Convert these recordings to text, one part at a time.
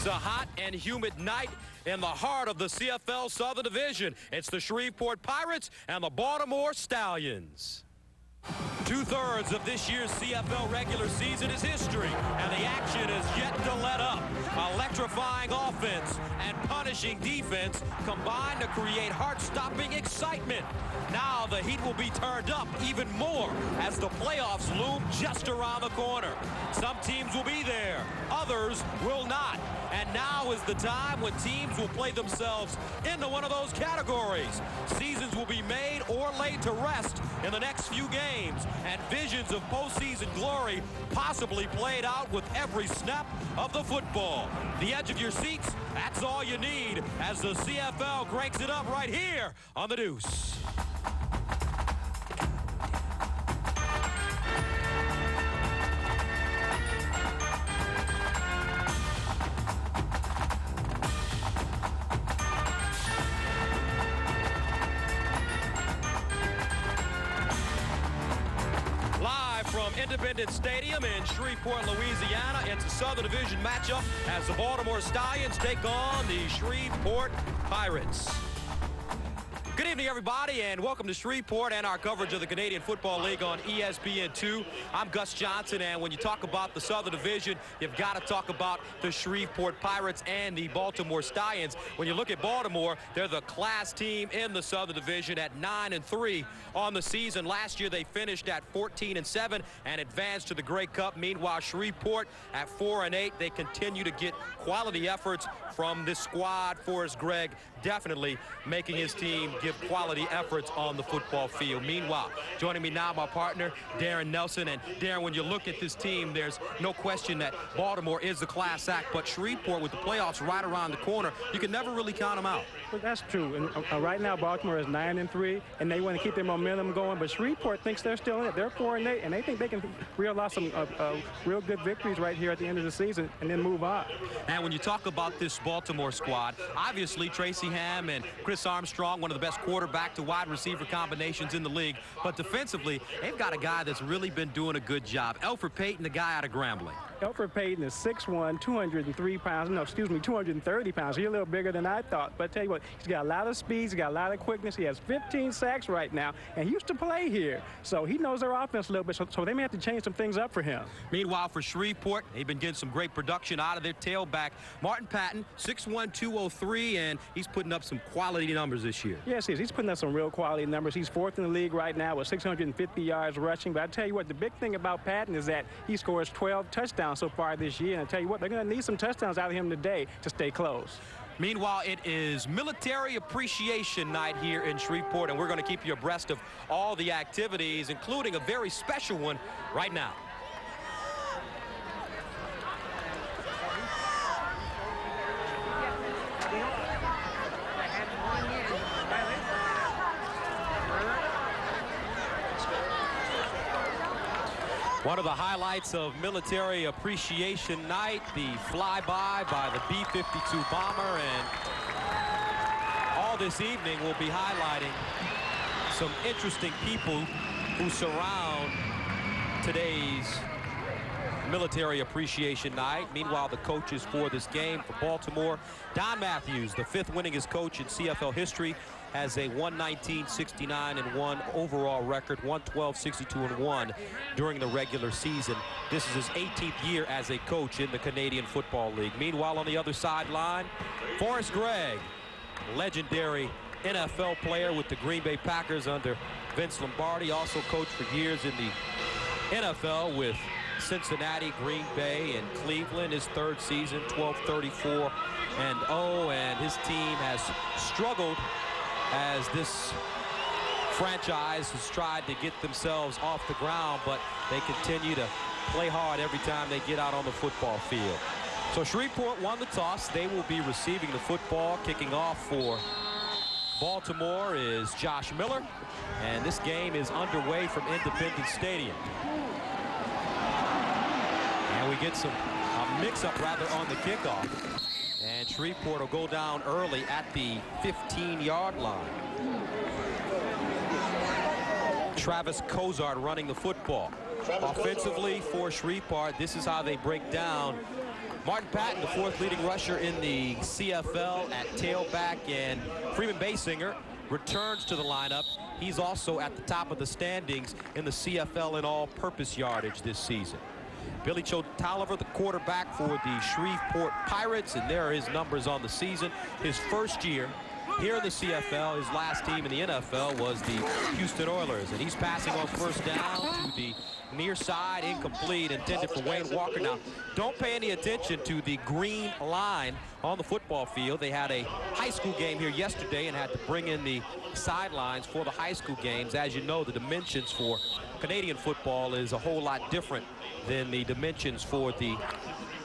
It's a hot and humid night in the heart of the CFL Southern Division. It's the Shreveport Pirates and the Baltimore Stallions. Two-thirds of this year's CFL regular season is history, and the action is yet to let up. Electrifying offense and punishing defense combine to create heart-stopping excitement. Now the heat will be turned up even more as the playoffs loom just around the corner. Some teams will be there, others will not. And now is the time when teams will play themselves into one of those categories. Seasons will be made or laid to rest in the next few games, and visions of postseason glory possibly played out with every snap of the football. The edge of your seats, that's all you need as the CFL cranks it up right here on the Deuce. Independence Stadium in Shreveport, Louisiana. It's a Southern Division matchup as the Baltimore Stallions take on the Shreveport Pirates. Good evening, everybody, and welcome to Shreveport and our coverage of the Canadian Football League on ESPN2. I'm Gus Johnson, and when you talk about the Southern Division, you've got to talk about the Shreveport Pirates and the Baltimore Stallions. When you look at Baltimore, they're the class team in the Southern Division at 9-3 on the season. Last year, they finished at 14-7 and advanced to the Grey Cup. Meanwhile, Shreveport at 4-8. They continue to get quality efforts from this squad. Forrest Gregg definitely making his team give quality efforts on the football field. Meanwhile, joining me now, my partner, Darren Nelson. And Darren, when you look at this team, there's no question that Baltimore is the class act, but Shreveport, with the playoffs right around the corner, you can never really count them out. Well, that's true. And right now, Baltimore is 9-3, and they want to keep their momentum going, but Shreveport thinks they're still in it. They're 4-8, and they think they can realize some real good victories right here at the end of the season and then move on. And when you talk about this Baltimore squad, obviously Tracy Ham and Chris Armstrong, one of the best quarterback to wide receiver combinations in the league, but defensively, they've got a guy that's really been doing a good job. Elfrid Payton, the guy out of Grambling. Elfrid Payton is 6'1", 203 pounds. No, excuse me, 230 pounds. He's a little bigger than I thought. But I tell you what, he's got a lot of speed. He's got a lot of quickness. He has 15 sacks right now, and he used to play here. So he knows their offense a little bit, so they may have to change some things up for him. Meanwhile, for Shreveport, they've been getting some great production out of their tailback, Martin Patton, 6'1", 203, and he's putting up some quality numbers this year. Yes, he is. He's putting up some real quality numbers. He's fourth in the league right now with 650 yards rushing. But I tell you what, the big thing about Patton is that he scores 12 touchdowns so far this year. And I tell you what, they're going to need some touchdowns out of him today to stay close. Meanwhile, it is Military Appreciation Night here in Shreveport, and we're going to keep you abreast of all the activities, including a very special one right now. One of the highlights of Military Appreciation Night, the flyby by the B-52 bomber, and all this evening we'll be highlighting some interesting people who surround today's Military Appreciation Night. Meanwhile, the coaches for this game for Baltimore, Don Matthews, the 5th winningest coach in CFL history, has a 119-69-1 overall record, 112-62-1 during the regular season. This is his 18th year as a coach in the Canadian Football League. Meanwhile, on the other sideline, Forrest Gregg, legendary NFL player with the Green Bay Packers under Vince Lombardi, also coached for years in the NFL with Cincinnati, Green Bay, and Cleveland. His 3rd season, 12-34-0, and his team has struggled as this franchise has tried to get themselves off the ground, but they continue to play hard every time they get out on the football field. So Shreveport won the toss. They will be receiving the football. Kicking off for Baltimore is Josh Miller, and this game is underway from Independence Stadium. And we get a mix-up rather on the kickoff. And Shreveport will go down early at the 15-yard line. Travis Cozart running the football. Offensively for Shreveport, this is how they break down Martin Patton, the 4th leading rusher in the CFL at tailback, and Freeman Basinger returns to the lineup. He's also at the top of the standings in the CFL in all-purpose yardage this season. Billy Joe Tolliver, the quarterback for the Shreveport Pirates, and there are his numbers on the season. His first year here in the CFL, his last team in the NFL was the Houston Oilers, and he's passing on first down to the near side, incomplete, intended for Wayne Walker. Now, don't pay any attention to the green line on the football field. They had a high school game here yesterday and had to bring in the sidelines for the high school games. As you know, the dimensions for Canadian football is a whole lot different than the dimensions for the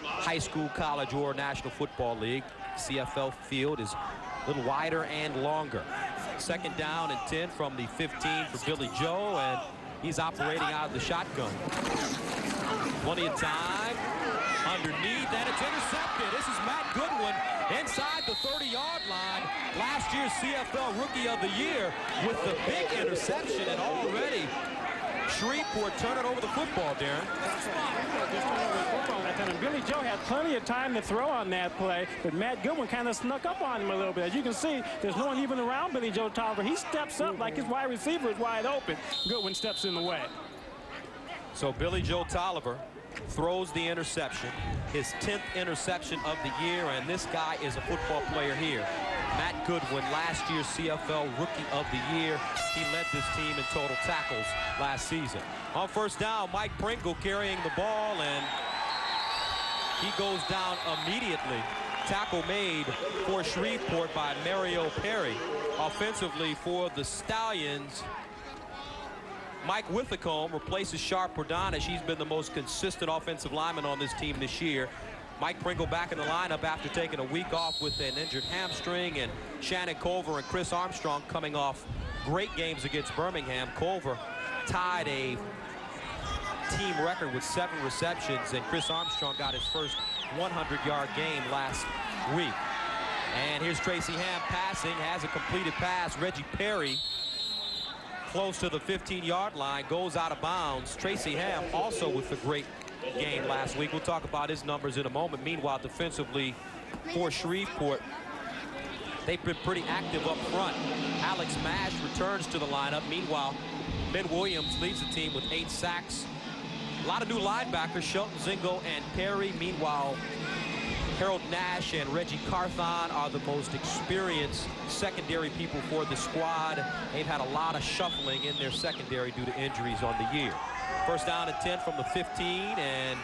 high school, college, or National Football League. CFL field is a little wider and longer. 2nd down and 10 from the 15 for Billy Joe, and he's operating out of the shotgun. Plenty of time underneath, and it's intercepted. This is Matt Goodwin inside the 30-yard line. Last year's CFL Rookie of the Year with the big interception, and already Shreveport turning over the football, Darren. And Billy Joe had plenty of time to throw on that play, but Matt Goodwin kind of snuck up on him a little bit. As you can see, there's no one even around Billy Joe Tolliver. He steps up like his wide receiver is wide open. Goodwin steps in the way. So Billy Joe Tolliver throws the interception, his 10th interception of the year, and this guy is a football player here. Matt Goodwin, last year's CFL Rookie of the Year. He led this team in total tackles last season. On first down, Mike Pringle carrying the ball, and he goes down immediately. Tackle made for Shreveport by Mario Perry. Offensively for the Stallions, Mike Withacombe replaces Sharp Pordanish. He's been the most consistent offensive lineman on this team this year. Mike Pringle back in the lineup after taking a week off with an injured hamstring, and Shannon Culver and Chris Armstrong coming off great games against Birmingham. Culver tied a team record with 7 receptions, and Chris Armstrong got his first 100-yard game last week. And here's Tracy Ham passing, has a completed pass. Reggie Perry close to the 15-yard line, goes out of bounds. Tracy Ham also with a great game last week. We'll talk about his numbers in a moment. Meanwhile, defensively for Shreveport, they've been pretty active up front. Alex Mash returns to the lineup. Meanwhile, Ben Williams leads the team with 8 sacks. A lot of new linebackers, Shelton Zingo and Perry. Meanwhile, Harold Nash and Reggie Carthon are the most experienced secondary people for the squad. They've had a lot of shuffling in their secondary due to injuries on the year. First down and 10 from the 15, and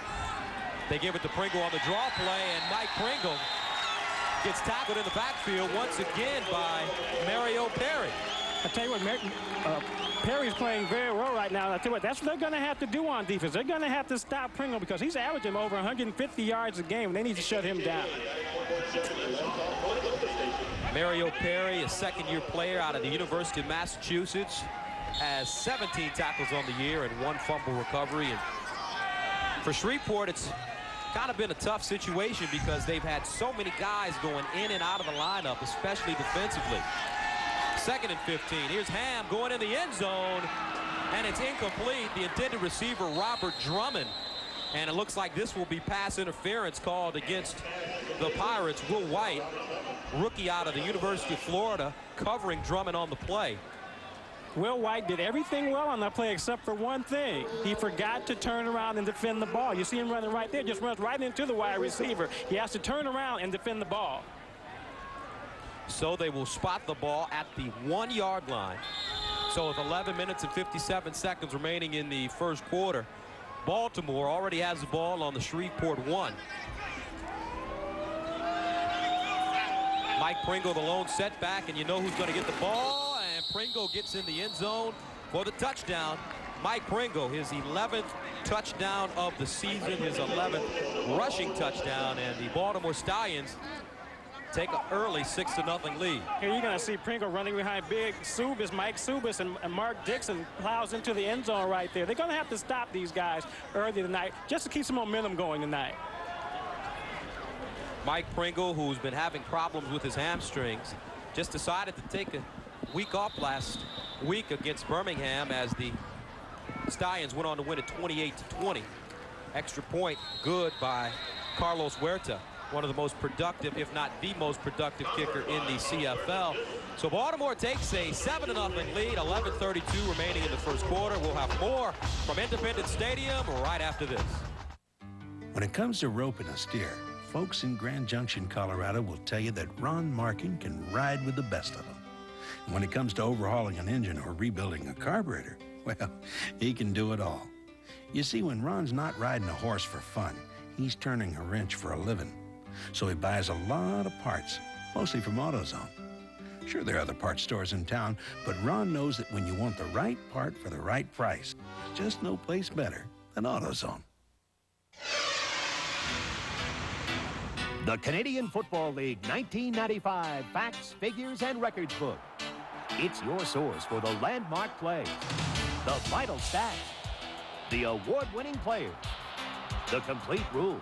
they give it to Pringle on the draw play, and Mike Pringle gets tackled in the backfield once again by Mario Perry. I tell you what, Perry's playing very well right now. I tell you what, that's what they're going to have to do on defense. They're going to have to stop Pringle because he's averaging over 150 yards a game. They need to shut him down. Mario Perry, a second-year player out of the University of Massachusetts, has 17 tackles on the year and 1 fumble recovery. And for Shreveport, it's kind of been a tough situation because they've had so many guys going in and out of the lineup, especially defensively. 2nd and 15. Here's Ham going in the end zone, and it's incomplete. The intended receiver, Robert Drummond. And it looks like this will be pass interference called against the Pirates. Will White, rookie out of the University of Florida, covering Drummond on the play. Will White did everything well on that play except for one thing. He forgot to turn around and defend the ball. You see him running right there, just runs right into the wide receiver. He has to turn around and defend the ball. So they will spot the ball at the 1-yard line. So with 11 minutes and 57 seconds remaining in the first quarter, Baltimore already has the ball on the Shreveport 1. Mike Pringle, the lone setback, and you know who's going to get the ball, and Pringle gets in the end zone for the touchdown. Mike Pringle, his 11th touchdown of the season, his 11th rushing touchdown, and the Baltimore Stallions take an early 6-0 lead. Here you're going to see Pringle running behind big Subas, Mike Subas, and Mark Dixon plows into the end zone right there. They're going to have to stop these guys early tonight just to keep some momentum going tonight. Mike Pringle, who's been having problems with his hamstrings, just decided to take a week off last week against Birmingham as the Stallions went on to win it 28-20. Extra point good by Carlos Huerta, one of the most productive, if not the most productive kicker in the CFL. So Baltimore takes a 7-0 lead, 11:32 remaining in the first quarter. We'll have more from Independence Stadium right after this. When it comes to roping a steer, folks in Grand Junction, Colorado will tell you that Ron Markin can ride with the best of them. And when it comes to overhauling an engine or rebuilding a carburetor, well, he can do it all. You see, when Ron's not riding a horse for fun, he's turning a wrench for a living. So he buys a lot of parts, mostly from AutoZone. Sure, there are other parts stores in town, but Ron knows that when you want the right part for the right price, there's just no place better than AutoZone. The Canadian Football League 1995 Facts, Figures, and Records book. It's your source for the landmark plays, the vital stats, the award-winning players, the complete rules,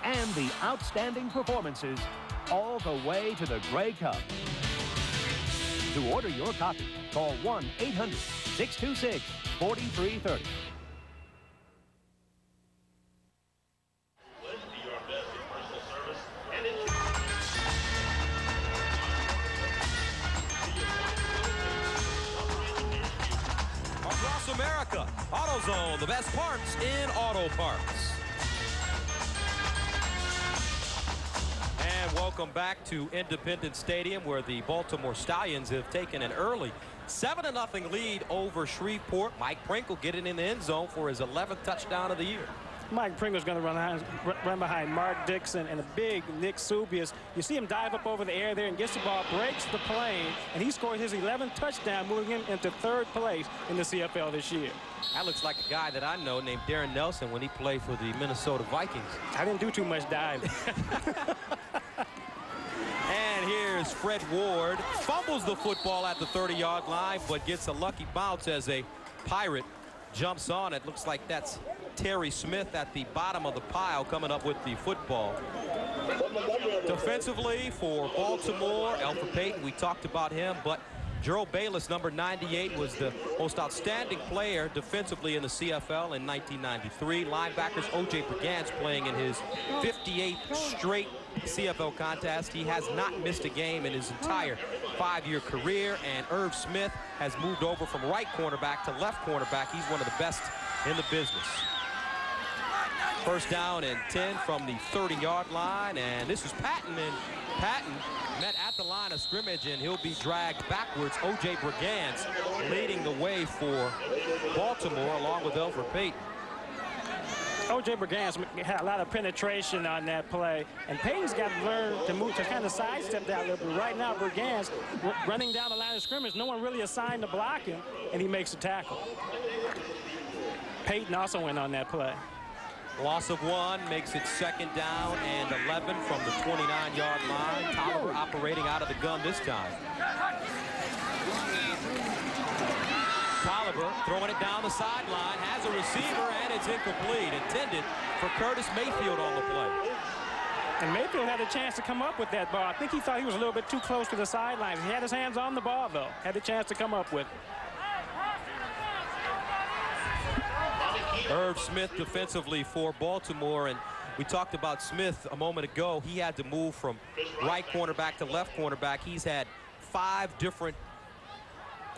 and the outstanding performances all the way to the Grey Cup. To order your copy, call 1-800-626-4330. Across America, AutoZone, the best parts in auto parts. And welcome back to Independence Stadium, where the Baltimore Stallions have taken an early 7-0 lead over Shreveport. Mike Pringle getting in the end zone for his 11th touchdown of the year. Mike Pringle's going to run behind Mark Dixon and a big Nick Subius. You see him dive up over the air there and gets the ball, breaks the plane, and he scored his 11th touchdown, moving him into 3rd place in the CFL this year. That looks like a guy that I know named Darren Nelson when he played for the Minnesota Vikings. I didn't do too much diving. And here's Fred Ward. Fumbles the football at the 30-yard line, but gets a lucky bounce as a Pirate jumps on it. Looks like that's Terry Smith at the bottom of the pile coming up with the football. Defensively for Baltimore, Alfred Payton, we talked about him, but Gerald Bayless, number 98, was the most outstanding player defensively in the CFL in 1993. Linebackers, O.J. Brigance playing in his 58th straight CFL contest. He has not missed a game in his entire 5-year career, and Irv Smith has moved over from right cornerback to left cornerback. He's one of the best in the business. First down and 10 from the 30-yard line, and this is Patton, and Patton met at the line of scrimmage, and he'll be dragged backwards. O.J. Brigance leading the way for Baltimore along with Alfred Payton. O.J. Brigance had a lot of penetration on that play, and Payton's got to learn to move, to kind of sidestep that a little bit. Right now, Brigance running down the line of scrimmage, no one really assigned to block him, and he makes a tackle. Payton also went on that play. Loss of 1 makes it 2nd down and 11 from the 29-yard line. Tolliver operating out of the gun this time. Tolliver throwing it down the sideline, has a receiver, and it's incomplete. Intended for Curtis Mayfield on the play. And Mayfield had a chance to come up with that ball. I think he thought he was a little bit too close to the sidelines. He had his hands on the ball, though. Had a chance to come up with it. Irv Smith defensively for Baltimore, and we talked about Smith a moment ago. He had to move from right cornerback to left cornerback. He's had 5 different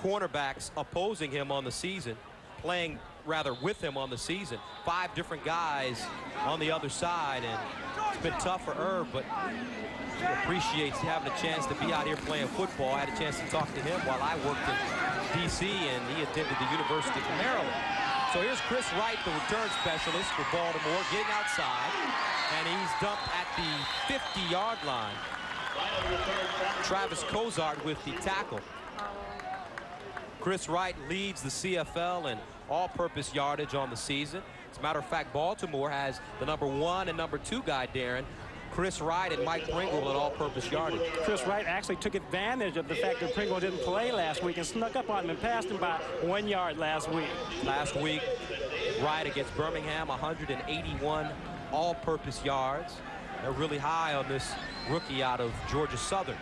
cornerbacks opposing him on the season, playing rather with him on the season. 5 different guys on the other side, and it's been tough for Irv, but he appreciates having a chance to be out here playing football. I had a chance to talk to him while I worked in D.C., and he attended the University of Maryland. So here's Chris Wright, the return specialist for Baltimore, getting outside, and he's dumped at the 50-yard line. Travis Cozart with the tackle. Chris Wright leads the CFL in all-purpose yardage on the season. As a matter of fact, Baltimore has the number 1 and number 2 guy, Darren, Chris Wright and Mike Pringle at all-purpose yardage. Chris Wright actually took advantage of the fact that Pringle didn't play last week and snuck up on him and passed him by 1 yard last week. Last week, Wright against Birmingham, 181 all-purpose yards. They're really high on this rookie out of Georgia Southern.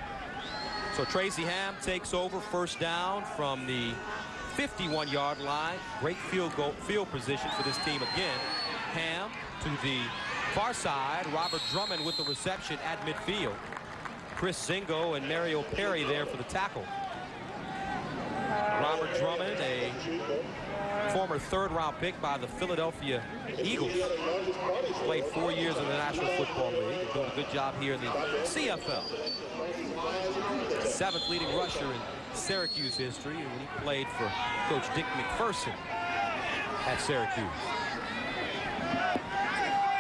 So Tracy Ham takes over, first down from the 51-yard line. Great field position for this team again. Ham to the Far side, Robert Drummond with the reception at midfield. Chris Zingo and Mario Perry there for the tackle. Robert Drummond, a former third-round pick by the Philadelphia Eagles. Played 4 years in the National Football League. He's doing a good job here in the CFL. 7th leading rusher in Syracuse history, and he played for Coach Dick McPherson at Syracuse.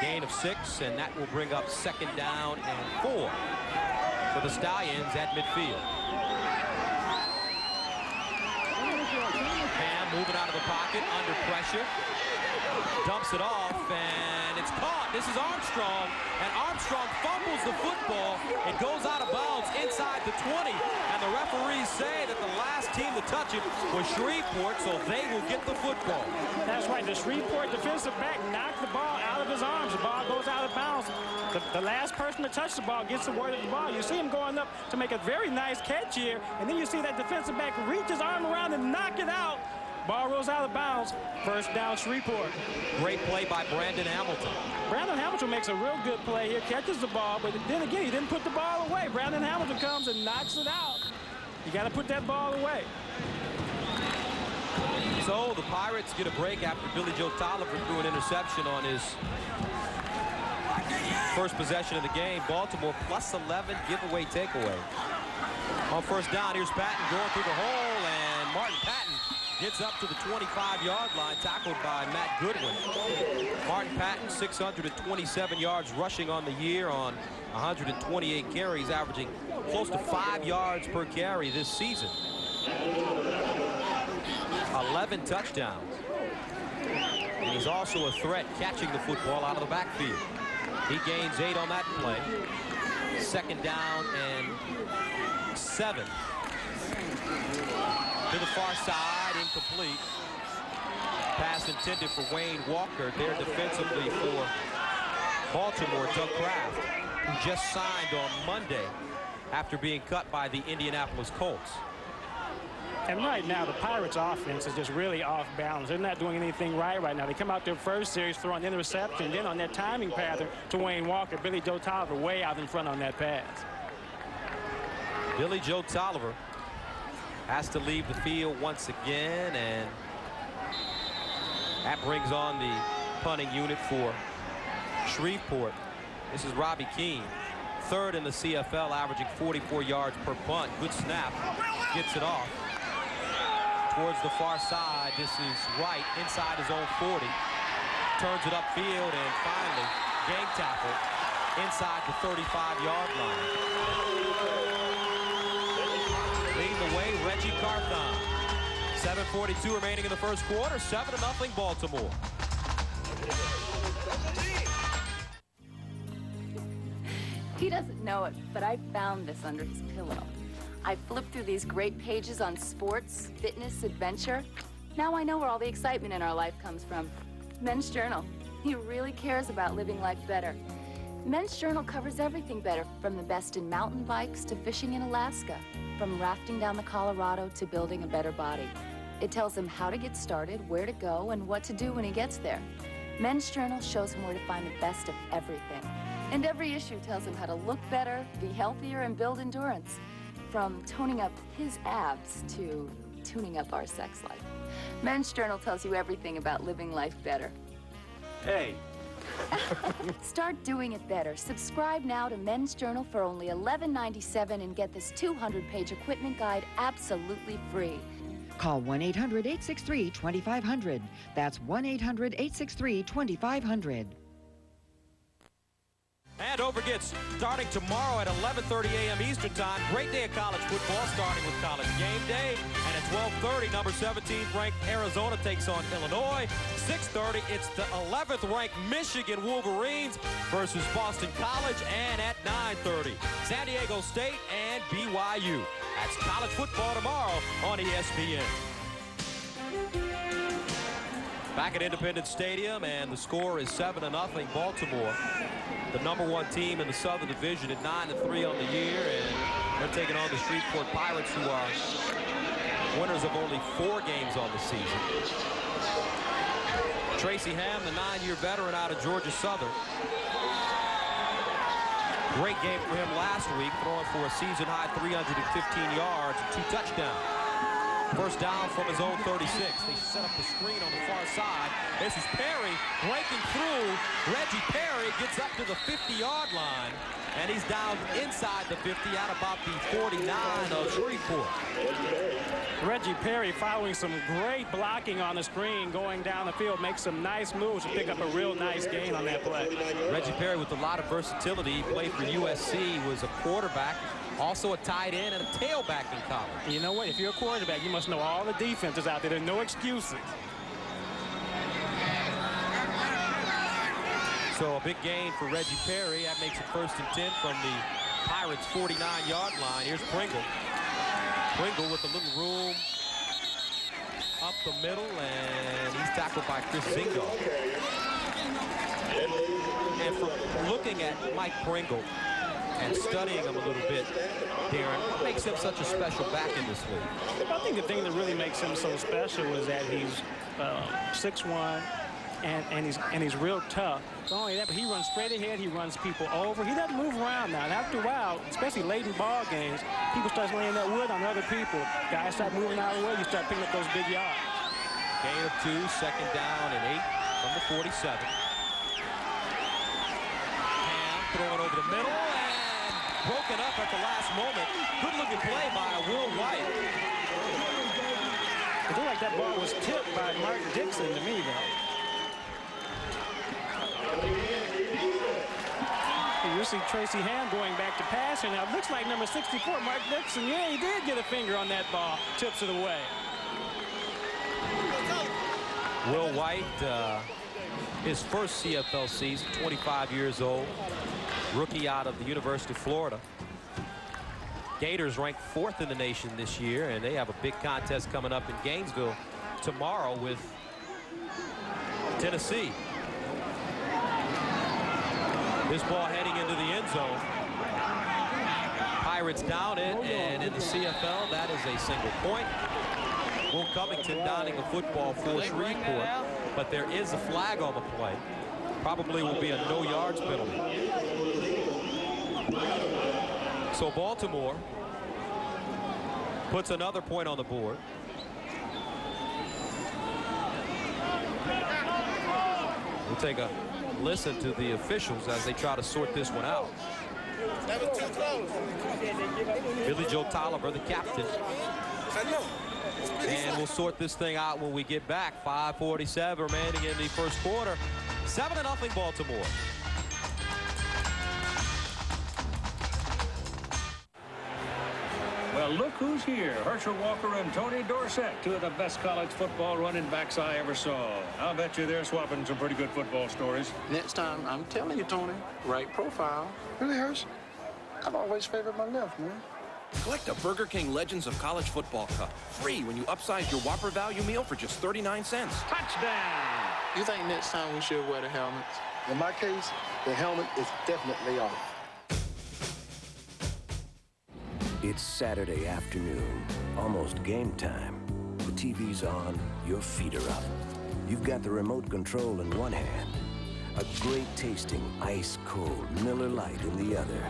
Gain of 6, and that will bring up 2nd down and 4 for the Stallions at midfield. Ham moving out of the pocket under pressure. Dumps it off, and it's caught. This is Armstrong, and Armstrong fumbles the football. It goes out of bounds inside the 20, and the referees say that the last team to touch it was Shreveport, so they will get the football. That's right. The Shreveport defensive back knocked the ball out of his arms. The ball goes out of bounds. The last person to touch the ball gets the word of the ball. You see him going up to make a very nice catch here, and then you see that defensive back reach his arm around and knock it out. Ball rolls out of bounds. 1st down, Shreveport. Great play by Brandon Hamilton. Brandon Hamilton makes a real good play here, catches the ball, but then again, he didn't put the ball away. Brandon Hamilton comes and knocks it out. You got to put that ball away. So the Pirates get a break after Billy Joe Tolliver threw an interception on his first possession of the game. Baltimore +11 giveaway takeaway. On 1st down, here's Patton going through the hole, and Martin Patton gets up to the 25-yard line, tackled by Matt Goodwin. Martin Patton, 627 yards rushing on the year on 128 carries, averaging close to 5 yards per carry this season. 11 touchdowns. And he's also a threat catching the football out of the backfield. He gains 8 on that play. 2nd down and 7. To the far side, incomplete. Pass intended for Wayne Walker. There defensively for Baltimore, Doug Kraft, who just signed on Monday after being cut by the Indianapolis Colts. And right now, the Pirates' offense is just really off balance. They're not doing anything right now. They come out their first series throwing interception, then on that timing pattern to Wayne Walker, Billy Joe Tolliver way out in front on that pass. Billy Joe Tolliver has to leave the field once again, and that brings on the punting unit for Shreveport. This is Robbie Keene, 3rd in the CFL, averaging 44 yards per punt. Good snap, gets it off. Towards the far side, this is Wright inside his own 40. Turns it upfield, and finally, gang tackle inside the 35-yard line. Leading the way, Reggie Carthon. 7:42 remaining in the first quarter, 7-0 Baltimore. He doesn't know it, but I found this under his pillow. I flipped through these great pages on sports, fitness, adventure. Now I know where all the excitement in our life comes from. Men's Journal. He really cares about living life better. Men's Journal covers everything better, from the best in mountain bikes to fishing in Alaska, from rafting down the Colorado to building a better body. It tells him how to get started, where to go, and what to do when he gets there. Men's Journal shows him where to find the best of everything. And every issue tells him how to look better, be healthier, and build endurance. From toning up his abs to tuning up our sex life. Men's Journal tells you everything about living life better. Hey. Start doing it better. Subscribe now to Men's Journal for only $11.97 and get this 200-page equipment guide absolutely free. Call 1-800-863-2500. That's 1-800-863-2500. And don't forget, starting tomorrow at 11:30 a.m. Eastern Time, great day of college football, starting with College Game Day. And at 12:30, number 17th ranked Arizona takes on Illinois. 6:30, it's the 11th ranked Michigan Wolverines versus Boston College. And at 9:30, San Diego State and BYU. That's college football tomorrow on ESPN. Back at Independence Stadium, and the score is 7-0 Baltimore. The number 1 team in the Southern Division at 9-3 on the year, and they're taking on the Shreveport Pirates, who are winners of only 4 games on the season. Tracy Ham, the 9-year veteran out of Georgia Southern. Great game for him last week, throwing for a season-high 315 yards and 2 touchdowns. First down from his own 36. They set up the screen on the far side. This is Perry breaking through. Reggie Perry gets up to the 50-yard line, and he's down inside the 50 at about the 49 of Shreveport. Reggie Perry following some great blocking on the screen, going down the field, makes some nice moves to pick up a real nice gain on that play. Reggie Perry with a lot of versatility. He played for USC, was a quarterback, also a tight end and a tailback in college. You know what? If you're a quarterback, you must know all the defenses out there. There are no excuses. So a big gain for Reggie Perry. That makes it 1st and 10 from the Pirates' 49-yard line. Here's Pringle. Pringle with a little room up the middle, and he's tackled by Chris Zingo. And from looking at Mike Pringle and studying him a little bit, Darren, what makes him such a special back in this league? I think the thing that really makes him so special is that he's 6'1", and he's real tough. Not only that, but he runs straight ahead. He runs people over. He doesn't move around now. And after a while, especially late in ball games, people start laying that wood on other people. Guys start moving out of the way. You start picking up those big yards. Gain of 2, 2nd down and 8 from the 47. Ham throwing over the middle and broken up at the last moment. Good-looking play by Will White. It looked like that ball was tipped by Mark Dixon to me, though. You see Tracy Ham going back to pass, and now it looks like number 64, Mark Dixon. Yeah, he did get a finger on that ball. Tips it away. Will White, his first CFL season, 25 years old, rookie out of the University of Florida. Gators ranked 4th in the nation this year, and they have a big contest coming up in Gainesville tomorrow with Tennessee. This ball heading into the end zone. Pirates down it, and in the CFL, that is a single point. Will Covington downing a football for Shreveport, but there is a flag on the play. Probably will be a no yards penalty. So Baltimore puts another point on the board. We'll take a listen to the officials as they try to sort this one out. That was too close. Billy Joe Tolliver, the captain. And we'll sort this thing out when we get back. 5:47 remaining in the first quarter. 7-0 Baltimore. Well, look who's here. Herschel Walker and Tony Dorsett, 2 of the best college football running backs I ever saw. I'll bet you they're swapping some pretty good football stories. Next time, I'm telling you, Tony, right profile. Really, Hersh? I've always favored my left, man. Collect a Burger King Legends of College Football Cup. Free when you upsize your Whopper value meal for just 39 cents. Touchdown! You think next time we should wear the helmets? In my case, the helmet is definitely off. It's Saturday afternoon, almost game time. The TV's on, your feet are up. You've got the remote control in one hand, a great tasting ice-cold Miller Lite in the other.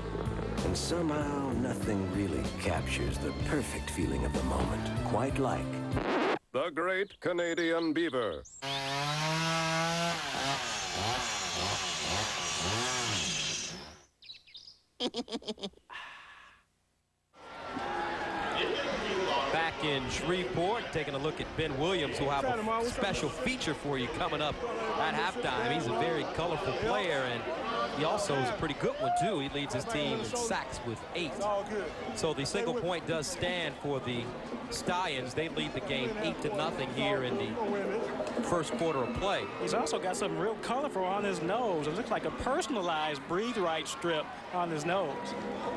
And somehow nothing really captures the perfect feeling of the moment, quite like the Great Canadian Beaver. Back in Shreveport, taking a look at Ben Williams, who will have a special feature for you coming up at halftime. He's a very colorful player, and he also is a pretty good one, too. He leads his team in sacks with 8. So the single point does stand for the Stallions. They lead the game 8-0 here in the first quarter of play. He's also got something real colorful on his nose. It looks like a personalized Breathe Right strip on his nose.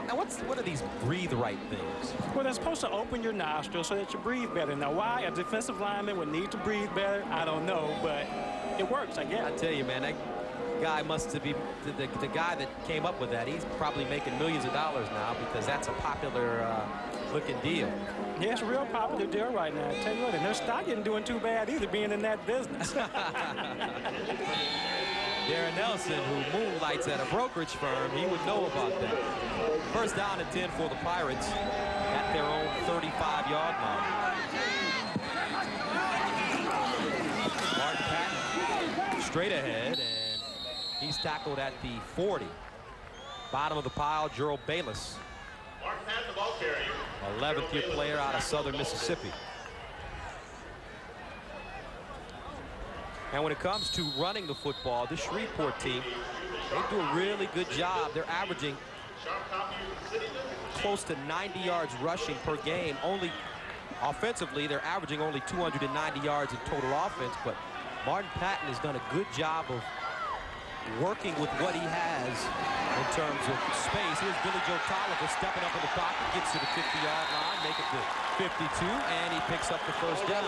Now, what are these Breathe Right things? Well, they're supposed to open your nostrils so that you breathe better. Now, why a defensive lineman would need to breathe better, I don't know, but it works, I guess. I tell you, man, that guy must be the guy that came up with that. He's probably making millions of dollars now because that's a popular looking deal. Yeah, it's a real popular deal right now. I tell you what, and their stock isn't doing too bad either, being in that business. Darren Nelson, who moonlights at a brokerage firm, he would know about that. First down and 10 for the Pirates at their own 35-yard line. Martin Patton straight ahead, and he's tackled at the 40. Bottom of the pile, Gerald Bayless, 11th-year player out of Southern Mississippi. And when it comes to running the football, this Shreveport team, they do a really good job. They're averaging close to 90 yards rushing per game. Only offensively, they're averaging only 290 yards in total offense, but Martin Patton has done a good job of working with what he has in terms of space. Here's Billy Joe Tolliver stepping up in the pocket, gets to the 50-yard line, make it to 52, and he picks up the first down.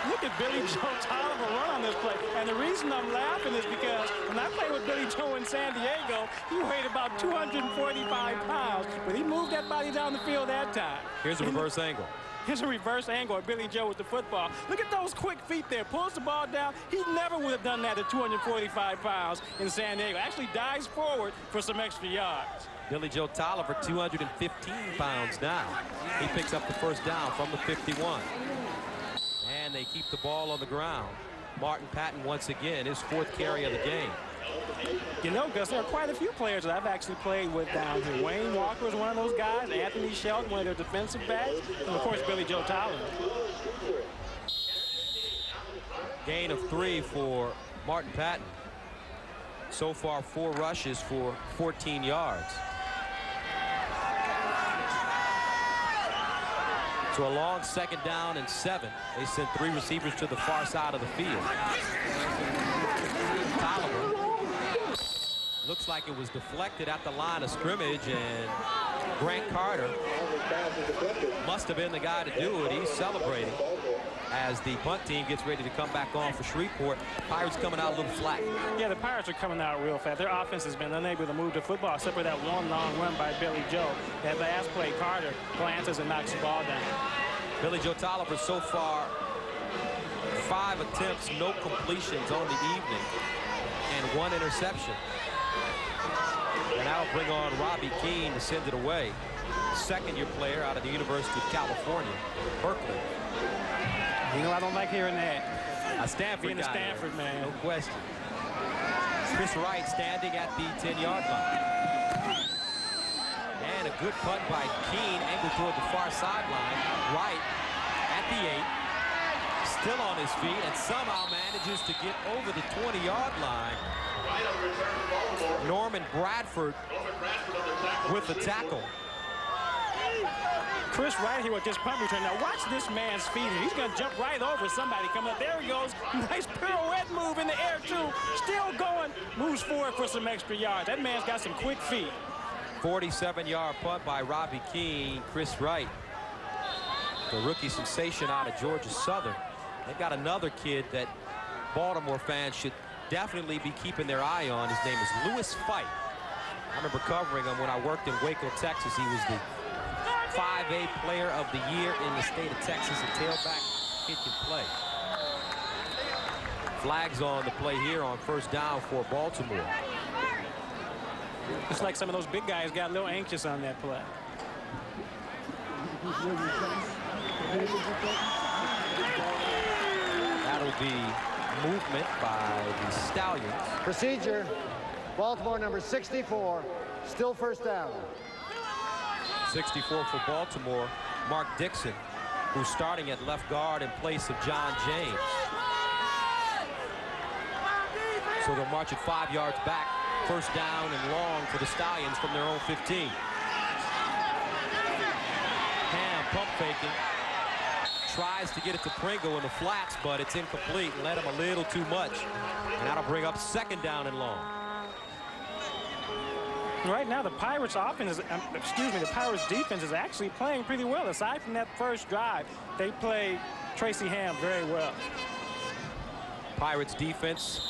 Look at Billy Joe Tolliver run on this play. And the reason I'm laughing is because when I played with Billy Joe in San Diego, he weighed about 245 pounds, but he moved that body down the field that time. Here's a reverse angle. Here's a reverse angle of Billy Joe with the football. Look at those quick feet there. Pulls the ball down. He never would have done that at 245 pounds in San Diego. Actually dives forward for some extra yards. Billy Joe Tolliver, 215 pounds now. He picks up the first down from the 51. And they keep the ball on the ground. Martin Patton once again, his 4th carry of the game. You know, Gus, there are quite a few players that I've actually played with down here. Wayne Walker is one of those guys. Anthony Shelton, one of their defensive backs. And, of course, Billy Joe Tolliver. Gain of 3 for Martin Patton. So far, 4 rushes for 14 yards. So a long 2nd down and 7. They sent 3 receivers to the far side of the field. Tolliver looks like it was deflected at the line of scrimmage, and Grant Carter must have been the guy to do it. He's celebrating as the punt team gets ready to come back on for Shreveport. Pirates coming out a little flat. Yeah, the Pirates are coming out real fast. Their offense has been unable to move the football, except for that one long run by Billy Joe. That last play, Carter glances and knocks the ball down. Billy Joe Tolliver so far 5 attempts, no completions on the evening, and 1 interception. And that'll bring on Robbie Keane to send it away. 2nd-year player out of the University of California, Berkeley. You know, I don't like hearing that. A Stanford Being a Stanford man. No question. Chris Wright standing at the 10-yard line. And a good punt by Keane, angled toward the far sideline. Wright at the 8, still on his feet, and somehow manages to get over the 20-yard line. Norman Bradford with the tackle. Chris Wright here with this punt return. Now watch this man's feet. He's going to jump right over somebody coming up. There he goes. Nice pirouette move in the air, too. Still going. Moves forward for some extra yards. That man's got some quick feet. 47-yard punt by Robbie Keane. Chris Wright, the rookie sensation out of Georgia Southern. They've got another kid that Baltimore fans should definitely be keeping their eye on. His name is Lewis Fight. I remember covering him when I worked in Waco, Texas. He was the 5A player of the year in the state of Texas. A tailback kid can play. Flags on the play here on first down for Baltimore. It's like some of those big guys got a little anxious on that play. That'll be movement by the Stallions. Procedure, Baltimore number 64, still first down. 64 for Baltimore, Mark Dixon, who's starting at left guard in place of John James. So they'll march it 5 yards back. First down and long for the Stallions from their own 15. Ham pump faking. Tries to get it to Pringle in the flats, but it's incomplete. Led him a little too much. And that'll bring up 2nd down and long. Right now, the Pirates offense is, the Pirates defense is actually playing pretty well. Aside from that first drive, they play Tracy Ham very well. Pirates defense,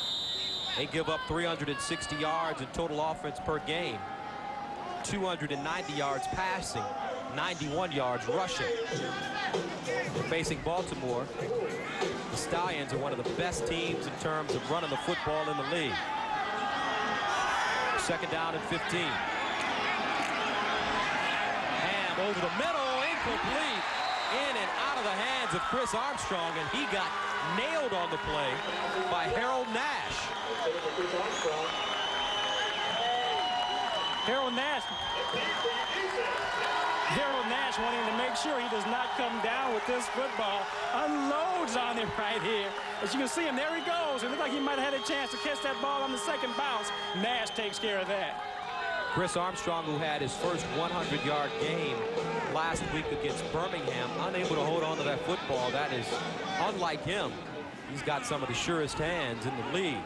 they give up 360 yards in total offense per game. 290 yards passing. 91 yards rushing. Facing Baltimore, the Stallions are one of the best teams in terms of running the football in the league. Second down and 15. Ham over the middle, incomplete. In and out of the hands of Chris Armstrong, and he got nailed on the play by Harold Nash. Harold Nash wanting to make sure he does not come down with this football. Unloads on him right here. As you can see him, there he goes. It looked like he might have had a chance to catch that ball on the second bounce. Nash takes care of that. Chris Armstrong, who had his first 100-yard game last week against Birmingham, unable to hold on to that football. That is unlike him. He's got some of the surest hands in the league.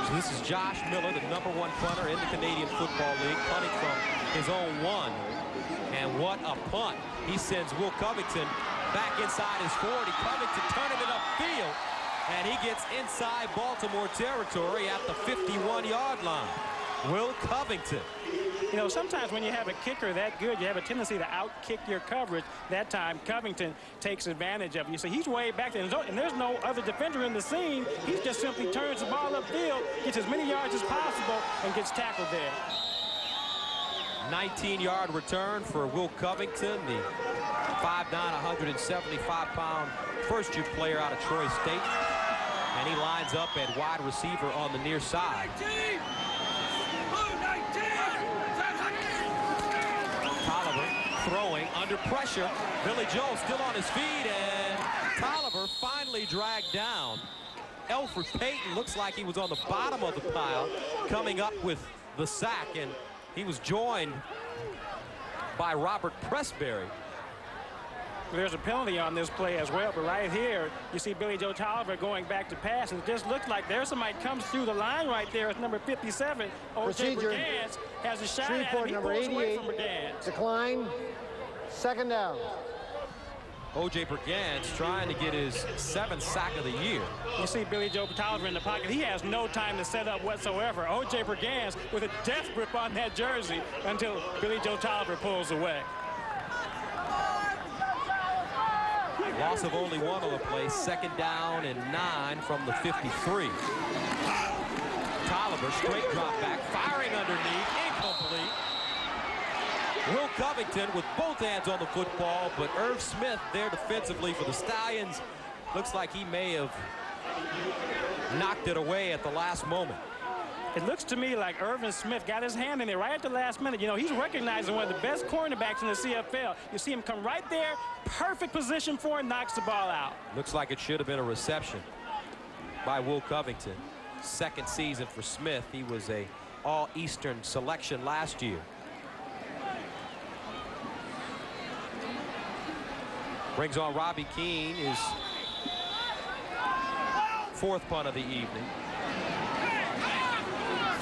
So this is Josh Miller, the #1 punter in the Canadian Football League, punting from his own 1. And what a punt. He sends Will Covington back inside his 40. Covington turning it upfield, and he gets inside Baltimore territory at the 51-yard line. Will Covington. You know, sometimes when you have a kicker that good, you have a tendency to out-kick your coverage. That time, Covington takes advantage of it. You see, he's way back there, and there's no other defender in the scene. He just simply turns the ball upfield, gets as many yards as possible, and gets tackled there. 19-yard return for Will Covington, the 5'9", 175-pound first-year player out of Troy State. And he lines up at wide receiver on the near side. Tolliver throwing under pressure. Billy Joel still on his feet, and Tolliver finally dragged down. Elfrid Payton looks like he was on the bottom of the pile, coming up with the sack, and he was joined by Robert Pressberry. There's a penalty on this play as well, but right here, you see Billy Joe Tolliver going back to pass, and it just looks like there's somebody comes through the line right there. It's number 57. O.J. Brigance has a shot at him. He number pulls away 88. from Brigance. Decline. Second down. O.J. Brigance trying to get his 7th sack of the year. You see Billy Joe Tolliver in the pocket. He has no time to set up whatsoever. O.J. Brigance with a death grip on that jersey until Billy Joe Tolliver pulls away. Loss of only 1 on the play. Second down and 9 from the 53. Tolliver straight drop back, firing underneath, incomplete. Will Covington with both hands on the football, but Irv Smith there defensively for the Stallions. Looks like he may have knocked it away at the last moment. It looks to me like Irvin Smith got his hand in there right at the last minute. You know, he's recognized as one of the best cornerbacks in the CFL. You see him come right there, perfect position for him, knocks the ball out. Looks like it should have been a reception by Will Covington. Second season for Smith. He was a All-Eastern selection last year. Brings on Robbie Keane, his 4th punt of the evening.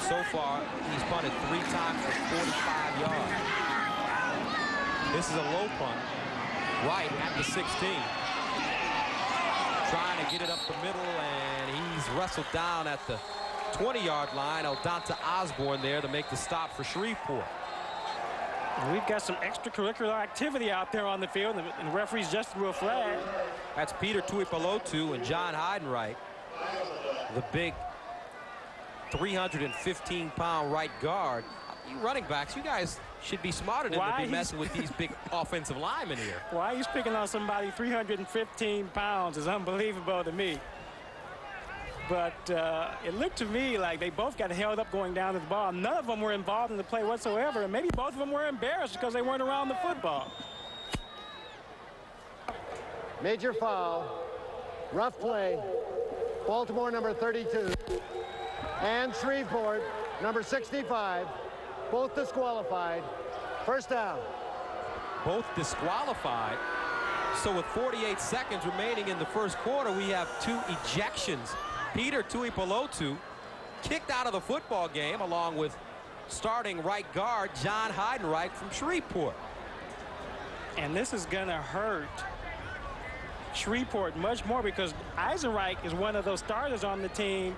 So far, he's punted 3 times for 45 yards. This is a low punt, right at the 16. Trying to get it up the middle, and he's wrestled down at the 20-yard line. Eldonta Osborne there to make the stop for Shreveport. We've got some extracurricular activity out there on the field, and the referees just threw a flag. That's Peter Tuipulotu and John Heidenreich, the big 315-pound right guard. You running backs, you guys should be smarter than to be messing with these big offensive linemen here. Why he's picking on somebody 315 pounds is unbelievable to me. But it looked to me like they both got held up going down to the ball. None of them were involved in the play whatsoever, and maybe both of them were embarrassed because they weren't around the football. Major foul. Rough play. Baltimore number 32. And Shreveport number 65. Both disqualified. First down. Both disqualified. So with 48 seconds remaining in the first quarter, we have 2 ejections. Peter Tuipulotu kicked out of the football game along with starting right guard John Heidenreich from Shreveport. And this is going to hurt Shreveport much more because Eisenreich is one of those starters on the team,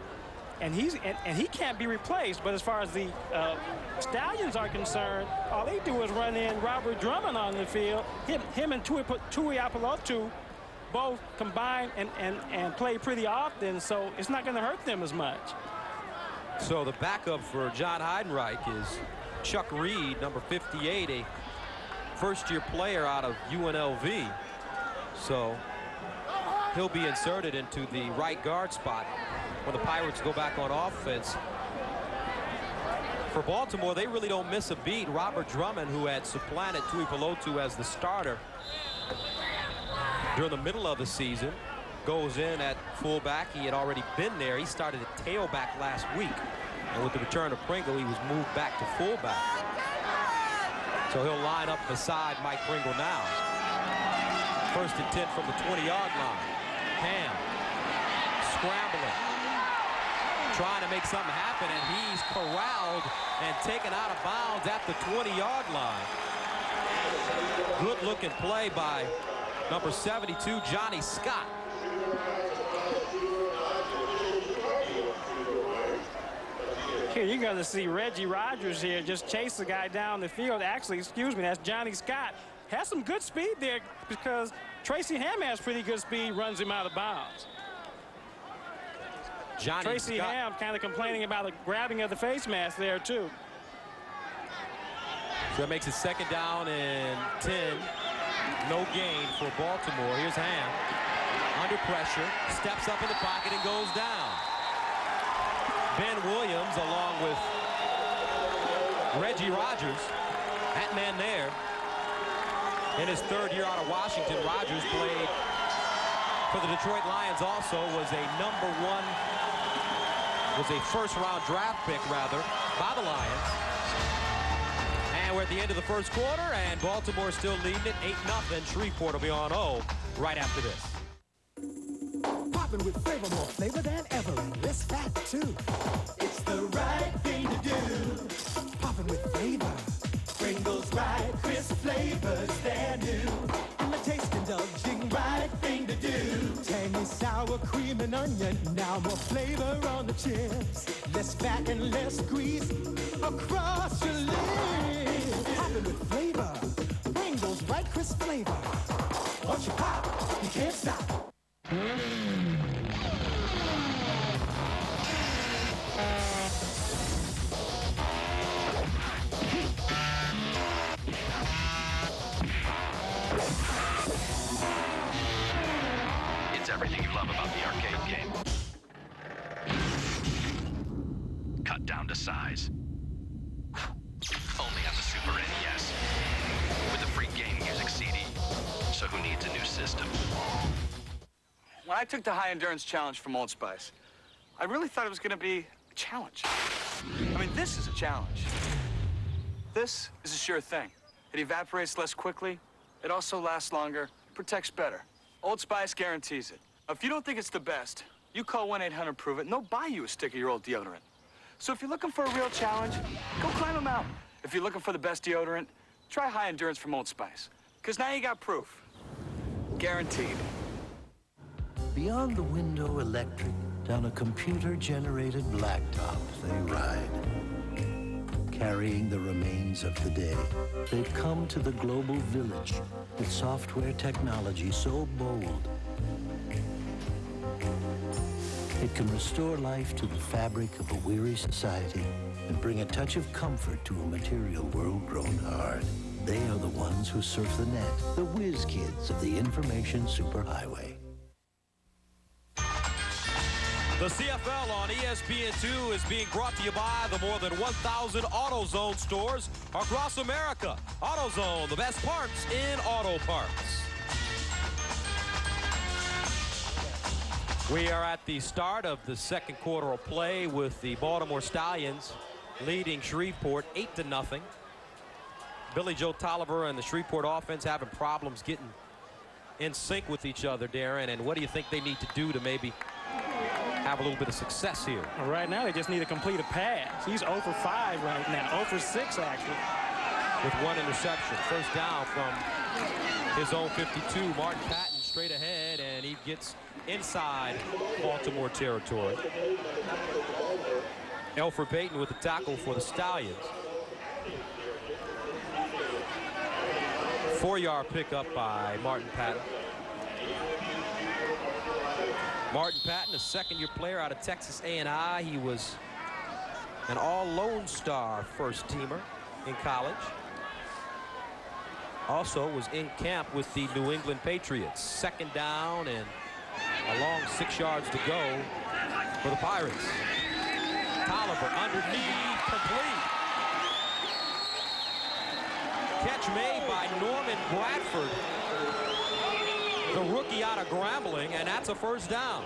and he can't be replaced. But as far as the Stallions are concerned, all they do is run in Robert Drummond on the field. Him and Tui Apolotu both combine and play pretty often, so it's not going to hurt them as much. So the backup for John Heidenreich is Chuck Reed, number 58, a first-year player out of UNLV. So he'll be inserted into the right guard spot when the Pirates go back on offense. For Baltimore, they really don't miss a beat. Robert Drummond, who had supplanted Tui Apolotu as the starter during the middle of the season, goes in at fullback. He had already been there. He started at tailback last week. And with the return of Pringle, he was moved back to fullback. So he'll line up beside Mike Pringle now. First and 10 from the 20-yard line. Ham scrambling, trying to make something happen, and he's corralled and taken out of bounds at the 20-yard line. Good-looking play by number 72, Johnny Scott. Here you're going to see Reggie Rogers here just chase the guy down the field. Actually, excuse me, that's Johnny Scott. Has some good speed there because Tracy Ham has pretty good speed, runs him out of bounds. Tracy Ham kind of complaining about the grabbing of the face mask there, too. So that makes it second down and 10. No gain for Baltimore. Here's Ham under pressure, steps up in the pocket and goes down. Ben Williams along with Reggie Rogers, that man there. In his third year out of Washington, Rogers played for the Detroit Lions also, was a first-round draft pick, rather, by the Lions. And we're at the end of the first quarter, and Baltimore still leading it 8-0. Shreveport will be on 0 right after this. Popping with flavor, more flavor than ever, and less fat, too. It's the right thing to do. Popping with flavor. Pringles right, crisp flavors, they're new. And the taste indulging, right thing to do. Tangy, sour cream and onion, now more flavor on the chips. Less fat and less grease across your lips. Popping with flavor, Pringles right, crisp flavor. Once you pop, you can't stop. It's everything you love about the arcade game. Cut down to size. Only on the Super NES. With a free game music CD. So who needs a new system? When I took the high endurance challenge from Old Spice, I really thought it was going to be a challenge. I mean, this is a challenge. This is a sure thing. It evaporates less quickly. It also lasts longer, protects better. Old Spice guarantees it. If you don't think it's the best, you call 1-800-PROVE-IT and they'll buy you a stick of your old deodorant. So if you're looking for a real challenge, go climb a mountain. If you're looking for the best deodorant, try high endurance from Old Spice. Because now you got proof. Guaranteed. Beyond the window electric, down a computer-generated blacktop they ride. Carrying the remains of the day, they've come to the global village with software technology so bold it can restore life to the fabric of a weary society and bring a touch of comfort to a material world grown hard. They are the ones who surf the net, the whiz kids of the information superhighway. The CFL on ESPN2 is being brought to you by the more than 1,000 AutoZone stores across America. AutoZone, the best parts in auto parts. We are at the start of the second quarter of play with the Baltimore Stallions leading Shreveport 8-0. Billy Joe Tolliver and the Shreveport offense having problems getting in sync with each other, Darren. And what do you think they need to do to maybe have a little bit of success here? Well, right now, they just need to complete a pass. He's 0 for 5 right now, 0 for 6 actually. With one interception. First down from his own 52. Martin Patton straight ahead, and he gets inside Baltimore territory. Elfrid Payton with the tackle for the Stallions. 4-yard pickup by Martin Patton. Martin Patton, a second-year player out of Texas A&I. He was an all-Lone Star first-teamer in college. Also was in camp with the New England Patriots. Second down and a long 6 yards to go for the Pirates. Tolliver underneath, complete. Catch made by Norman Bradford, the rookie out of Grambling, and that's a first down.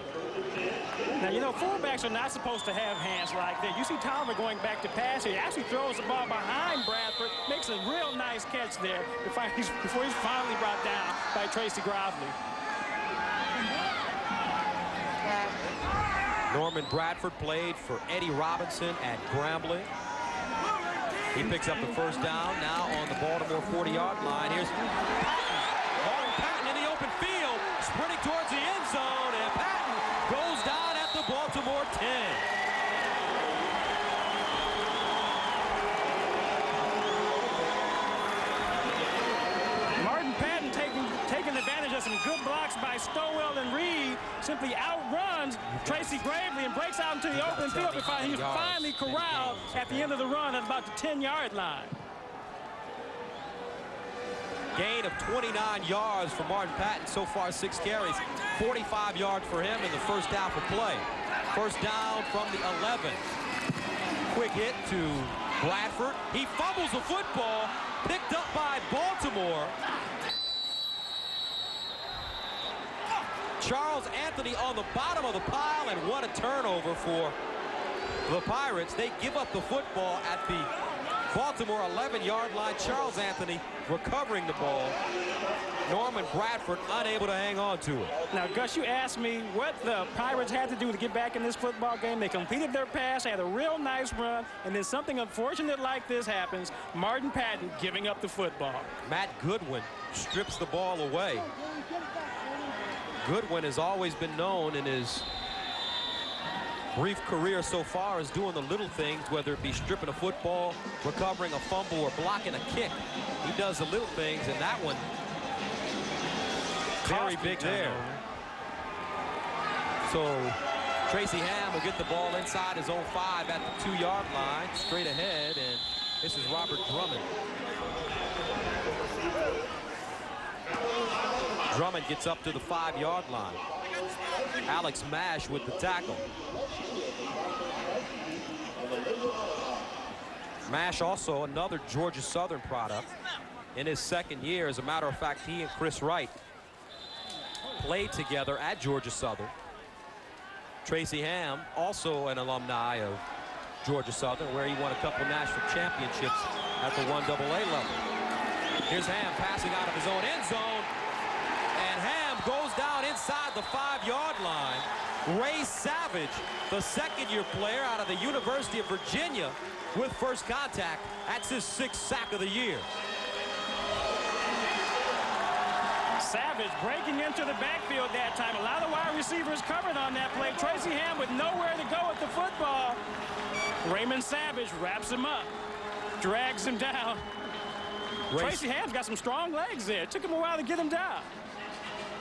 Now, you know, fullbacks are not supposed to have hands like that. You see Tolliver going back to pass. He actually throws the ball behind Bradford, makes a real nice catch there before he's finally brought down by Tracy Grovely. Norman Bradford played for Eddie Robinson at Grambling. He picks up the first down now on the Baltimore 40-yard line. Here's Martin Patton in the open field, sprinting towards the end zone, and Patton goes down at the Baltimore 10. Martin Patton taking advantage of some good blocks by Stowell and Reed, simply outruns Tracy Gravely and breaks out into the open field before he's finally corralled at the end of the run at about the 10-yard line. Gain of 29 yards for Martin Patton. So far, 6 carries, 45 yards for him in the first half of play. First down from the 11. Quick hit to Bradford. He fumbles the football, picked up by Baltimore. Charles Anthony on the bottom of the pile, and what a turnover for the Pirates. They give up the football at the Baltimore 11-yard line. Charles Anthony recovering the ball. Norman Bradford unable to hang on to it. Now, Gus, you asked me what the Pirates had to do to get back in this football game. They completed their pass, had a real nice run, and then something unfortunate like this happens. Martin Patton giving up the football. Matt Goodwin strips the ball away. Goodwin has always been known in his brief career so far as doing the little things, whether it be stripping a football, recovering a fumble, or blocking a kick. He does the little things, and that one very big there. So Tracy Ham will get the ball inside his own 5 at the 2-yard line, straight ahead, and this is Robert Drummond. Drummond gets up to the 5-yard line. Alex Mash with the tackle. Mash also another Georgia Southern product in his second year. As a matter of fact, he and Chris Wright played together at Georgia Southern. Tracy Ham, also an alumni of Georgia Southern, where he won a couple national championships at the 1AA level. Here's Ham passing out of his own end zone, and Ham goes down inside the 5-yard line. Ray Savage, the second-year player out of the University of Virginia, with first contact. That's his 6th sack of the year. Savage breaking into the backfield that time. A lot of wide receivers covered on that play. Tracy Ham with nowhere to go with the football. Raymond Savage wraps him up, drags him down. Tracy Ham's got some strong legs there. It took him a while to get him down.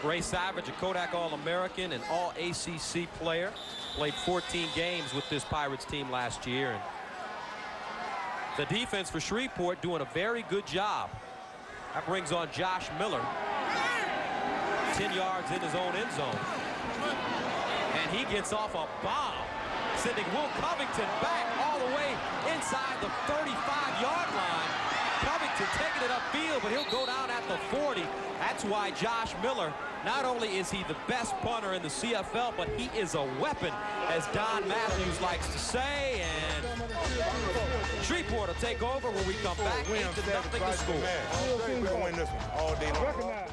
Ray Savage, a Kodak All-American and All-ACC player. Played 14 games with this Pirates team last year. And the defense for Shreveport doing a very good job. That brings on Josh Miller. 10 yards in his own end zone. And he gets off a bomb, sending Will Covington back all the way inside the 35-yard line. Covington taking it upfield, but he'll go down at the 40. That's why Josh Miller, not only is he the best punter in the CFL, but he is a weapon, as Don Matthews likes to say. And Shreveport will take over when we come back. 8-0 the score. We're going to win this one all day long.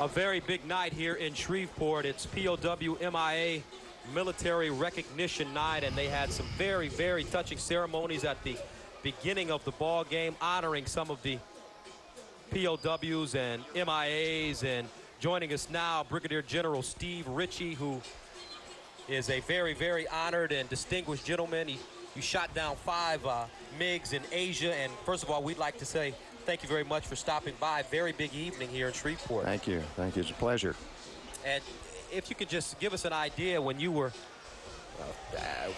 A very big night here in Shreveport. It's POW MIA Military Recognition Night, and they had some very, very touching ceremonies at the beginning of the ball game, honoring some of the POWs and MIAs. And joining us now, Brigadier General Steve Ritchie, who is a very, very honored and distinguished gentleman. You shot down 5 MiGs in Asia, and first of all, we'd like to say thank you very much for stopping by. Very big evening here in Shreveport. Thank you. Thank you. It's a pleasure. And if you could just give us an idea, when you were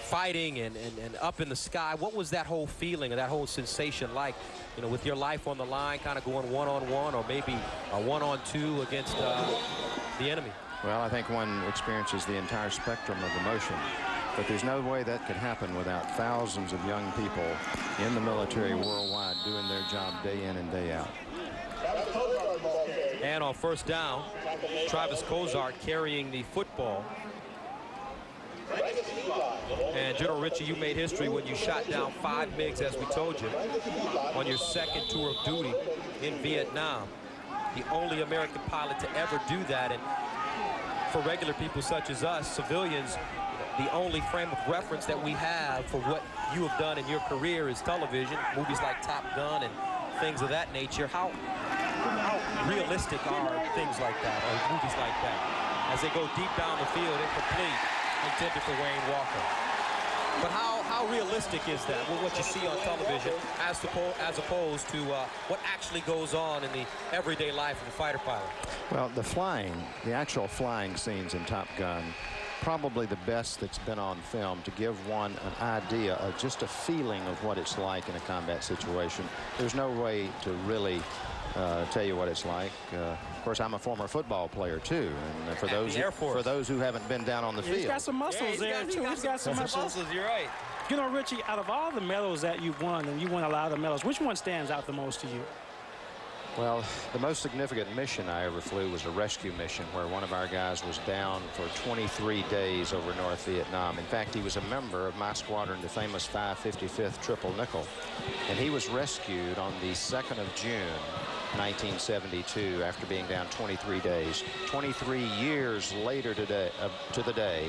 fighting and up in the sky, what was that whole feeling or that whole sensation like, you know, with your life on the line, kind of going one-on-one or maybe a one-on-two against the enemy? Well, I think one experiences the entire spectrum of emotion. But there's no way that could happen without thousands of young people in the military worldwide doing their job day in and day out. And on first down, Travis Cozart carrying the football. And General Ritchie, you made history when you shot down 5 MiGs, as we told you, on your second tour of duty in Vietnam. The only American pilot to ever do that. And for regular people such as us, civilians, the only frame of reference that we have for what you have done in your career is television, movies like Top Gun and things of that nature. How realistic are things like that, or movies like that, as they go deep down the field, incomplete, intended for Wayne Walker? But how realistic is that with what you see on television as opposed to what actually goes on in the everyday life of a fighter pilot? Well, the actual flying scenes in Top Gun, probably the best that's been on film to give one an idea of just a feeling of what it's like in a combat situation. There's no way to really tell you what it's like. Of course, I'm a former football player too, and for those who haven't been down on the field, he's got some muscles there too. He's got some muscles. You're right. You know, Richie, out of all the medals that you've won, and you won a lot of medals, which one stands out the most to you? Well, the most significant mission I ever flew was a rescue mission where one of our guys was down for 23 days over North Vietnam. In fact, he was a member of my squadron, the famous 555th Triple Nickel, and he was rescued on the 2nd of June, 1972, after being down 23 days. 23 years later today, to the day,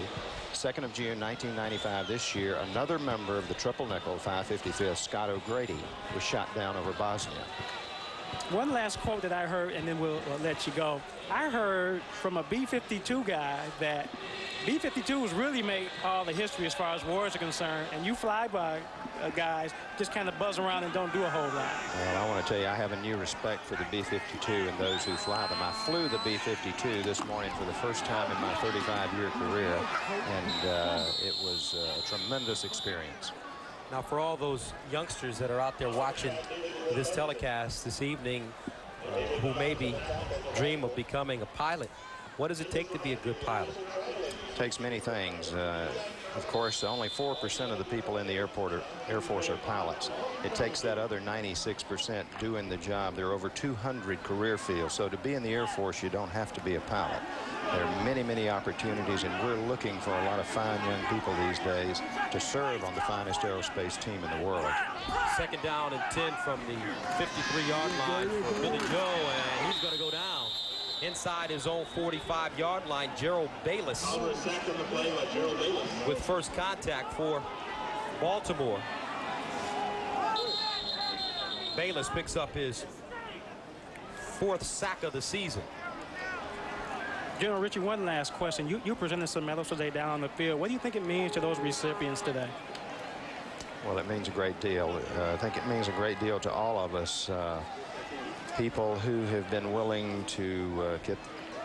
2nd of June, 1995, this year, another member of the Triple Nickel, 555th, Scott O'Grady, was shot down over Bosnia. One last quote that I heard, and then we'll let you go. I heard from a B-52 guy that B-52s really make all the history as far as wars are concerned, and you flyby guys just kind of buzz around and don't do a whole lot. Well, I want to tell you, I have a new respect for the B-52 and those who fly them. I flew the B-52 this morning for the first time in my 35-year career, and it was a tremendous experience. Now, for all those youngsters that are out there watching this telecast this evening, who maybe dream of becoming a pilot, what does it take to be a good pilot? It takes many things. Of course, only 4% of the people in the Air Force are pilots. It takes that other 96% doing the job. There are over 200 career fields. So to be in the Air Force, you don't have to be a pilot. There are many, many opportunities, and we're looking for a lot of fine young people these days to serve on the finest aerospace team in the world. 2nd down and 10 from the 53-yard line for Billy Joe, and he's going to go down inside his own 45-yard line. Gerald Bayless with first contact for Baltimore. Bayless picks up his 4th sack of the season. General Ritchie, one last question. You presented some medals today down on the field. What do you think it means to those recipients today? Well, it means a great deal. I think it means a great deal to all of us. People who have been willing to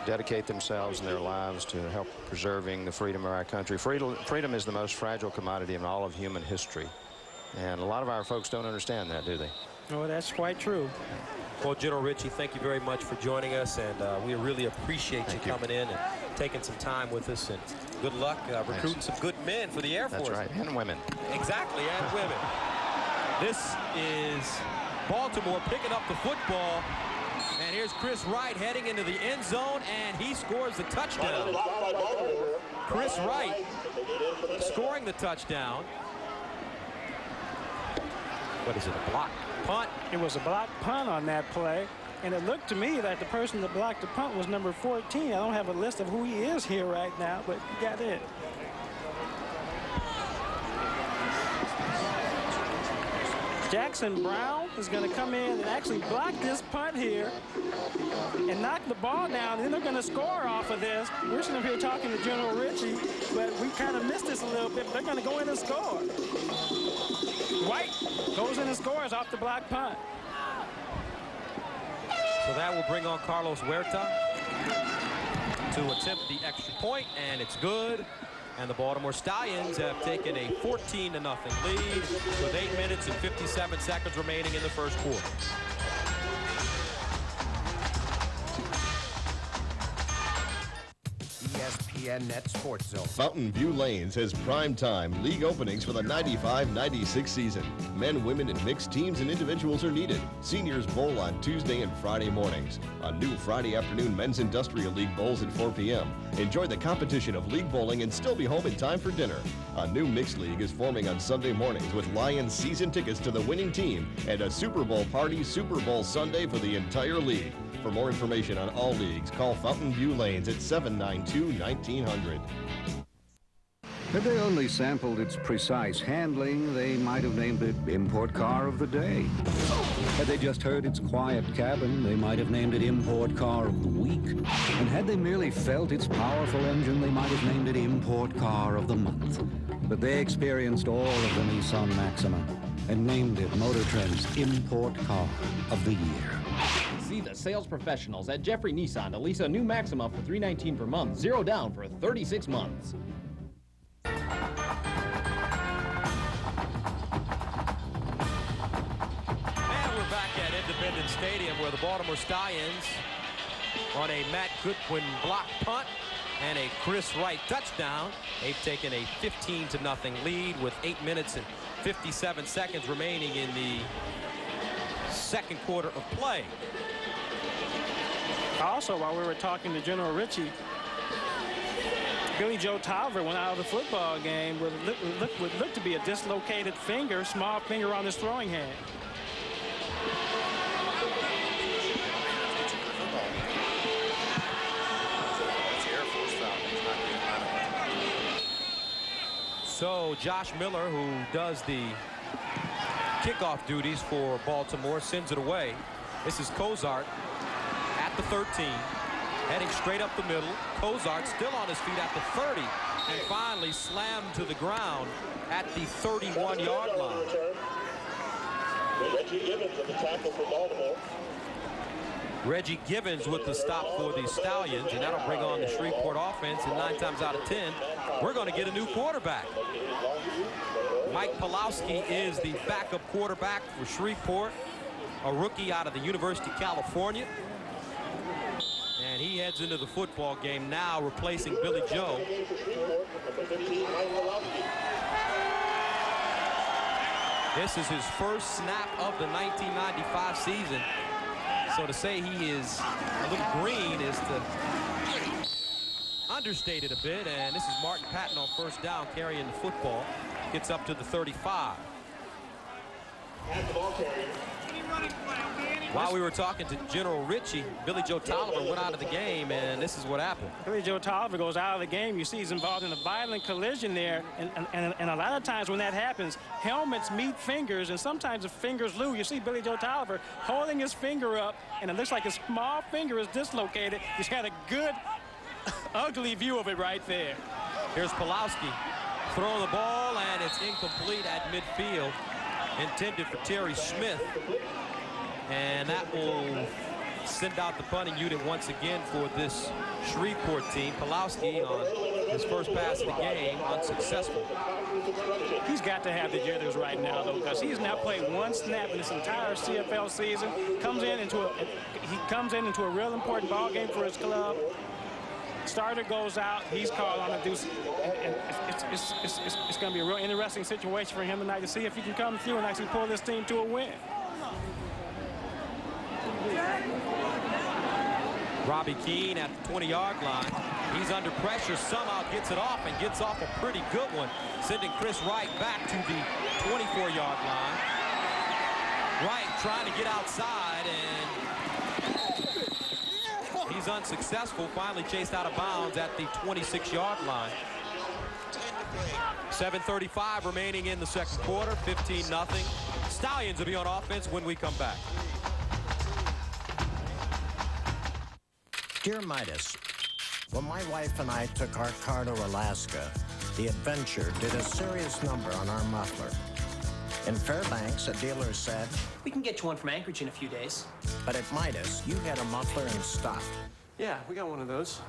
dedicate themselves and their lives to help preserving the freedom of our country. Freedom is the most fragile commodity in all of human history. And a lot of our folks don't understand that, do they? Oh, that's quite true. Well, General Ritchie, thank you very much for joining us, and we really appreciate you coming in and taking some time with us, and good luck recruiting some good men for the Air Force. That's right, and women. Exactly, and women. This is Baltimore picking up the football, and here's Chris Wright heading into the end zone, and he scores the touchdown. Chris Wright scoring the touchdown. What is it, a block punt? It was a block punt on that play. And it looked to me that the person that blocked the punt was number 14. I don't have a list of who he is here right now, but he got in. Jackson Brown is going to come in and actually block this punt here and knock the ball down. And then they're going to score off of this. We're sitting up here talking to General Ritchie, but we kind of missed this a little bit. But they're going to go in and score. White goes in and scores off the block punt. So that will bring on Carlos Huerta to attempt the extra point, and it's good. And the Baltimore Stallions have taken a 14-0 lead with 8 minutes and 57 seconds remaining in the first quarter. ESPN Net Sports Zone. Fountain View Lanes has prime-time league openings for the 95-96 season. Men, women, and mixed teams and individuals are needed. Seniors bowl on Tuesday and Friday mornings. On new Friday afternoon Men's Industrial League bowls at 4 p.m. Enjoy the competition of league bowling and still be home in time for dinner. A new mixed league is forming on Sunday mornings with Lions season tickets to the winning team and a Super Bowl party Super Bowl Sunday for the entire league. For more information on all leagues, call Fountain View Lanes at 792-1900. Had they only sampled its precise handling, they might have named it Import Car of the Day. Had they just heard its quiet cabin, they might have named it Import Car of the Week. And had they merely felt its powerful engine, they might have named it Import Car of the Month. But they experienced all of the Nissan Maxima and named it Motor Trend's Import Car of the Year. See the sales professionals at Jeffrey Nissan to lease a new Maxima for $319 per month, 0 down for 36 months. And we're back at Independence Stadium where the Baltimore Stallions on a Matt Goodwin block punt and a Chris Wright touchdown. They've taken a 15-0 lead with 8 minutes and 57 seconds remaining in the second quarter of play. Also, while we were talking to General Ritchie, Billy Joe Tolliver went out of the football game with would look to be a dislocated finger, small finger on his throwing hand. So Josh Miller, who does the kickoff duties for Baltimore, sends it away. This is Cozart at the 13, heading straight up the middle. Cozart still on his feet at the 30, and finally slammed to the ground at the 31-yard line. Reggie Gibbons at the tackle for Baltimore. Reggie Gibbons with the stop for the Stallions, and that'll bring on the Shreveport offense, and 9 times out of 10, we're going to get a new quarterback. Mike Pawlowski is the backup quarterback for Shreveport, a rookie out of the University of California. And he heads into the football game now, replacing Billy Joe. This is his first snap of the 1995 season. So to say he is a little green is to understate it a bit. And this is Martin Patton on first down, carrying the football. Gets up to the 35. While we were talking to General Ritchie, Billy Joe Tolliver went out of the game, and this is what happened. Billy Joe Tolliver goes out of the game. You see he's involved in a violent collision there, and a lot of times when that happens, helmets meet fingers, and sometimes the fingers lose. You see Billy Joe Tolliver holding his finger up, and it looks like his small finger is dislocated. He's got a good, ugly view of it right there. Here's Pawlowski throwing the ball, and it's incomplete at midfield, intended for Terry Smith. And that will send out the punting unit once again for this Shreveport team. Pawlowski on his first pass of the game, unsuccessful. He's got to have the jitters right now, though, because he's now played one snap in this entire CFL season. He comes in into a real important ball game for his club. Starter goes out, he's called on to do. It's going to be a real interesting situation for him tonight to see if he can come through and actually pull this team to a win. Robbie Keane at the 20-yard line. He's under pressure, somehow gets it off, and gets off a pretty good one, sending Chris Wright back to the 24-yard line. Wright trying to get outside, and He's unsuccessful, finally chased out of bounds at the 26-yard line. 7:35 remaining in the second quarter, 15-0. Stallions will be on offense when we come back. Dear Midas, when my wife and I took our car to Alaska, the Adventure did a serious number on our muffler. In Fairbanks, a dealer said, "We can get you one from Anchorage in a few days." But at Midas, you had a muffler in stock. Yeah, we got one of those.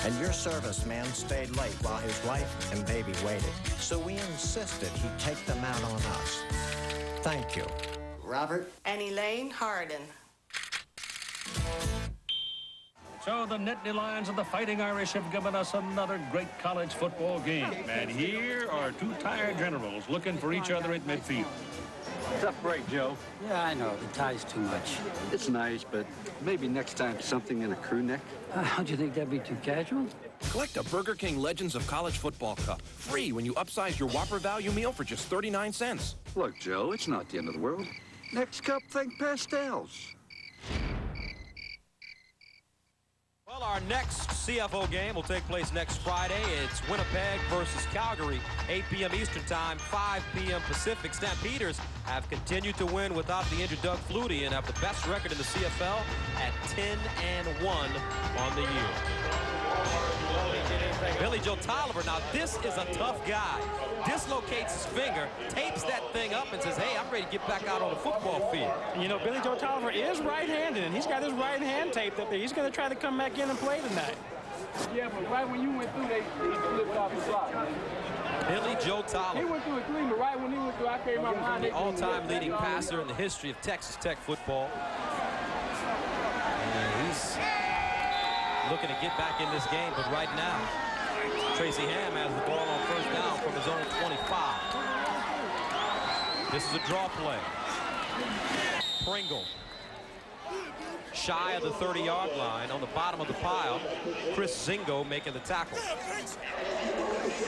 And your serviceman stayed late while his wife and baby waited. So we insisted he take them out on us. Thank you. Robert? And Elaine Harden. So the Nittany Lions of the Fighting Irish have given us another great college football game. And here are two tired generals looking for each other at midfield. Tough break, Joe. Yeah, I know. The tie's too much. It's nice, but maybe next time something in a crew neck. How'd you think that'd be too casual? Collect a Burger King Legends of College Football Cup. Free when you upsize your Whopper value meal for just 39 cents. Look, Joe, it's not the end of the world. Next cup, think pastels. Well, our next CFO game will take place next Friday. It's Winnipeg versus Calgary, 8 p.m. Eastern Time, 5 p.m. Pacific. Stampeders have continued to win without the injured Doug Flutie and have the best record in the CFL at 10-1 on the year. Billy Joe Tolliver, now this is a tough guy. Dislocates his finger, tapes that thing up and says, hey, I'm ready to get back out on the football field. And you know, Billy Joe Tolliver is right-handed, and he's got his right hand taped up there. He's going to try to come back in and play tonight. Yeah, but right when you went through, they flipped off the block. Billy Joe Tolliver. He went through a clean, but right when he went through, I came out behind. The all-time leading passer in the history of Texas Tech football. And he's looking to get back in this game, but right now, Tracy Ham has the ball on first down from his own 25. This is a draw play. Pringle. Shy of the 30-yard line on the bottom of the pile. Chris Zingo making the tackle.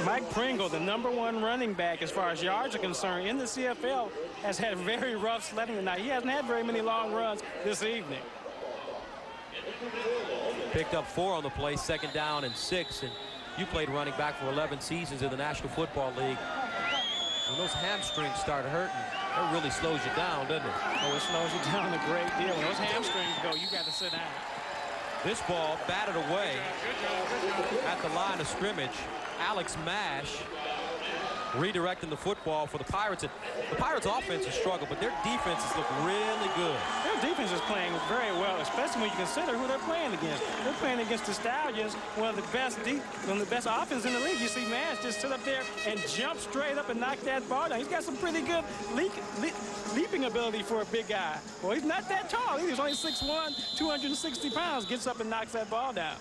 Mike Pringle, the #1 running back as far as yards are concerned in the CFL, has had very rough sledding tonight. He hasn't had very many long runs this evening. Picked up 4 on the play, 2nd down and 6. And you played running back for 11 seasons in the National Football League. When those hamstrings start hurting, that really slows you down, doesn't it? Oh, it slows you down a great deal. When those hamstrings go, you got to sit down. This ball batted away at the line of scrimmage. Alex Mash redirecting the football for the Pirates. And the Pirates' offense has struggled, but their defenses look really good. Their defense is playing very well, especially when you consider who they're playing against. They're playing against the Stallions, one of the best offense in the league. You see Mash just sit up there and jump straight up and knock that ball down. He's got some pretty good leaping ability for a big guy. Well, he's not that tall. He's only 6'1", 260 pounds, gets up and knocks that ball down.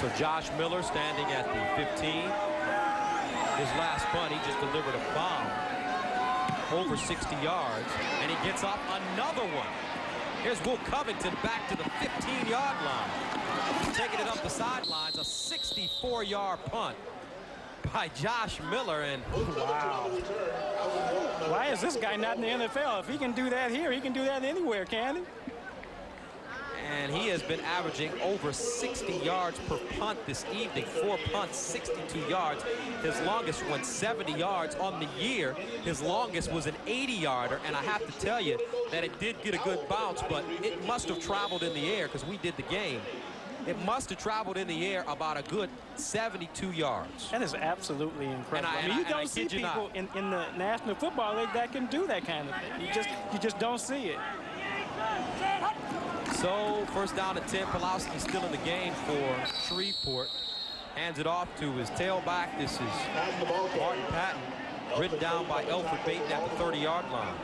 So Josh Miller standing at the 15. His last punt, he just delivered a bomb over 60 yards, and he gets off another one. Here's Will Covington back to the 15-yard line. Taking it up the sidelines, a 64-yard punt by Josh Miller. And wow. Why is this guy not in the NFL? If he can do that here, he can do that anywhere, can he? And he has been averaging over 60 yards per punt this evening. 4 punts, 62 yards. His longest went 70 yards on the year. His longest was an 80-yarder. And I have to tell you that it did get a good bounce, but it must have traveled in the air because we did the game. It must have traveled in the air about a good 72 yards. That is absolutely incredible. I mean, you don't see people in the National Football League that can do that kind of thing. You just don't see it. So, first down and 10. Pulowski still in the game for Shreveport. Hands it off to his tailback. This is Martin Patton, ridden down by Elfrid Payton at the 30-yard line.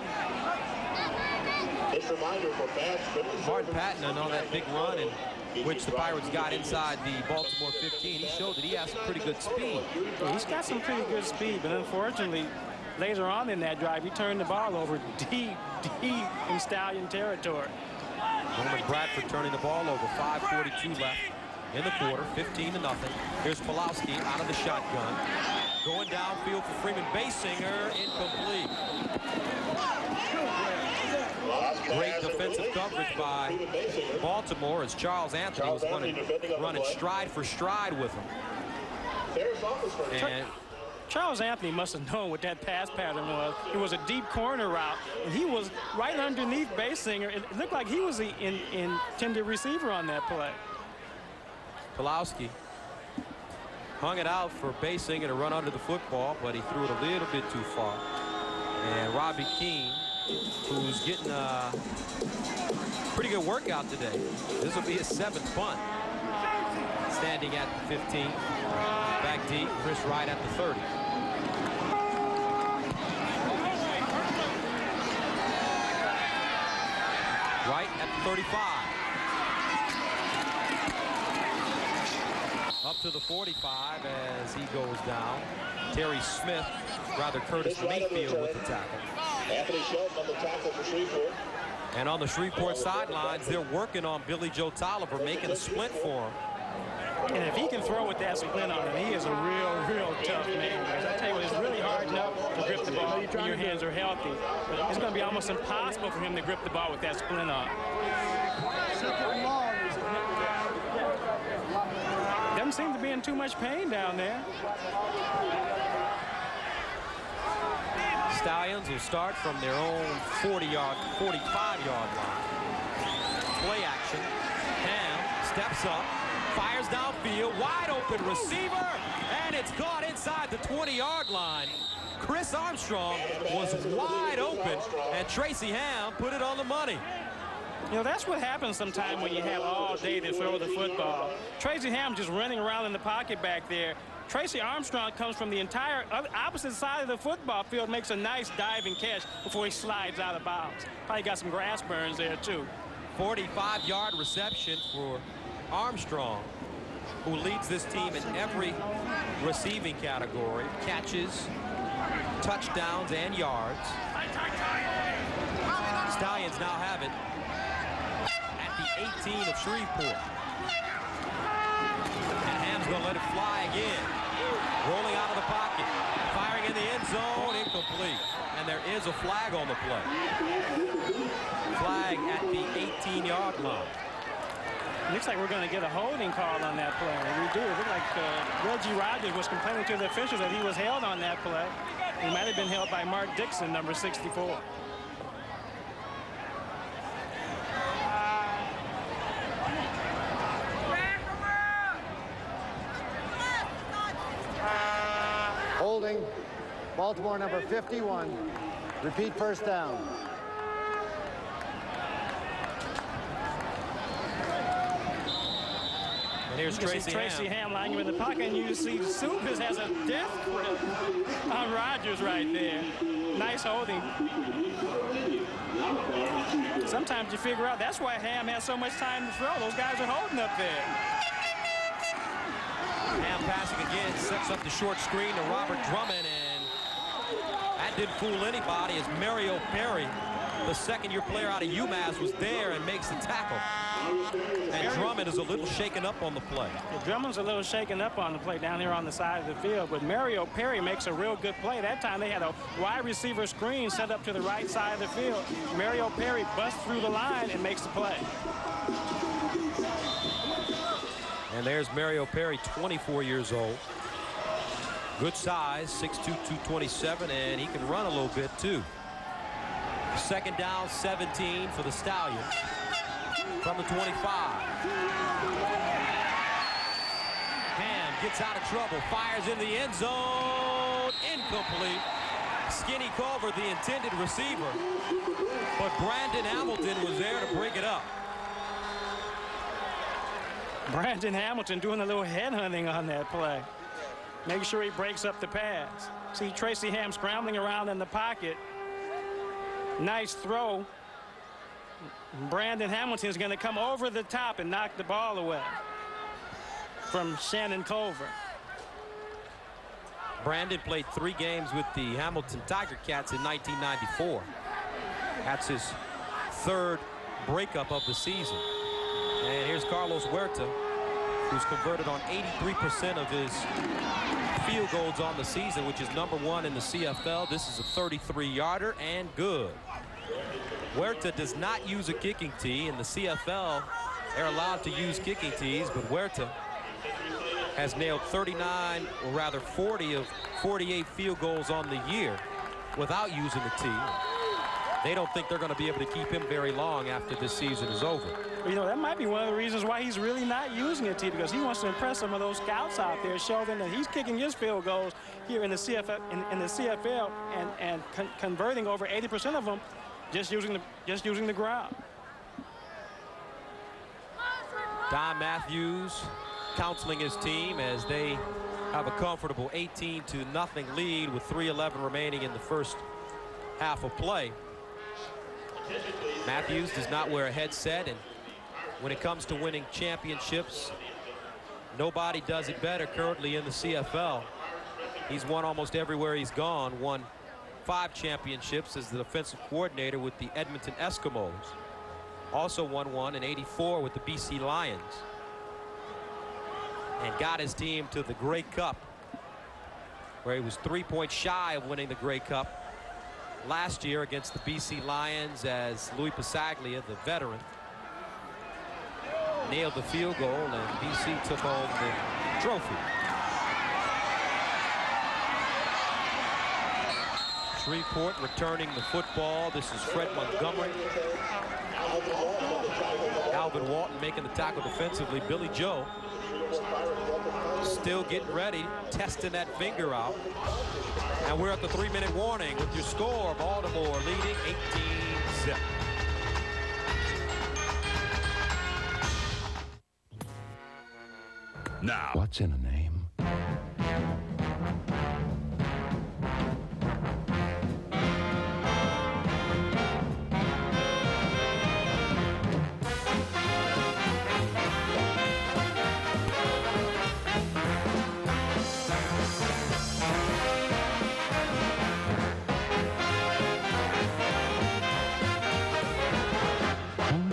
Martin Patton on that big run in which the Pirates got inside the Baltimore 15. He showed that he has some pretty good speed. Yeah, he's got some pretty good speed, but unfortunately, later on in that drive, he turned the ball over deep in Stallion territory. Norman Bradford turning the ball over. 5:42 left in the quarter, 15-0. Here's Pulowski out of the shotgun. Going downfield for Freeman. Basinger, incomplete. Great defensive coverage by Baltimore as Charles Anthony was running stride for stride with him. And Charles Anthony must have known what that pass pattern was. It was a deep corner route, and he was right underneath Basinger. It looked like he was the intended receiver on that play. Pulowski hung it out for Basinger to run under the football, but he threw it a little bit too far. And Robbie Keane, who's getting a pretty good workout today. This will be his 7th punt. Standing at the 15. Back deep, Chris Wright at the 30. Wright at the 35. Up to the 45 as he goes down. Terry Smith, rather Curtis Mayfield with the tackle. Anthony Shelton on the tackle for Shreveport. And on the Shreveport sidelines, they're working on Billy Joe Tolliver, making a splint for him. And if he can throw with that splint on him, he is a real tough man. Because I tell you what, it's really hard enough to grip the ball when your hands are healthy. But it's going to be almost impossible for him to grip the ball with that splint on. Doesn't seem to be in too much pain down there. Stallions will start from their own 45-yard line. Play action. Ham steps up, fires downfield, wide open receiver, and it's caught inside the 20-yard line. Chris Armstrong was wide open, and Tracy Ham put it on the money. You know, that's what happens sometimes when you have all day to throw the football. Tracy Ham just running around in the pocket back there. Tracy Armstrong comes from the entire opposite side of the football field, makes a nice diving catch before he slides out of bounds. Probably got some grass burns there, too. 45-yard reception for Armstrong, who leads this team in every receiving category, catches, touchdowns, and yards. Stallions now have it at the 18 of Shreveport. And Ham's going to let it fly again. Rolling out of the pocket. Firing in the end zone. Incomplete. And there is a flag on the play. Flag at the 18-yard line. Looks like we're going to get a holding call on that play. We do. It looked like Reggie Rogers was complaining to the officials that he was held on that play. He might have been held by Mark Dixon, number 64. Holding, Baltimore number 51. Repeat first down. And here's Tracy Ham lying in the pocket, and you see Supis has a death grip on Rogers right there. Nice holding. Sometimes you figure out that's why Ham has so much time to throw. Those guys are holding up there. Ham passing again, sets up the short screen to Robert Drummond, and that didn't fool anybody as Mario Perry, the second-year player out of UMass, was there and makes the tackle. And Drummond is a little shaken up on the play. Yeah, Drummond's a little shaken up on the play down here on the side of the field, but Mario Perry makes a real good play. That time they had a wide receiver screen set up to the right side of the field. Mario Perry busts through the line and makes the play. And there's Mario Perry, 24 years old. Good size, 6'2", 227, and he can run a little bit, too. Second down, 17 for the Stallions from the 25. Ham gets out of trouble, fires in the end zone, incomplete. Skinny Culver, the intended receiver, but Brandon Hamilton was there to break it up. Brandon Hamilton doing a little headhunting on that play. Making sure he breaks up the pass. See Tracy Ham scrambling around in the pocket. Nice throw. Brandon Hamilton is going to come over the top and knock the ball away from Shannon Culver. Brandon played 3 games with the Hamilton Tiger Cats in 1994. That's his 3rd breakup of the season. And here's Carlos Huerta, who's converted on 83% of his field goals on the season, which is #1 in the CFL. This is a 33-yarder and good. Huerta does not use a kicking tee. In the CFL, they're allowed to use kicking tees, but Huerta has nailed 39, or rather 40 of 48 field goals on the year without using the tee. They don't think they're going to be able to keep him very long after this season is over. You know, that might be one of the reasons why he's really not using a tee, because he wants to impress some of those scouts out there, show them that he's kicking his field goals here in the CFL, and converting over 80% of them just using the ground. Don Matthews counseling his team as they have a comfortable 18-0 lead with 3:11 remaining in the first half of play. Matthews does not wear a headset, and when it comes to winning championships, nobody does it better currently in the CFL. He's won almost everywhere he's gone, won 5 championships as the defensive coordinator with the Edmonton Eskimos. Also won one in '84 with the BC Lions. And got his team to the Grey Cup, where he was 3 points shy of winning the Grey Cup last year against the BC Lions, as Louis Pasaglia, the veteran, nailed the field goal and BC took home the trophy. Shreveport returning the football. This is Fred Montgomery. Alvin Walton making the tackle defensively. Billy Joe still getting ready, testing that finger out. And we're at the 3-minute warning with your score. Baltimore leading 18-0. Now, what's in a name?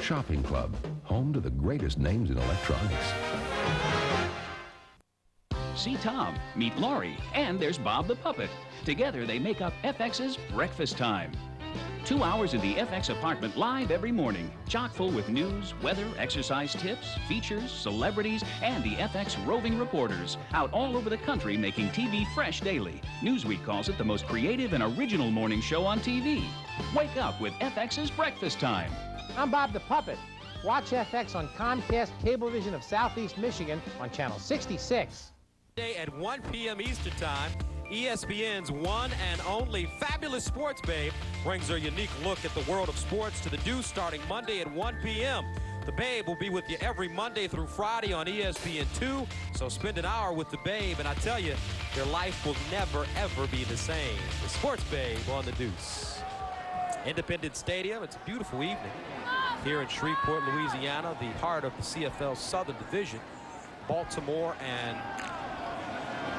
Shopping Club, home to the greatest names in electronics. See Tom, meet Laurie, and there's Bob the Puppet. Together they make up FX's Breakfast Time. 2 hours in the FX apartment live every morning, chock full with news, weather, exercise tips, features, celebrities, and the FX roving reporters out all over the country making TV fresh daily. Newsweek calls it the most creative and original morning show on TV. Wake up with FX's Breakfast Time. I'm Bob the Puppet. Watch FX on Comcast Cablevision of Southeast Michigan on Channel 66. Today at 1 p.m. Eastern Time, ESPN's one and only Fabulous Sports Babe brings her unique look at the world of sports to the Deuce starting Monday at 1 p.m. The Babe will be with you every Monday through Friday on ESPN2, so spend an hour with the Babe, and I tell you, your life will never, ever be the same. The Sports Babe on the Deuce. Independence Stadium, it's a beautiful evening here in Shreveport, Louisiana, the heart of the CFL Southern Division. Baltimore and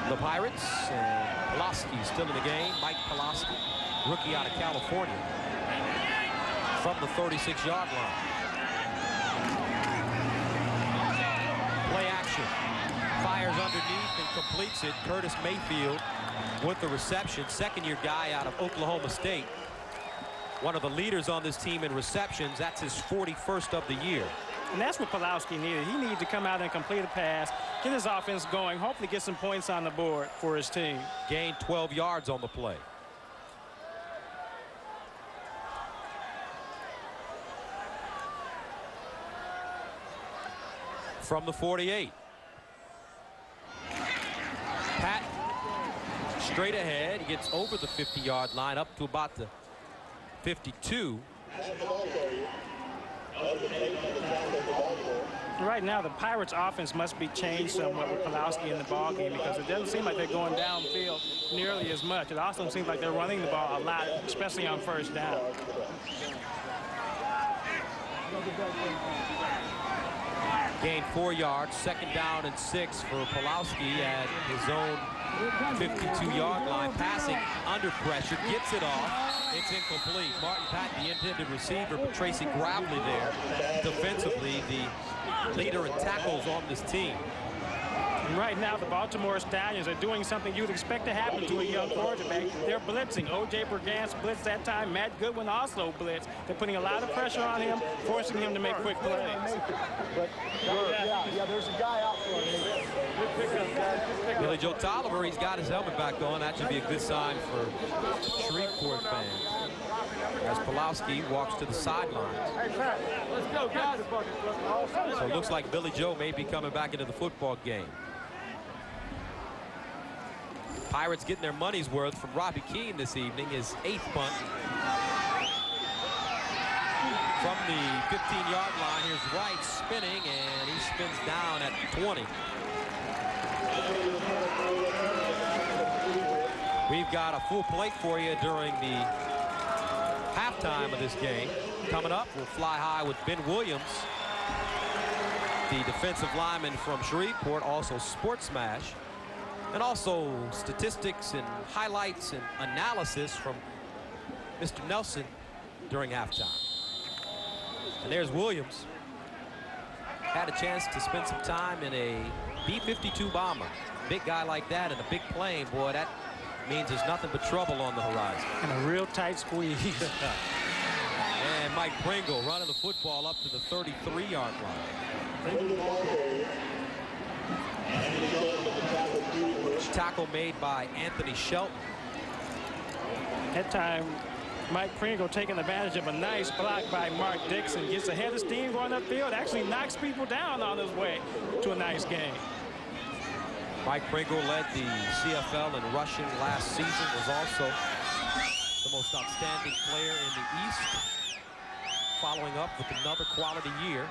the Pirates, and Pulaski still in the game. Mike Pulaski, rookie out of California, from the 36-yard line. Play action. Fires underneath and completes it. Curtis Mayfield with the reception. Second-year guy out of Oklahoma State. One of the leaders on this team in receptions. That's his 41st of the year. And that's what Pulaski needed. He needed to come out and complete a pass, get his offense going, hopefully get some points on the board for his team. Gained 12 yards on the play. From the 48. Pat straight ahead. He gets over the 50-yard line up to about the 52. Right now, the Pirates' offense must be changed somewhat with Pulaski in the ball game, because it doesn't seem like they're going downfield nearly as much. It also seems like they're running the ball a lot, especially on first down. Gained 4 yards, 2nd down and 6 for Pulaski at his own 52-yard line. Passing under pressure, gets it off. It's incomplete. Martin Patton, the intended receiver, but Tracy Gravely there defensively, the leader in tackles on this team. And right now, the Baltimore Stallions are doing something you'd expect to happen to a young quarterback. They're blitzing. O.J. Brigance blitzed that time. Matt Goodwin also blitzed. They're putting a lot of pressure on him, forcing him to make quick plays. Yeah, there's a guy out for him. Billy Joe Tolliver, he's got his helmet back on. That should be a good sign for Shreveport fans. As Pulowski walks to the sidelines. Let's go, guys. So it looks like Billy Joe may be coming back into the football game. Pirates getting their money's worth from Robbie Keane this evening, his 8th punt. From the 15-yard line, here's Wright spinning, and he spins down at 20. We've got a full plate for you during the halftime of this game. Coming up, we'll fly high with Ben Williams, the defensive lineman from Shreveport, also Sports Smash, and also statistics and highlights and analysis from Mr. Nelson during halftime. And there's Williams. Had a chance to spend some time in a B-52 bomber. Big guy like that in a big plane, boy, that means there's nothing but trouble on the horizon. And a real tight squeeze. And Mike Pringle running the football up to the 33-yard line. Tackle made by Anthony Shelton. That time, Mike Pringle taking advantage of a nice block by Mark Dixon. Gets ahead of steam going upfield. Actually knocks people down on his way to a nice game. Mike Pringle led the CFL in rushing last season. Was also the most outstanding player in the East. Following up with another quality year.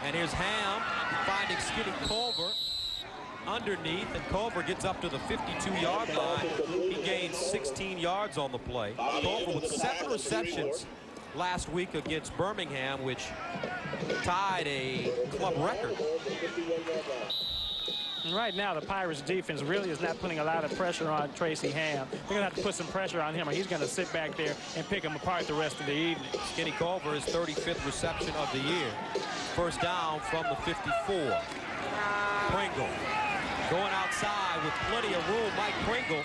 And here's Ham finding Skinny Culver underneath, and Culver gets up to the 52-yard line. He gains 16 yards on the play. Culver with 7 receptions last week against Birmingham, which tied a club record. And right now, the Pirates defense really is not putting a lot of pressure on Tracy Ham. They're going to have to put some pressure on him, or he's going to sit back there and pick him apart the rest of the evening. Skinny Culver, his 35th reception of the year. First down from the 54. Pringle going outside with plenty of room. Mike Pringle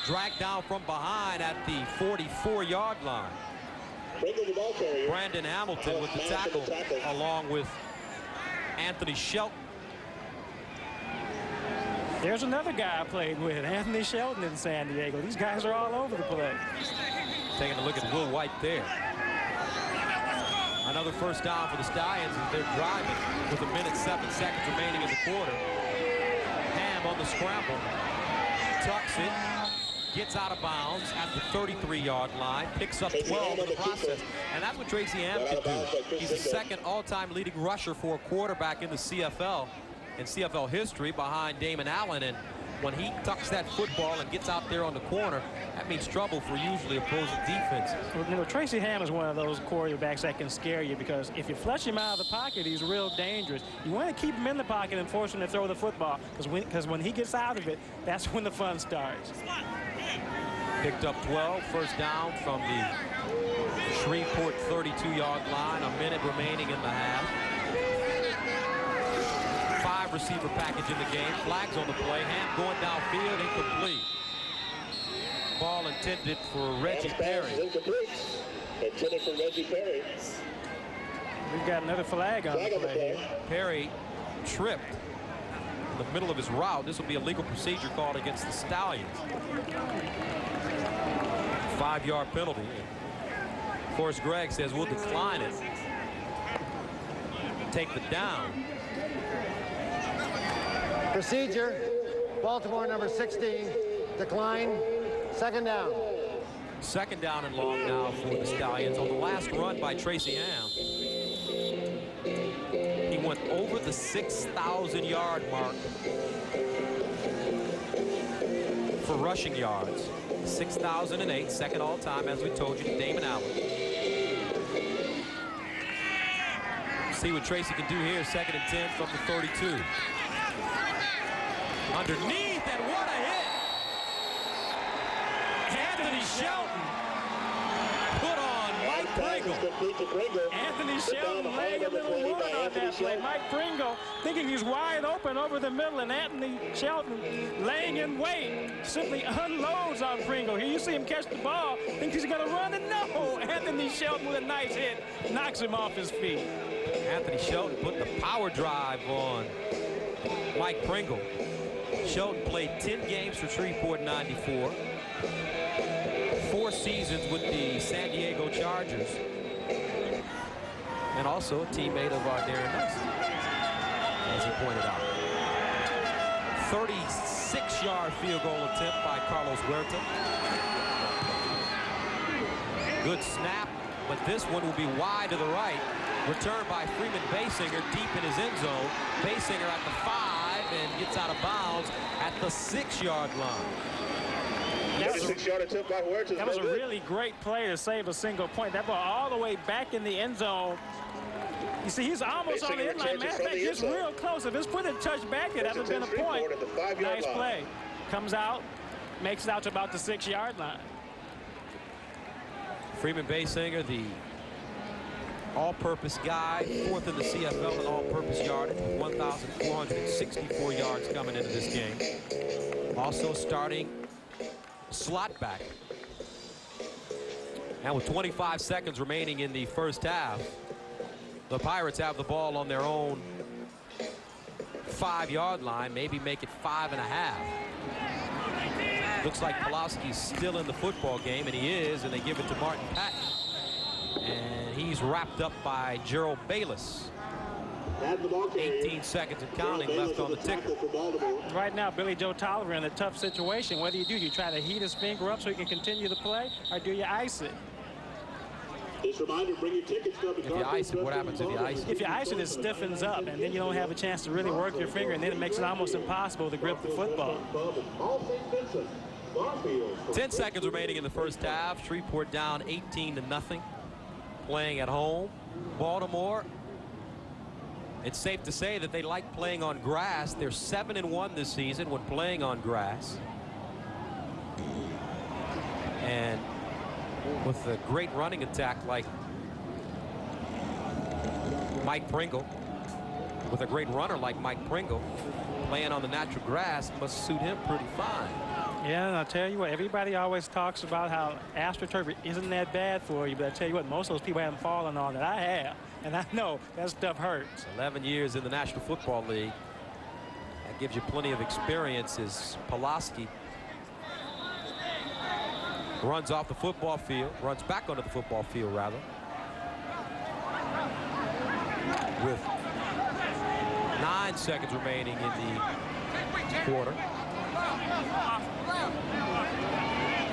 dragged down from behind at the 44-yard line. Brandon Hamilton with the tackle, along with Anthony Shelton. There's another guy I played with, Anthony Shelton in San Diego. These guys are all over the place. Taking a look at Will White there. Another first down for the Stallions as they're driving with 1 minute 7 seconds remaining in the quarter. Ham on the scramble, tucks it, gets out of bounds at the 33-yard line, picks up 12 in the process, and that's what Tracy Ham can do. He's the second all-time leading rusher for a quarterback in the CFL, in CFL history, behind Damon Allen. And when he tucks that football and gets out there on the corner, that means trouble for usually opposing defenses. Well, you know, Tracy Ham is one of those quarterbacks that can scare you, because if you flush him out of the pocket, he's real dangerous. You want to keep him in the pocket and force him to throw the football, because when he gets out of it, that's when the fun starts. Picked up 12, first down from the Shreveport 32-yard line. 1 minute remaining in the half. 5-receiver package in the game. Flags on the play. Ham going downfield, incomplete. Ball intended for Reggie Perry. Intended for Reggie Perry. We've got another flag on the play here. Perry tripped in the middle of his route. This will be a legal procedure called against the Stallions. 5-yard penalty. Forrest Gregg says we'll decline it. Take the down. Procedure, Baltimore number 16, decline, second down. Second down and long now for the Stallions. On the last run by Tracy Ham, he went over the 6,000-yard mark for rushing yards. 6,008, second all-time, as we told you, to Damon Allen. See what Tracy can do here, 2nd and 10 from the 32. Underneath, and what a hit! Anthony Shelton put on Mike Pringle. Pringle. Anthony Shelton laying a little wood on that play. Mike Pringle thinking he's wide open over the middle, and Anthony Shelton laying in wait simply unloads on Pringle. Here you see him catch the ball, thinks he's going to run, and no! Anthony Shelton with a nice hit knocks him off his feet. Anthony Shelton put the power drive on Mike Pringle. Shelton played 10 games for Shreveport in '94. 4 seasons with the San Diego Chargers. And also a teammate of Darren Nelson, as he pointed out. 36-yard field goal attempt by Carlos Huerta. Good snap, but this one will be wide to the right. Returned by Freeman Basinger deep in his end zone. Basinger at the 5 and gets out of bounds at the 6-yard line. That was a really great play to save a single point. That ball all the way back in the end zone. You see, he's almost on the end line. Matter of fact, he's real close. If his foot had touched back, it would have been a point. Nice play. Comes out, makes it out to about the 6-yard line. Freeman Basinger, the all-purpose guy, 4th in the CFL in all-purpose yardage, 1,464 yards coming into this game. Also starting slot back. And with 25 seconds remaining in the first half, the Pirates have the ball on their own 5-yard line, maybe make it 5.5. Looks like Pulaski's still in the football game, and he is, and they give it to Martin Patton. And he's wrapped up by Gerald Bayless. 18 seconds and counting left on the ticker. Right now, Billy Joe Tolliver in a tough situation. What do? You try to heat his finger up so he can continue to play, or do you ice it? Just a reminder, bring your ticket stub. If you ice it, what happens if you ice it? If you ice it, it stiffens up, and then you don't have a chance to really work your finger, and then it makes it almost impossible to grip the football. 10 seconds remaining in the first half. Shreveport down 18-0. Playing at home. Baltimore, it's safe to say that they like playing on grass. They're 7-1 this season when playing on grass. And with a great running attack like Mike Pringle, with a great runner like Mike Pringle, playing on the natural grass must suit him pretty fine. Yeah, and I'll tell you what, everybody always talks about how AstroTurf isn't that bad for you, but I tell you what, most of those people haven't fallen on it. I have, and I know that stuff hurts. 11 years in the National Football League. That gives you plenty of experience. As Pulaski runs off the football field, runs back onto the football field, rather, with 9 seconds remaining in the quarter.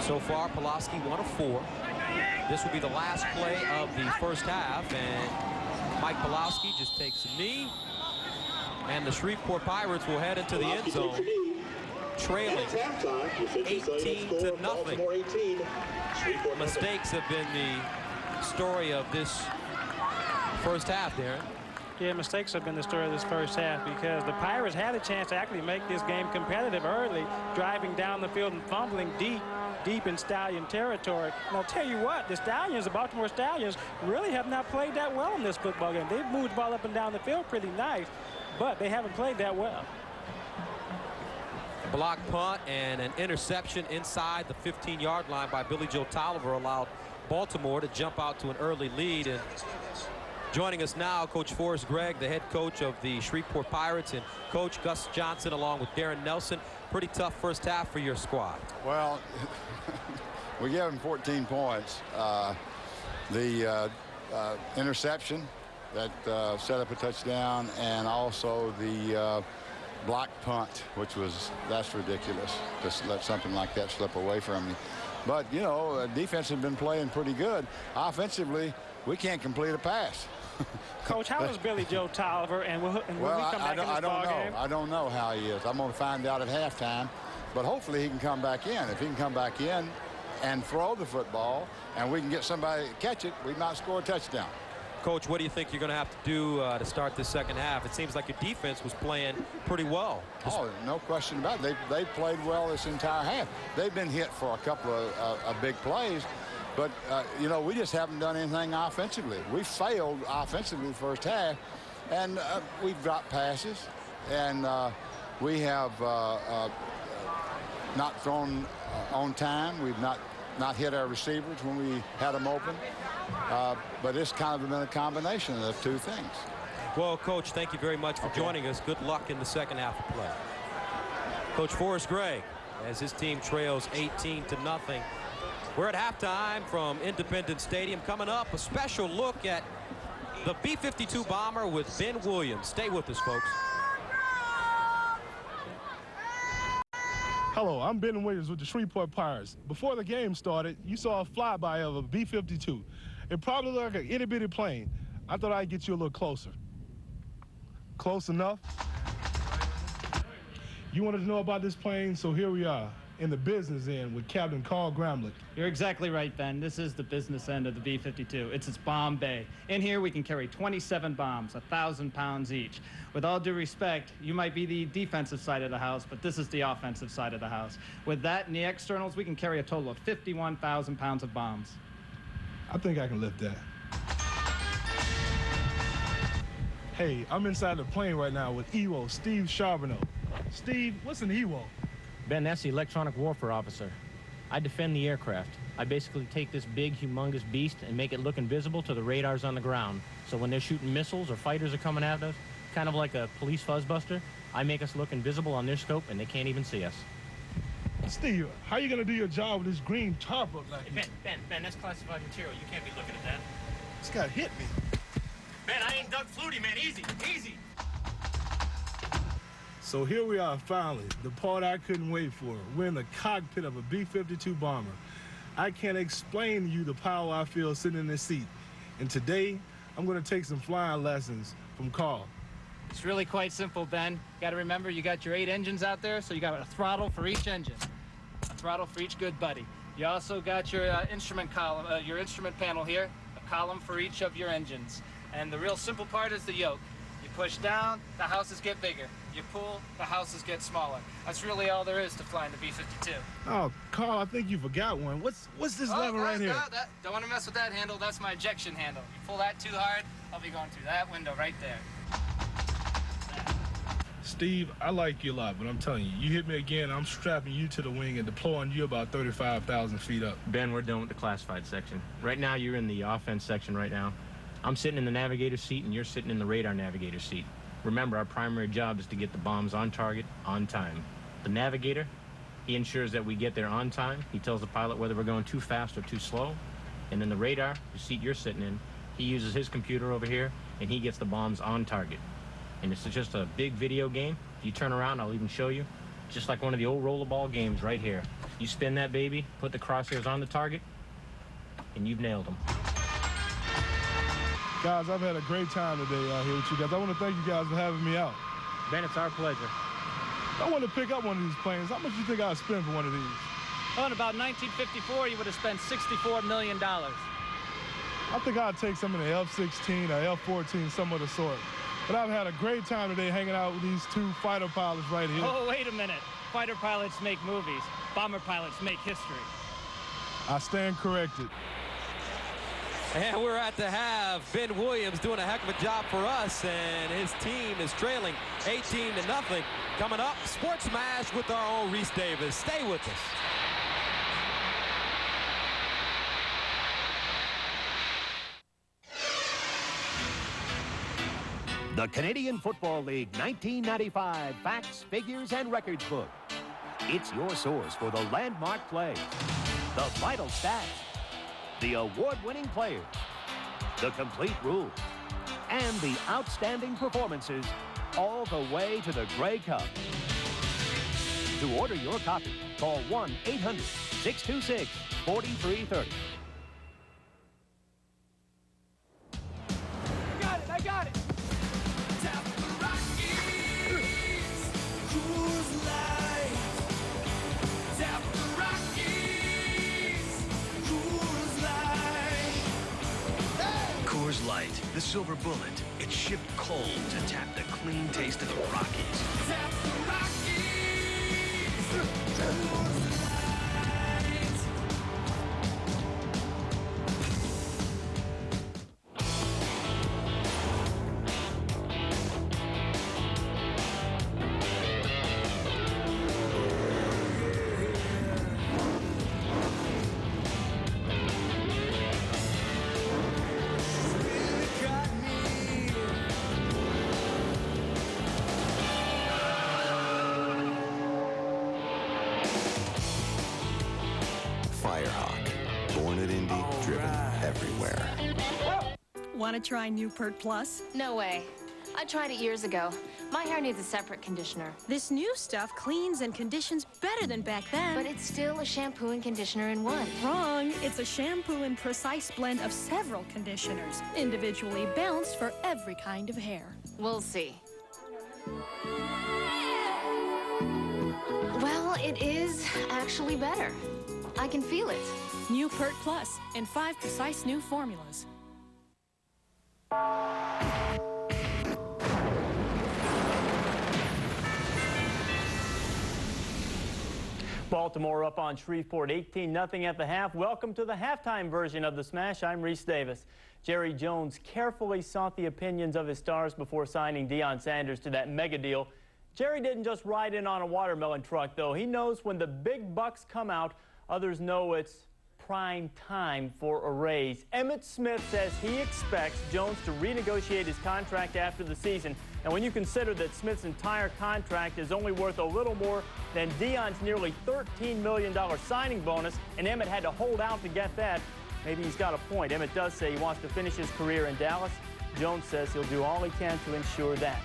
So far, Pulaski 1 of 4. This will be the last play of the first half, and Mike Pulaski just takes a knee, and the Shreveport Pirates will head into the end zone, trailing 18-0. Mistakes have been the story of this first half, Darren. Yeah, mistakes have been the story of this first half, because the Pirates had a chance to actually make this game competitive early, driving down the field and fumbling deep in Stallion territory. And I'll tell you what, the Stallions, the Baltimore Stallions, really have not played that well in this football game. They've moved the ball up and down the field pretty nice, but they haven't played that well. Block punt and an interception inside the 15-yard line by Billy Joe Tolliver allowed Baltimore to jump out to an early lead. And joining us now, Coach Forrest Gregg, the head coach of the Shreveport Pirates, and Coach Gus Johnson along with Darren Nelson. Pretty tough first half for your squad. Well, we gave them 14 points. The interception that set up a touchdown, and also the block punt, that's ridiculous to let something like that slip away from you. But, you know, defense has been playing pretty good. Offensively, we can't complete a pass. Coach, how is Billy Joe Tolliver, and will he come back in this ball game? I don't know how he is. I'm going to find out at halftime, but hopefully he can come back in. If he can come back in and throw the football, and we can get somebody to catch it, we might score a touchdown. Coach, what do you think you're going to have to do to start this second half? It seems like your defense was playing pretty well. Oh, no question about it. They played well this entire half. They've been hit for a couple of big plays, But, you know, we just haven't done anything offensively. We failed offensively the first half, and we've dropped passes, and we have not thrown on time. We've not hit our receivers when we had them open. But it's kind of been a combination of the two things. Well, Coach, thank you very much for joining us. Good luck in the second half of play. Coach Forrest Gregg, as his team trails 18-0. We're at halftime from Independence Stadium. Coming up, a special look at the B-52 bomber with Ben Williams. Stay with us, folks. Hello, I'm Ben Williams with the Shreveport Pirates. Before the game started, you saw a flyby of a B-52. It probably looked like an itty-bitty plane. I thought I'd get you a little closer. Close enough? You wanted to know about this plane, so here we are in the business end with Captain Carl Gramlich. You're exactly right, Ben. This is the business end of the B-52. It's its bomb bay. In here, we can carry 27 bombs, 1,000 pounds each. With all due respect, you might be the defensive side of the house, but this is the offensive side of the house. With that and the externals, we can carry a total of 51,000 pounds of bombs. I think I can lift that. Hey, I'm inside the plane right now with EWO, Steve Charbonneau. Steve, what's an EWO? Ben, that's the electronic warfare officer. I defend the aircraft. I basically take this big, humongous beast and make it look invisible to the radars on the ground. So when they're shooting missiles or fighters are coming at us, kind of like a police fuzzbuster, I make us look invisible on their scope and they can't even see us. Steve, how are you going to do your job with this green tarp up like hey, Ben, that's classified material. You can't be looking at that. This guy hit me. Ben, I ain't Doug Flutie, man. Easy, easy. So here we are finally, the part I couldn't wait for. We're in the cockpit of a B-52 bomber. I can't explain to you the power I feel sitting in this seat. And today, I'm going to take some flying lessons from Carl. It's really quite simple, Ben. You got to remember, you got your 8 engines out there, so you got a throttle for each engine. A throttle for each good buddy. You also got your instrument column, your instrument panel here, a column for each of your engines. And the real simple part is the yoke. You push down, the houses get bigger. You pull, the houses get smaller. That's really all there is to flying the B-52. Oh, Carl, I think you forgot one. What's this lever right here? Don't want to mess with that handle. That's my ejection handle. You pull that too hard, I'll be going through that window right there. Steve, I like you a lot, but I'm telling you, you hit me again, I'm strapping you to the wing and deploying you about 35,000 feet up. Ben, we're done with the classified section. Right now, you're in the offense section right now. I'm sitting in the navigator's seat, and you're sitting in the radar navigator's seat. Remember, our primary job is to get the bombs on target, on time. The navigator, he ensures that we get there on time. He tells the pilot whether we're going too fast or too slow. And then the radar, the seat you're sitting in, he uses his computer over here, and he gets the bombs on target. And it's just a big video game. If you turn around, I'll even show you. Just like one of the old rollerball games right here. You spin that baby, put the crosshairs on the target, and you've nailed them. Guys, I've had a great time today out here with you guys. I want to thank you guys for having me out. Ben, it's our pleasure. I want to pick up one of these planes. How much do you think I'll spend for one of these? Oh, in about 1954, you would have spent $64 million. I think I'll take some of the F-16 or F-14, some of the sort. But I've had a great time today hanging out with these 2 fighter pilots right here. Oh, wait a minute. Fighter pilots make movies. Bomber pilots make history. I stand corrected. And we're at the half. Ben Williams doing a heck of a job for us, and his team is trailing 18-0. Coming up, Sports Smash with our own Reese Davis. Stay with us. The Canadian Football League 1995 Facts, Figures, and Records book. It's your source for the landmark plays, the vital stats, the award-winning players, the complete rules, and the outstanding performances all the way to the Grey Cup. To order your copy, call 1-800-626-4330. I got it! Coors Light, the silver bullet. It's shipped cold to tap the clean taste of the Rockies. Tap the Rockies! Firehawk. Born at Indy, driven everywhere. Want to try Newport Plus? No way. I tried it years ago. My hair needs a separate conditioner. This new stuff cleans and conditions better than back then. But it's still a shampoo and conditioner in one. Wrong. It's a shampoo and precise blend of several conditioners, individually balanced for every kind of hair. We'll see. Well, it is actually better. I can feel it. Newport Plus in 5 precise new formulas. Baltimore up on Shreveport 18-0 at the half. Welcome to the halftime version of the Smash. I'm Reese Davis. Jerry Jones carefully sought the opinions of his stars before signing Deion Sanders to that mega deal. Jerry didn't just ride in on a watermelon truck, though. He knows when the big bucks come out, others know it's prime time for a raise. Emmitt Smith says he expects Jones to renegotiate his contract after the season. And when you consider that Smith's entire contract is only worth a little more than Deion's nearly $13 million signing bonus, and Emmitt had to hold out to get that, maybe he's got a point. Emmitt does say he wants to finish his career in Dallas. Jones says he'll do all he can to ensure that.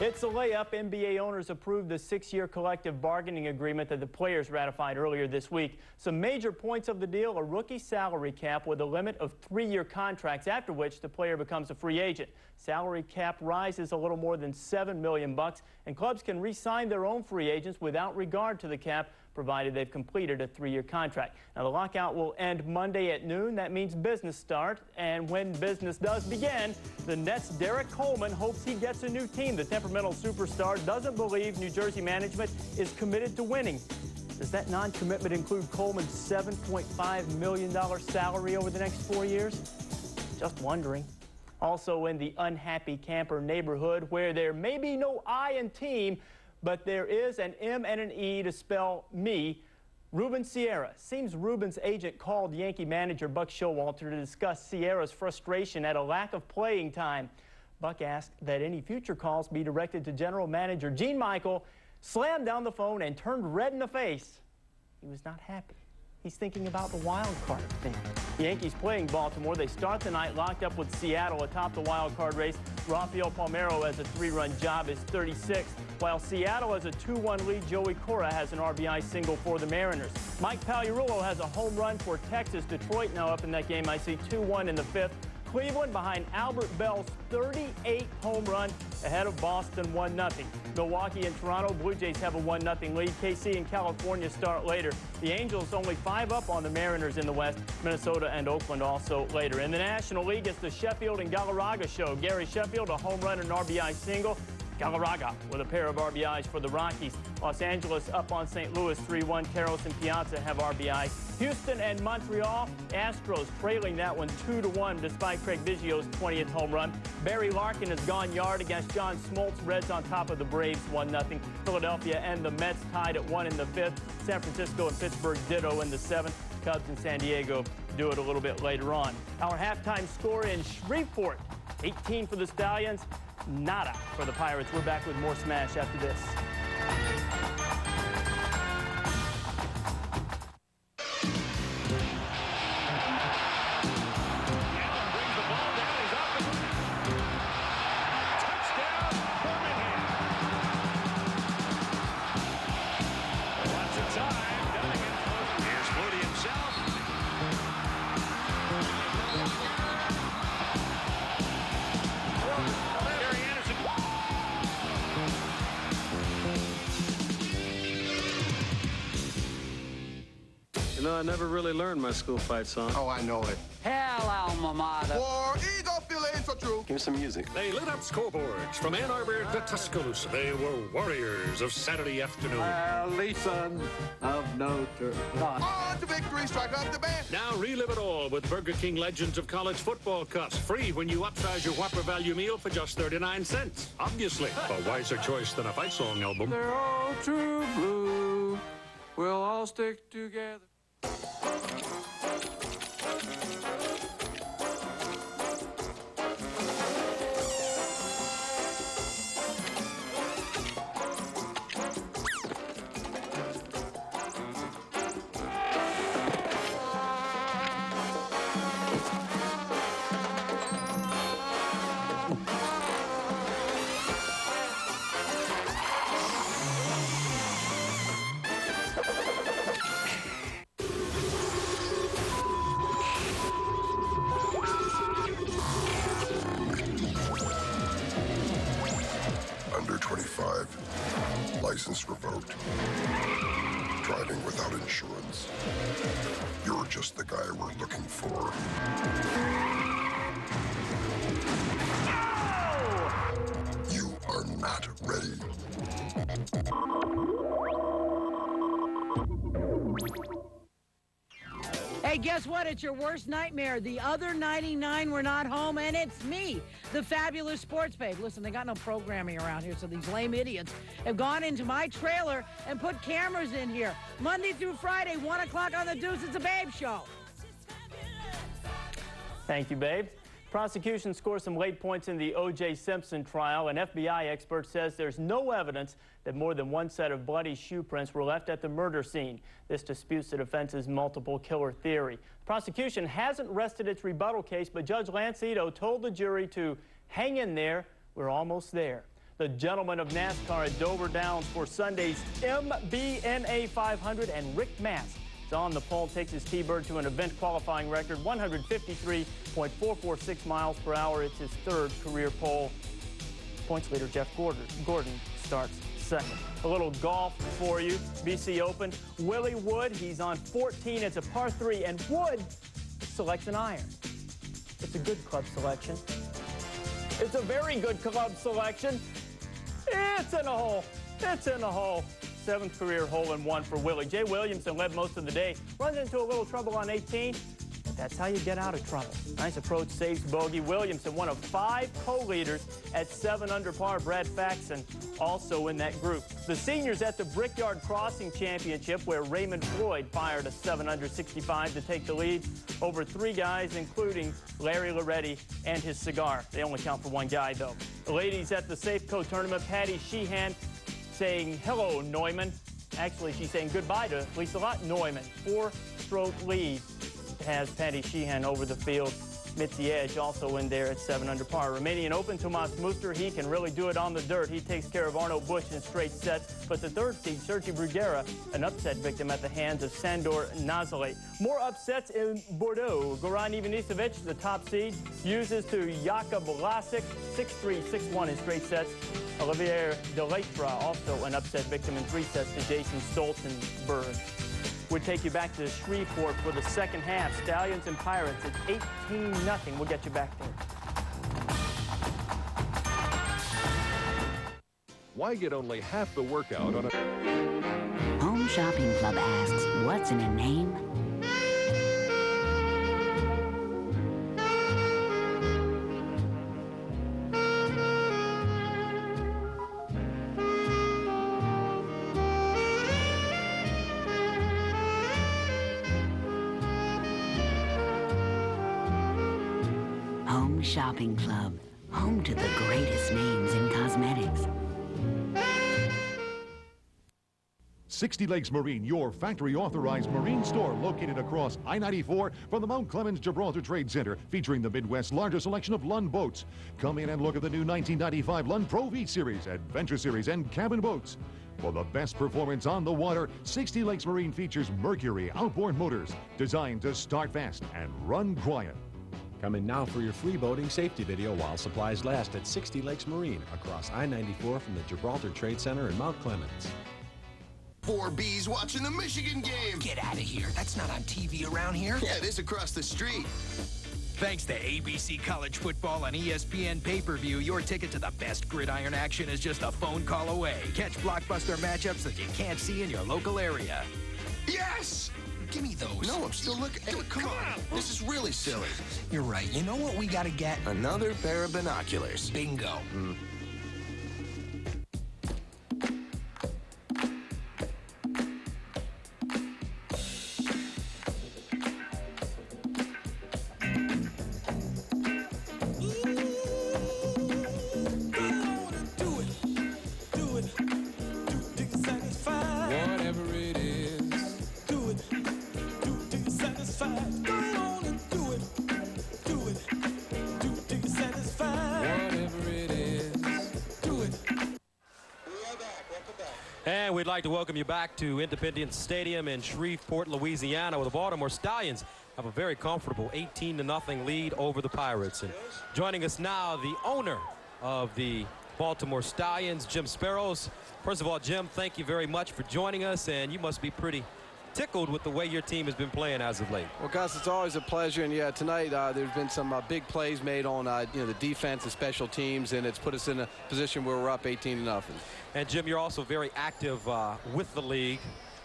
It's a layup. NBA owners approved the 6-year collective bargaining agreement that the players ratified earlier this week. Some major points of the deal: a rookie salary cap with a limit of 3-year contracts, after which the player becomes a free agent. Salary cap rises a little more than $7 million, and clubs can re-sign their own free agents without regard to the cap, provided they've completed a 3-year contract. Now, the lockout will end Monday at noon. That means business start. And when business does begin, the Nets' Derek Coleman hopes he gets a new team. The temperamental superstar doesn't believe New Jersey management is committed to winning. Does that non-commitment include Coleman's $7.5 million salary over the next 4 years? Just wondering. Also in the unhappy camper neighborhood, where there may be no I in team, but there is an M and an E to spell me, Ruben Sierra. Seems Ruben's agent called Yankee manager Buck Showalter to discuss Sierra's frustration at a lack of playing time. Buck asked that any future calls be directed to general manager Gene Michael, slammed down the phone and turned red in the face. He was not happy. He's thinking about the wild card thing. The Yankees playing Baltimore. They start the night locked up with Seattle atop the wild card race. Rafael Palmeiro has a 3-run job, is 36th. While Seattle has a 2-1 lead, Joey Cora has an RBI single for the Mariners. Mike Pagliarulo has a home run for Texas. Detroit now up in that game. I see 2-1 in the 5th. Cleveland behind Albert Bell's 38th home run, ahead of Boston 1-0. Milwaukee and Toronto Blue Jays have a 1-0 lead. KC and California start later. The Angels only 5 up on the Mariners in the West. Minnesota and Oakland also later. In the National League, it's the Sheffield and Galarraga show. Gary Sheffield, a home run and RBI single. Galarraga with a pair of RBIs for the Rockies. Los Angeles up on St. Louis 3-1. Karros and Piazza have RBIs. Houston and Montreal, Astros trailing that one 2-1 despite Craig Biggio's 20th home run. Barry Larkin has gone yard against John Smoltz. Reds on top of the Braves 1-0. Philadelphia and the Mets tied at 1 in the 5th. San Francisco and Pittsburgh ditto in the 7th. Cubs and San Diego do it a little bit later on. Our halftime score in Shreveport, 18 for the Stallions, nada for the Pirates. We're back with more Smash after this. You know, I never really learned my school fight song. Oh, I know it. Hell, alma mater. War Eagle feeling so true. Give me some music. They lit up scoreboards from Ann Arbor to Tuscaloosa. They were warriors of Saturday afternoon. Early son of Notre Dame. On to victory, strike up the band. Now relive it all with Burger King Legends of College Football Cups. Free when you upsize your Whopper value meal for just 39 cents. Obviously, a wiser choice than a fight song album. They're all true blue. We'll all stick together. assurance. You're just the guy we're looking for. You are not ready. Hey, guess what? It's your worst nightmare. The other 99 were not home, and it's me, the fabulous sports babe. Listen, they got no programming around here, so these lame idiots have gone into my trailer and put cameras in here. Monday through Friday, 1 o'clock on the Deuce. It's a Babe Show. Thank you, Babe. Prosecution scores some late points in the O.J. Simpson trial. An FBI expert says there's no evidence that more than one set of bloody shoe prints were left at the murder scene. This disputes the defense's multiple killer theory. The prosecution hasn't rested its rebuttal case, but Judge Lancito told the jury to hang in there. We're almost there. The gentleman of NASCAR at Dover Downs for Sunday's MBNA 500, and Rick Mast is on the pole, takes his T-Bird to an event qualifying record 153.446 miles per hour. It's his third career pole. Points leader Jeff Gordon starts second. A little golf for you. BC Open. Willie Wood, he's on 14. It's a par 3, and Wood selects an iron. It's a good club selection. It's a very good club selection. It's in a hole. It's in a hole. 7th career hole-in-one for Willie. Jay Williamson led most of the day. Runs into a little trouble on 18. That's how you get out of trouble. Nice approach, saves bogey. Williamson, one of 5 co-leaders at 7 under par. Brad Faxon also in that group. The seniors at the Brickyard Crossing Championship, where Raymond Floyd fired a 7 under 65 to take the lead over 3 guys, including Larry Loretti and his cigar. They only count for 1 guy, though. The ladies at the Safeco tournament, Patty Sheehan saying hello, Neumann. Actually, she's saying goodbye to Lisa Lott Neumann. 4-stroke lead has Patty Sheehan over the field. Mitzi Edge also in there at 7 under par. Romanian Open, Tomas Muster, he can really do it on the dirt. He takes care of Arno Bush in straight sets. But the 3rd seed, Sergio Bruguera, an upset victim at the hands of Sandor Nazale. More upsets in Bordeaux. Goran Ivanisevic, the top seed, uses to Jakub Vlasic, 6-3, 6-1 in straight sets. Olivier Delettra, also an upset victim in 3 sets to Jason Stoltenberg. We'll take you back to Shreveport for the second half. Stallions and Pirates at 18-0. We'll get you back there. Why get only half the workout on a... Home Shopping Club asks, what's in a name? Home Shopping Club, home to the greatest names in cosmetics. 60 Lakes Marine, your factory-authorized marine store located across I-94 from the Mount Clemens Gibraltar Trade Center, featuring the Midwest's largest selection of Lund boats. Come in and look at the new 1995 Lund Pro V Series, Adventure Series, and cabin boats. For the best performance on the water, 60 Lakes Marine features Mercury outboard motors designed to start fast and run quiet. Come in now for your free boating safety video while supplies last at 60 Lakes Marine across I-94 from the Gibraltar Trade Center in Mount Clemens. 4B's watching the Michigan game. Get out of here. That's not on TV around here. Yeah, it is across the street. Thanks to ABC College Football on ESPN Pay-Per-View, your ticket to the best gridiron action is just a phone call away. Catch blockbuster matchups that you can't see in your local area. Yes! Give me those. No, I'm still looking. Hey, come on. This is really silly. You're right. You know what we gotta get? Another pair of binoculars. Bingo. And we'd like to welcome you back to Independence Stadium in Shreveport, Louisiana, where the Baltimore Stallions have a very comfortable 18-0 lead over the Pirates. And joining us now, the owner of the Baltimore Stallions, Jim Sparrows. First of all, Jim, thank you very much for joining us, and you must be pretty tickled with the way your team has been playing as of late. Well, Gus, it's always a pleasure, and yeah, tonight there's been some big plays made on the defense and special teams, and it's put us in a position where we're up 18-0. And Jim, you're also very active with the league,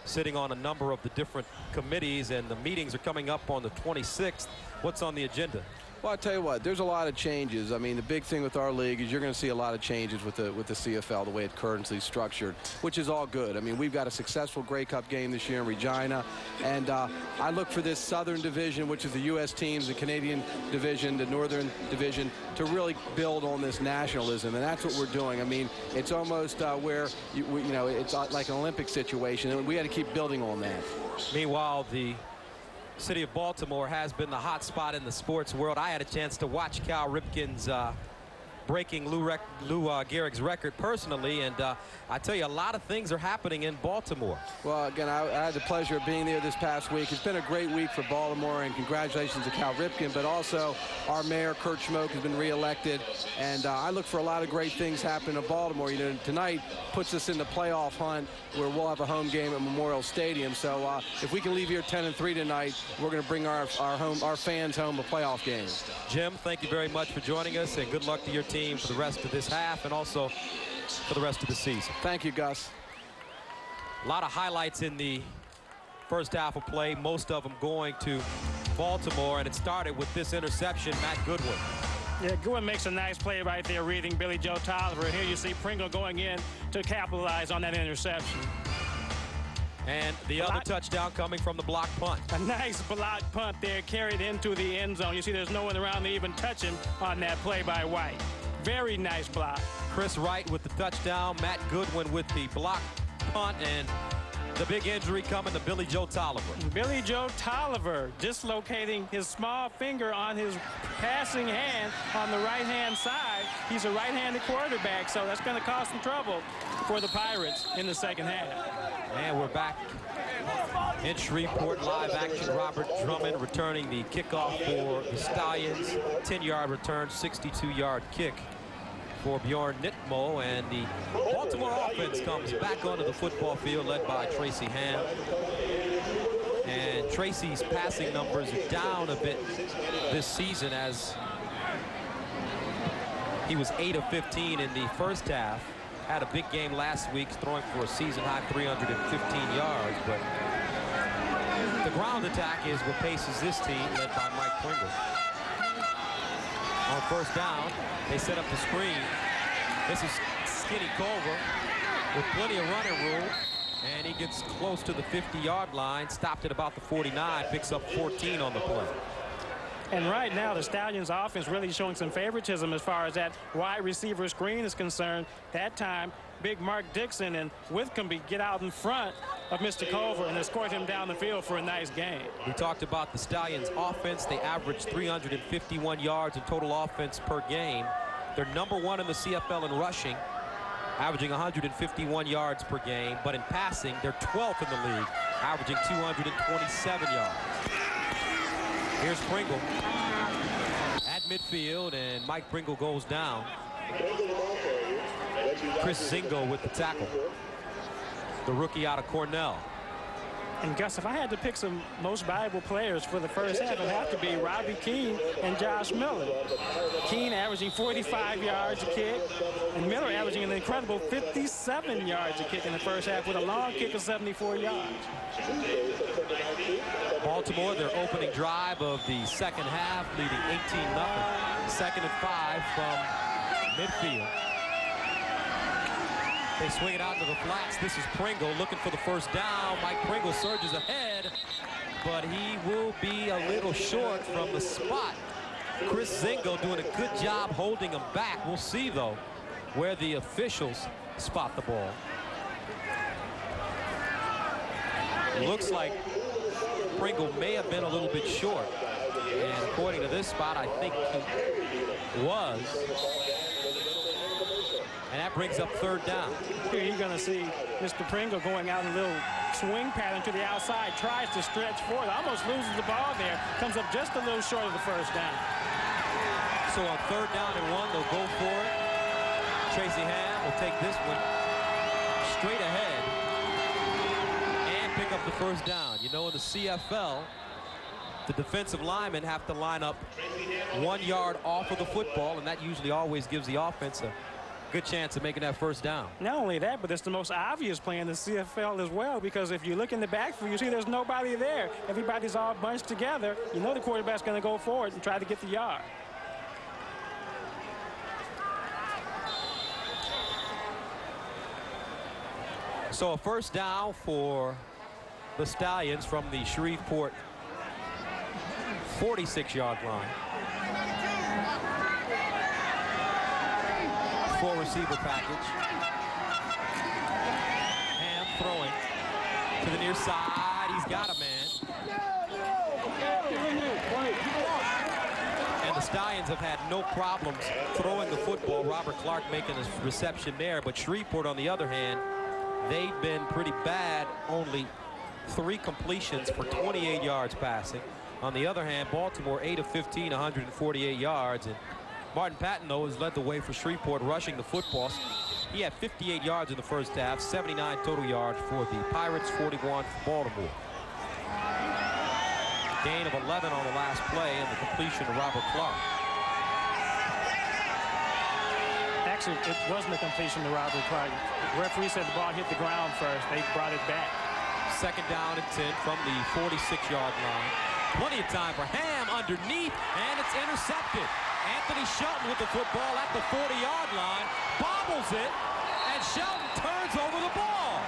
sitting on a number of the different committees, and the meetings are coming up on the 26th. What's on the agenda? Well, I tell you what, there's a lot of changes. I mean, the big thing with our league is you're going to see a lot of changes with the CFL, the way it's currently structured, which is all good. I mean, we've got a successful Grey Cup game this year in Regina, and I look for this Southern Division, which is the U.S. teams, the Canadian Division, the Northern Division, to really build on this nationalism, and that's what we're doing. I mean, it's almost where, it's like an Olympic situation, and we got to keep building on that. Meanwhile, the city of Baltimore has been the hot spot in the sports world. I had a chance to watch Cal Ripken's breaking Lou Gehrig's record personally, and I tell you, a lot of things are happening in Baltimore. Well, again, I had the pleasure of being there this past week. It's been a great week for Baltimore, and congratulations to Cal Ripken, but also our mayor, Kurt Schmoke, has been reelected, and I look for a lot of great things happening in Baltimore. You know, tonight puts us in the playoff hunt where we'll have a home game at Memorial Stadium, so if we can leave here 10-3 tonight, we're going to bring our fans home a playoff game. Jim, thank you very much for joining us, and good luck to your team for the rest of this half and also for the rest of the season. Thank you, Gus. A lot of highlights in the first half of play, most of them going to Baltimore, and it started with this interception, Matt Goodwin. Yeah, Goodwin makes a nice play right there reading Billy Joe Tolliver. Here you see Pringle going in to capitalize on that interception. And the other touchdown coming from the block punt. A nice block punt there, carried into the end zone. You see there's no one around to even touch him on that play by White. Very nice block. Chris Wright with the touchdown, Matt Goodwin with the block punt, and the big injury coming to Billy Joe Tolliver. Billy Joe Tolliver dislocating his small finger on his passing hand on the right-hand side. He's a right-handed quarterback, so that's going to cause some trouble for the Pirates in the second half. And we're back in Shreveport, live action. Robert Drummond returning the kickoff for the Stallions. 10-yard return, 62-yard kick for Bjorn Nitmo, and the Baltimore offense comes back onto the football field led by Tracy Ham. And Tracy's passing numbers are down a bit this season, as he was 8 of 15 in the first half. Had a big game last week, throwing for a season-high 315 yards, but the ground attack is what paces this team, led by Mike Pringle. On first down, they set up the screen. This is Skinny Culver with plenty of running room, and he gets close to the 50-yard line, stopped at about the 49, picks up 14 on the play. And right now, the Stallions offense really showing some favoritism as far as that wide receiver screen is concerned. That time, big Mark Dixon and Whitcomb get out in front of Mr. Culver and escort him down the field for a nice game. We talked about the Stallions offense. They averaged 351 yards in total offense per game. They're #1 in the CFL in rushing, averaging 151 yards per game. But in passing, they're 12th in the league, averaging 227 yards. Here's Pringle at midfield, and Mike Pringle goes down. Chris Zingo with the tackle, the rookie out of Cornell. And Gus, if I had to pick some most valuable players for the first half, it'd have to be Robbie Keane and Josh Miller. Keane averaging 45 yards a kick, and Miller averaging an incredible 57 yards a kick in the first half with a long kick of 74 yards. Baltimore, their opening drive of the second half, leading 18-0. Second and 5 from midfield. They swing it out into the flats. This is Pringle looking for the first down. Mike Pringle surges ahead, but he will be a little short from the spot. Chris Zingo doing a good job holding him back. We'll see, though, where the officials spot the ball. Looks like Pringle may have been a little bit short. And according to this spot, I think he was. And that brings up third down. Here you're going to see Mr. Pringle going out in a little swing pattern to the outside, tries to stretch forward, almost loses the ball there, comes up just a little short of the first down. So on third down and 1, they'll go for it. Tracy Ham will take this one straight ahead and pick up the first down. You know, in the CFL, the defensive linemen have to line up 1 yard off of the football, and that usually always gives the offense a good chance of making that first down. Not only that, but it's the most obvious play in the CFL as well, because if you look in the backfield, you see there's nobody there. Everybody's all bunched together. You know the quarterback's going to go forward and try to get the yard. So a first down for the Stallions from the Shreveport 46-yard line. 4-receiver package. Ham throwing to the near side. He's got a man. And the Stallions have had no problems throwing the football. Robert Clark making his reception there. But Shreveport, on the other hand, they've been pretty bad. Only 3 completions for 28 yards passing. On the other hand, Baltimore 8 of 15, 148 yards. And Martin Patton, though, has led the way for Shreveport rushing the football. He had 58 yards in the first half, 79 total yards for the Pirates, 41 for Baltimore. Gain of 11 on the last play and the completion to Robert Clark. Actually, it wasn't a completion to Robert Clark. The referee said the ball hit the ground first. They brought it back. Second down and 10 from the 46-yard line. Plenty of time for Ham underneath, and it's intercepted. Anthony Shelton with the football at the 40-yard line, bobbles it, and Shelton turns over the ball.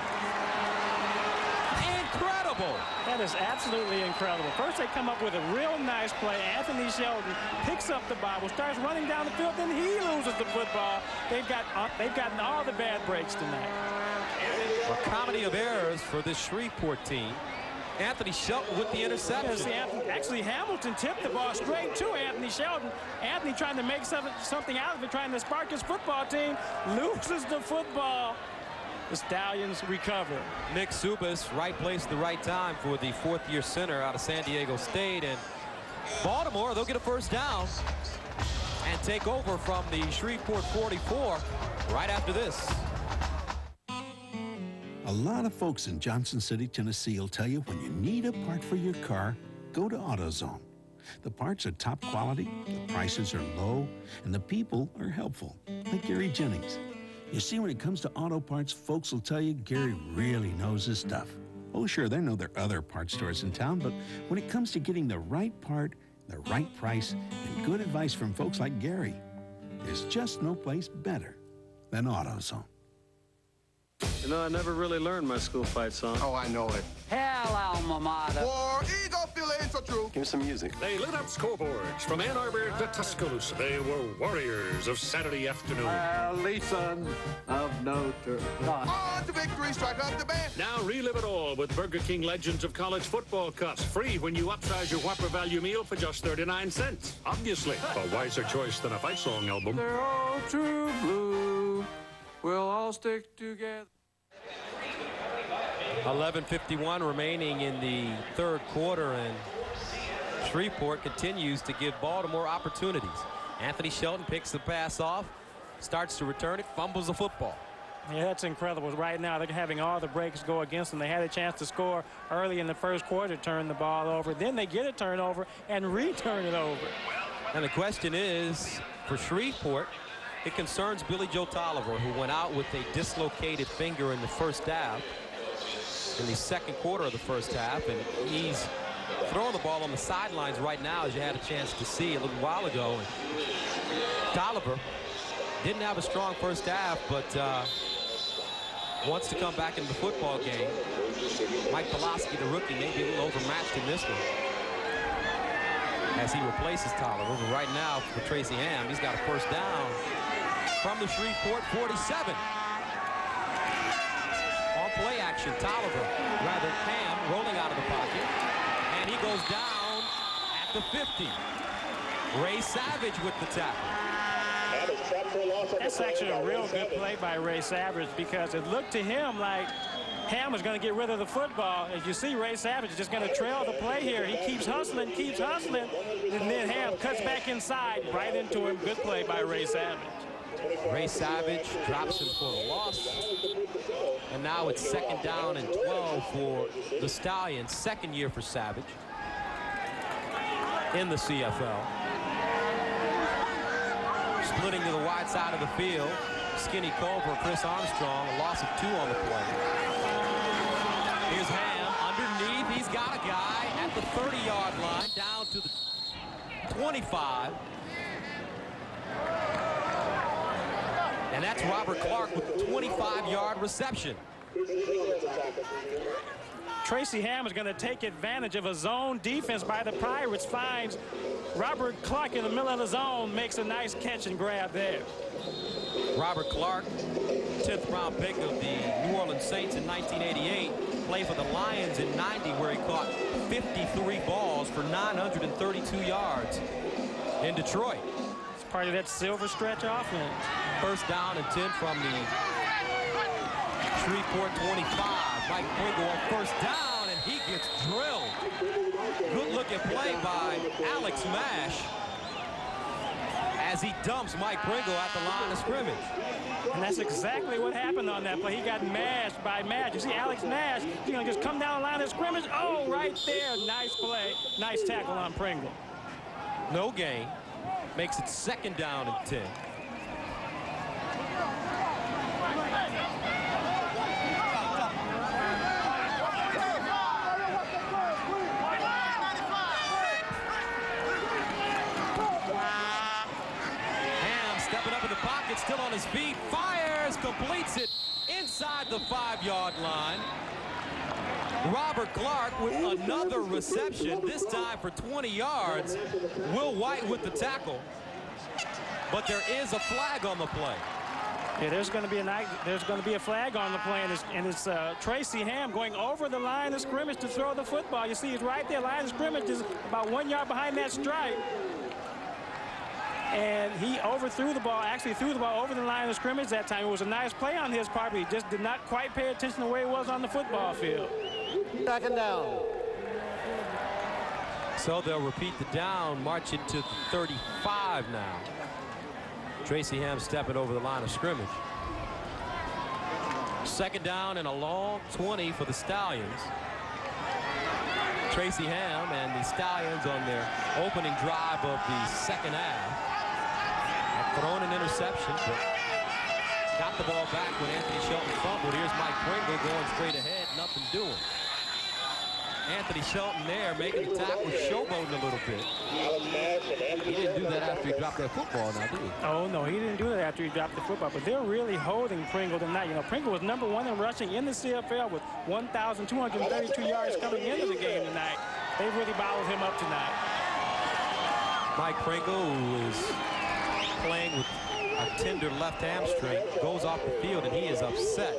Incredible. That is absolutely incredible. First, they come up with a real nice play. Anthony Shelton picks up the bobble, starts running down the field, then he loses the football. They've gotten all the bad breaks tonight. A comedy of errors for this Shreveport team. Anthony Shelton with the interception. Actually, Hamilton tipped the ball straight to Anthony Shelton. Anthony trying to make something out of it, trying to spark his football team, loses the football. The Stallions recover. Nick Subas, right place at the right time for the 4th-year center out of San Diego State. And Baltimore, they'll get a first down and take over from the Shreveport 44 right after this. A lot of folks in Johnson City, Tennessee will tell you when you need a part for your car, go to AutoZone. The parts are top quality, the prices are low, and the people are helpful, like Gary Jennings. You see, when it comes to auto parts, folks will tell you Gary really knows his stuff. Oh, sure, they know there are other parts stores in town, but when it comes to getting the right part, the right price, and good advice from folks like Gary, there's just no place better than AutoZone. You know, I never really learned my school fight song. Oh, I know it. Hell, alma mater. War Eagle feeling so true. Give me some music. They lit up scoreboards from Ann Arbor to Tuscaloosa. They were warriors of Saturday afternoon. Early son of Notre Dame. On to victory, strike up the band. Now relive it all with Burger King Legends of College Football Cups. Free when you upsize your Whopper value meal for just 39 cents. Obviously, a wiser choice than a fight song album. They're all true blue. We'll all stick together. 11:51 remaining in the 3rd quarter, and Shreveport continues to give Baltimore opportunities. Anthony Shelton picks the pass off, starts to return it, fumbles the football. Yeah, that's incredible. Right now, they're having all the breaks go against them. They had a chance to score early in the first quarter, turn the ball over. Then they get a turnover and return it over. And the question is, for Shreveport, it concerns Billy Joe Tolliver, who went out with a dislocated finger in the first half, in the 2nd quarter of the first half, and he's throwing the ball on the sidelines right now, as you had a chance to see a little while ago. And Tolliver didn't have a strong first half, but wants to come back into the football game. Mike Pulaski, the rookie, may be a little overmatched in this one as he replaces Tolliver. But right now, for Tracy Ham, he's got a first down from the Shreveport 47. On play action, Tolliver, rather Ham, rolling out of the pocket, and he goes down at the 50. Ray Savage with the tackle. That's actually a real good play by Ray Savage, because it looked to him like Ham was going to get rid of the football. As you see, Ray Savage is just going to trail the play here. He keeps hustling, and then Ham cuts back inside right into him. Good play by Ray Savage. Ray Savage drops him for the loss. And now it's 2nd down and 12 for the Stallions. 2nd year for Savage in the CFL. Splitting to the wide side of the field. Skinny Culver, Chris Armstrong, a loss of 2 on the play. Here's Ham underneath. He's got a guy at the 30-yard line down to the 25. And that's Robert Clark with a 25-yard reception. Tracy Ham is going to take advantage of a zone defense by the Pirates. Finds Robert Clark in the middle of the zone, makes a nice catch and grab there. Robert Clark, 10th round pick of the New Orleans Saints in 1988, played for the Lions in 90, where he caught 53 balls for 932 yards in Detroit. It's part of that silver stretch offense. 1st down and 10 from the Shreveport 25. Mike Pringle on 1st down, and he gets drilled. Good looking play by Alex Mash as he dumps Mike Pringle at the line of scrimmage. And that's exactly what happened on that play. He got mashed by Mash. You see Alex Mash, he's going to just come down the line of scrimmage. Oh, right there. Nice play. Nice tackle on Pringle. No gain. Makes it 2nd down and 10. Still on his feet, fires, completes it inside the 5-yard line. Robert Clark with another reception, this time for 20 yards. Will White with the tackle, but there is a flag on the play. Yeah, there's going to be a flag on the play, and it's Tracy Ham going over the line of scrimmage to throw the football. You see, he's right there. Line of scrimmage is about 1 yard behind that stripe. And he overthrew the ball, actually threw the ball over the line of scrimmage that time. It was a nice play on his part, but he just did not quite pay attention the way it was on the football field. 2nd down. So they'll repeat the down, march into the 35 now. Tracy Ham stepping over the line of scrimmage. 2nd down and a long 20 for the Stallions. Tracy Ham and the Stallions on their opening drive of the 2nd half. Thrown an interception, but got the ball back when Anthony Shelton fumbled. Here's Mike Pringle going straight ahead, nothing doing. Anthony Shelton there making the tackle, showboating a little bit. He didn't do that after he dropped that football now, did he? Oh, no, he didn't do that after he dropped the football, but they're really holding Pringle tonight. You know, Pringle was #1 in rushing in the CFL with 1,232 yards coming into the game tonight. They really bottled him up tonight. Mike Pringle, who is playing with a tender left hamstring, goes off the field, and he is upset.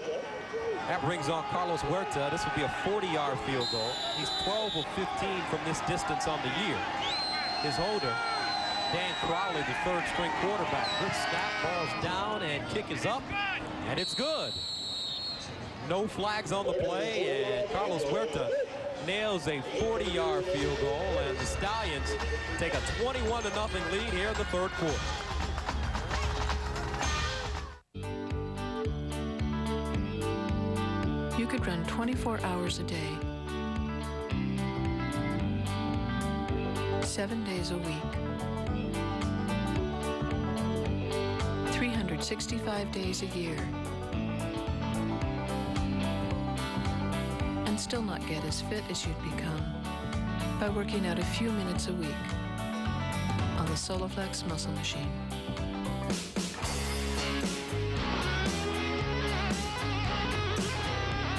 That brings on Carlos Huerta. This would be a 40-yard field goal. He's 12 of 15 from this distance on the year. His holder, Dan Crowley, the 3rd-string quarterback. Good snap, ball's down, and kick is up, and it's good. No flags on the play, and Carlos Huerta nails a 40-yard field goal, and the Stallions take a 21-0 lead here in the 3rd quarter. You could run 24 hours a day, 7 days a week, 365 days a year, and still not get as fit as you'd become by working out a few minutes a week on the Soloflex muscle machine.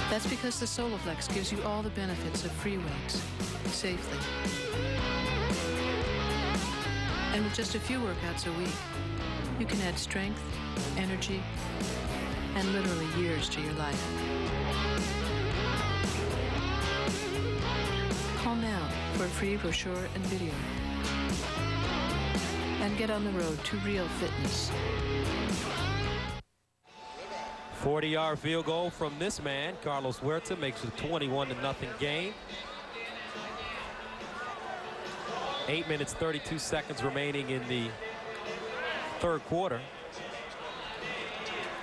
That's because the Soloflex gives you all the benefits of free weights, safely. And with just a few workouts a week, you can add strength, energy, and literally years to your life. Call now for a free brochure and video. And get on the road to real fitness. 40-yard field goal from this man. Carlos Huerta makes a 21-0 game. 8 minutes, 32 seconds remaining in the 3rd quarter.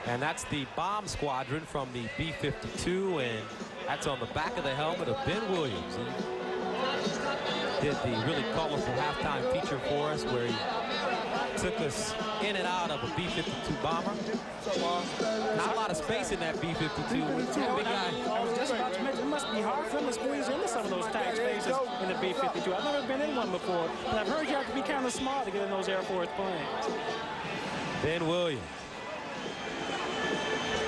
And that's the bomb squadron from the B-52, and that's on the back of the helmet of Ben Williams. He did the really colorful halftime feature for us where he took us in and out of a B-52 bomber. Not a lot of space in that B-52. Big guy. I was just about to mention, it must be hard for him to squeeze into some of those tight spaces in the B-52. I've never been in one before, but I've heard you have to be kind of small to get in those Air Force planes. Ben Williams.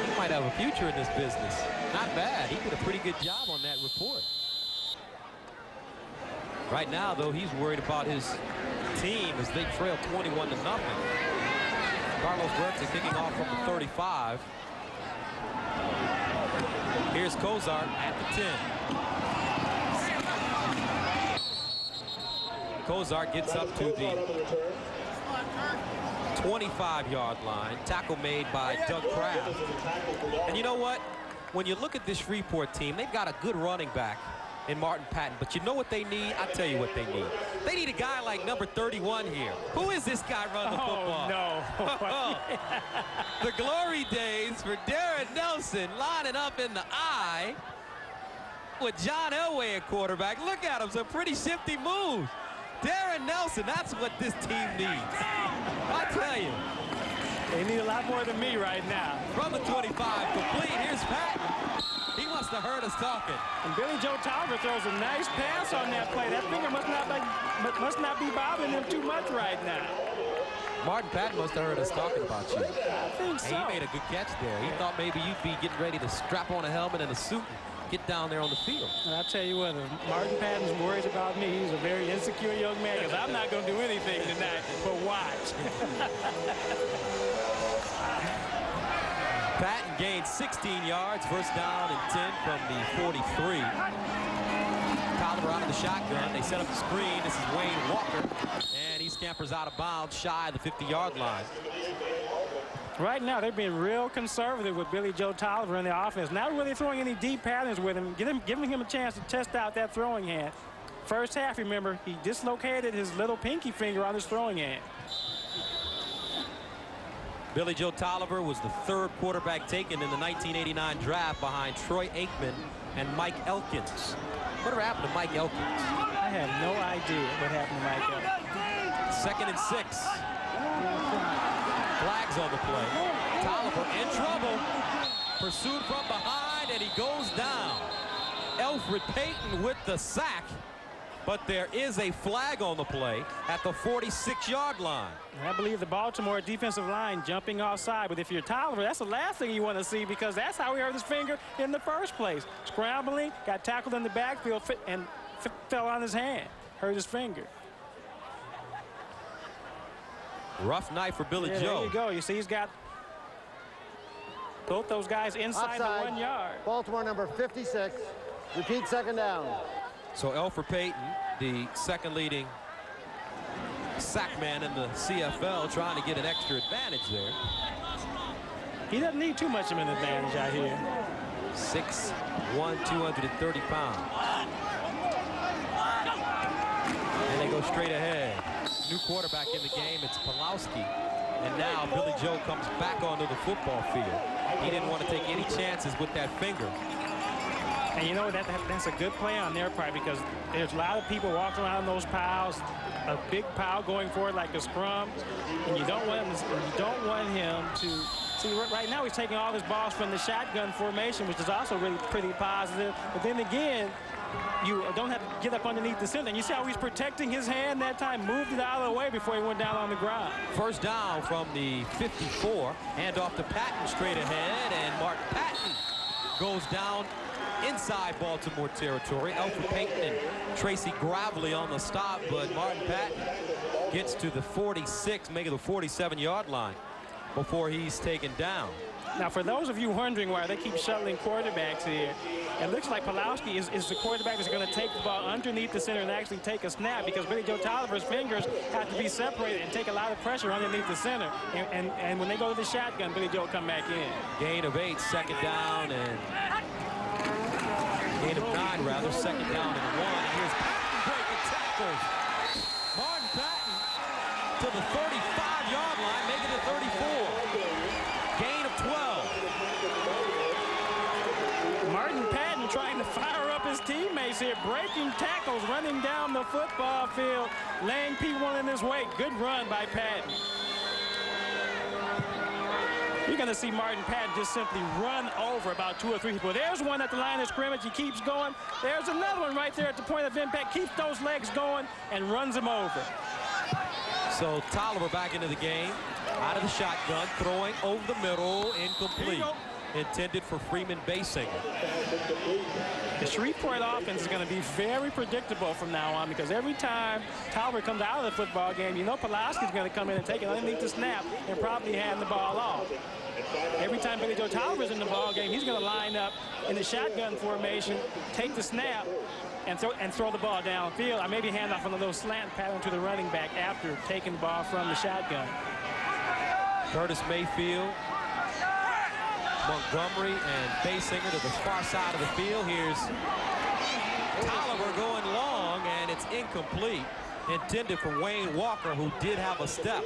He might have a future in this business. Not bad. He did a pretty good job on that report. Right now, though, he's worried about his team as they trail 21-0. Carlos Huerta kicking off from the 35. Here's Cozart at the 10. Cozart gets up to the 25-yard line. Tackle made by Doug Kraft. And you know what? When you look at this Shreveport team, they've got a good running back in Martin Patton. But you know what they need? I'll tell you what they need. They need a guy like number 31 here. Who is this guy running the football? No. The glory days for Darren Nelson lining up in the eye with John Elway at quarterback. Look at him, some pretty shifty moves. Darren Nelson, that's what this team needs. I tell you. They need a lot more than me right now. From the 25, complete. Here's Patton. He must have heard us talking. And Billy Joe Tolliver throws a nice pass on that play. That finger must not be bothering him too much right now. Martin Patton must have heard us talking about you. I think so. And he made a good catch there. He thought maybe you'd be getting ready to strap on a helmet and a suit and get down there on the field. And I'll tell you what, if Martin Patton's worried about me, he's a very insecure young man, because I'm not going to do anything tonight but watch. Patton gained 16 yards, first down and 10 from the 43. Tolliver out of the shotgun. They set up the screen. This is Wayne Walker, and he scampers out of bounds shy of the 50-yard line. Right now, they're being real conservative with Billy Joe Tolliver in the offense. Not really throwing any deep patterns with him, giving him a chance to test out that throwing hand. First half, remember, he dislocated his little pinky finger on his throwing hand. Billy Joe Tolliver was the third quarterback taken in the 1989 draft behind Troy Aikman and Mike Elkins. Whatever happened to Mike Elkins? I have no idea what happened to Mike Elkins. 2nd and 6. Flags on the play. Tolliver in trouble. Pursued from behind, and he goes down. Alfred Payton with the sack. But there is a flag on the play at the 46-yard line. I believe the Baltimore defensive line jumping offside. But if you're Tolliver, that's the last thing you want to see, because that's how he hurt his finger in the first place. Scrambling, got tackled in the backfield, and fell on his hand. Hurt his finger. Rough night for Billy Joe. There you go. You see he's got both those guys inside Offside. the 1 yard. Baltimore number 56. Repeat, 2nd down. So Alfred Payton, the second leading sack man in the CFL, trying to get an extra advantage there. He doesn't need too much of an advantage out here. 6'1", 230 pounds. And they go straight ahead. New quarterback in the game, it's Pulowski. And now Billy Joe comes back onto the football field. He didn't want to take any chances with that finger. And you know, that's a good play on their part, because there's a lot of people walking around those piles, a big pile going forward like a scrum, and you don't want him to see. Right now he's taking all his balls from the shotgun formation, which is also really pretty positive. But then again, you don't have to get up underneath the center. And you see how he's protecting his hand that time, moved it out of the way before he went down on the ground. First down from the 54, hand off to Patton straight ahead, and Mark Patton goes down inside Baltimore territory. Alfred Payton and Tracy Gravely on the stop, but Martin Patton gets to the 46, making the 47-yard line before he's taken down. Now, for those of you wondering why they keep shuttling quarterbacks here, it looks like Pulowski is the quarterback that's going to take the ball underneath the center and actually take a snap, because Billy Joe Tolliver's fingers have to be separated and take a lot of pressure underneath the center. And when they go to the shotgun, Billy Joe will come back in. Gain of 8, 2nd down, and gain of 9, rather, 2nd down and 1. Here's Patton breaking tackles. Martin Patton to the 35-yard line, making it 34. Gain of 12. players here breaking tackles, running down the football field, laying people in his wake. Good run by Patton. You're going to see Martin Patton just simply run over about 2 or 3 people. There's one at the line of scrimmage. He keeps going. There's another one right there at the point of impact. Keeps those legs going and runs him over. So Tolliver back into the game. Out of the shotgun, throwing over the middle, incomplete. Intended for Freeman Basinger. The Shreveport offense is going to be very predictable from now on, because every time Tolliver comes out of the football game, you know Pulaski's going to come in and take it underneath the snap and probably hand the ball off. Every time Billy Joe Tolliver's in the ball game, he's going to line up in the shotgun formation, take the snap, and throw the ball downfield, or maybe hand off on a little slant pattern to the running back after taking the ball from the shotgun. Curtis Mayfield, Montgomery, and Basinger to the far side of the field. Here's Tolliver going long, and it's incomplete. Intended for Wayne Walker, who did have a step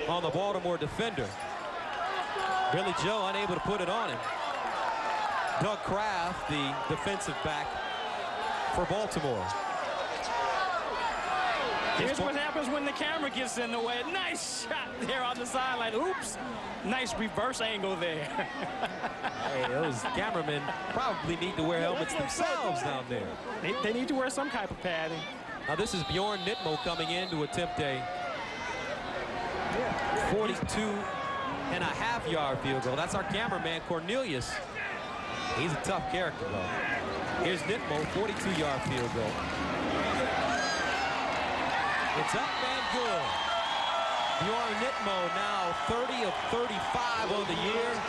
on the Baltimore defender. Billy Joe unable to put it on him. Doug Kraft, the defensive back for Baltimore. Here's what happens when the camera gets in the way. Nice shot there on the sideline. Oops. Nice reverse angle there. Hey, those cameramen probably need to wear helmets themselves down there. They need to wear some type of padding. Now this is Bjorn Nitmo coming in to attempt a 42.5-yard field goal. That's our cameraman, Cornelius. He's a tough character, though. Here's Nitmo, 42-yard field goal. It's up and good. Bjorn Nitmo now 30 of 35 on the year.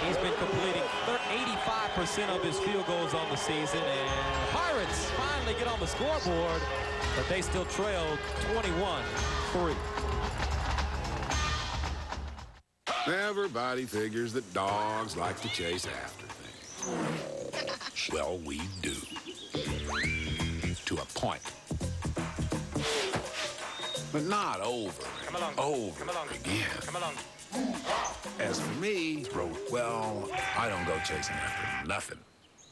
He's been completing 85% of his field goals on the season, and Pirates finally get on the scoreboard, but they still trailed 21-3. Everybody figures that dogs like to chase after things. Well, we do. To a point. But not over and over again. As for me, well, I don't go chasing after nothing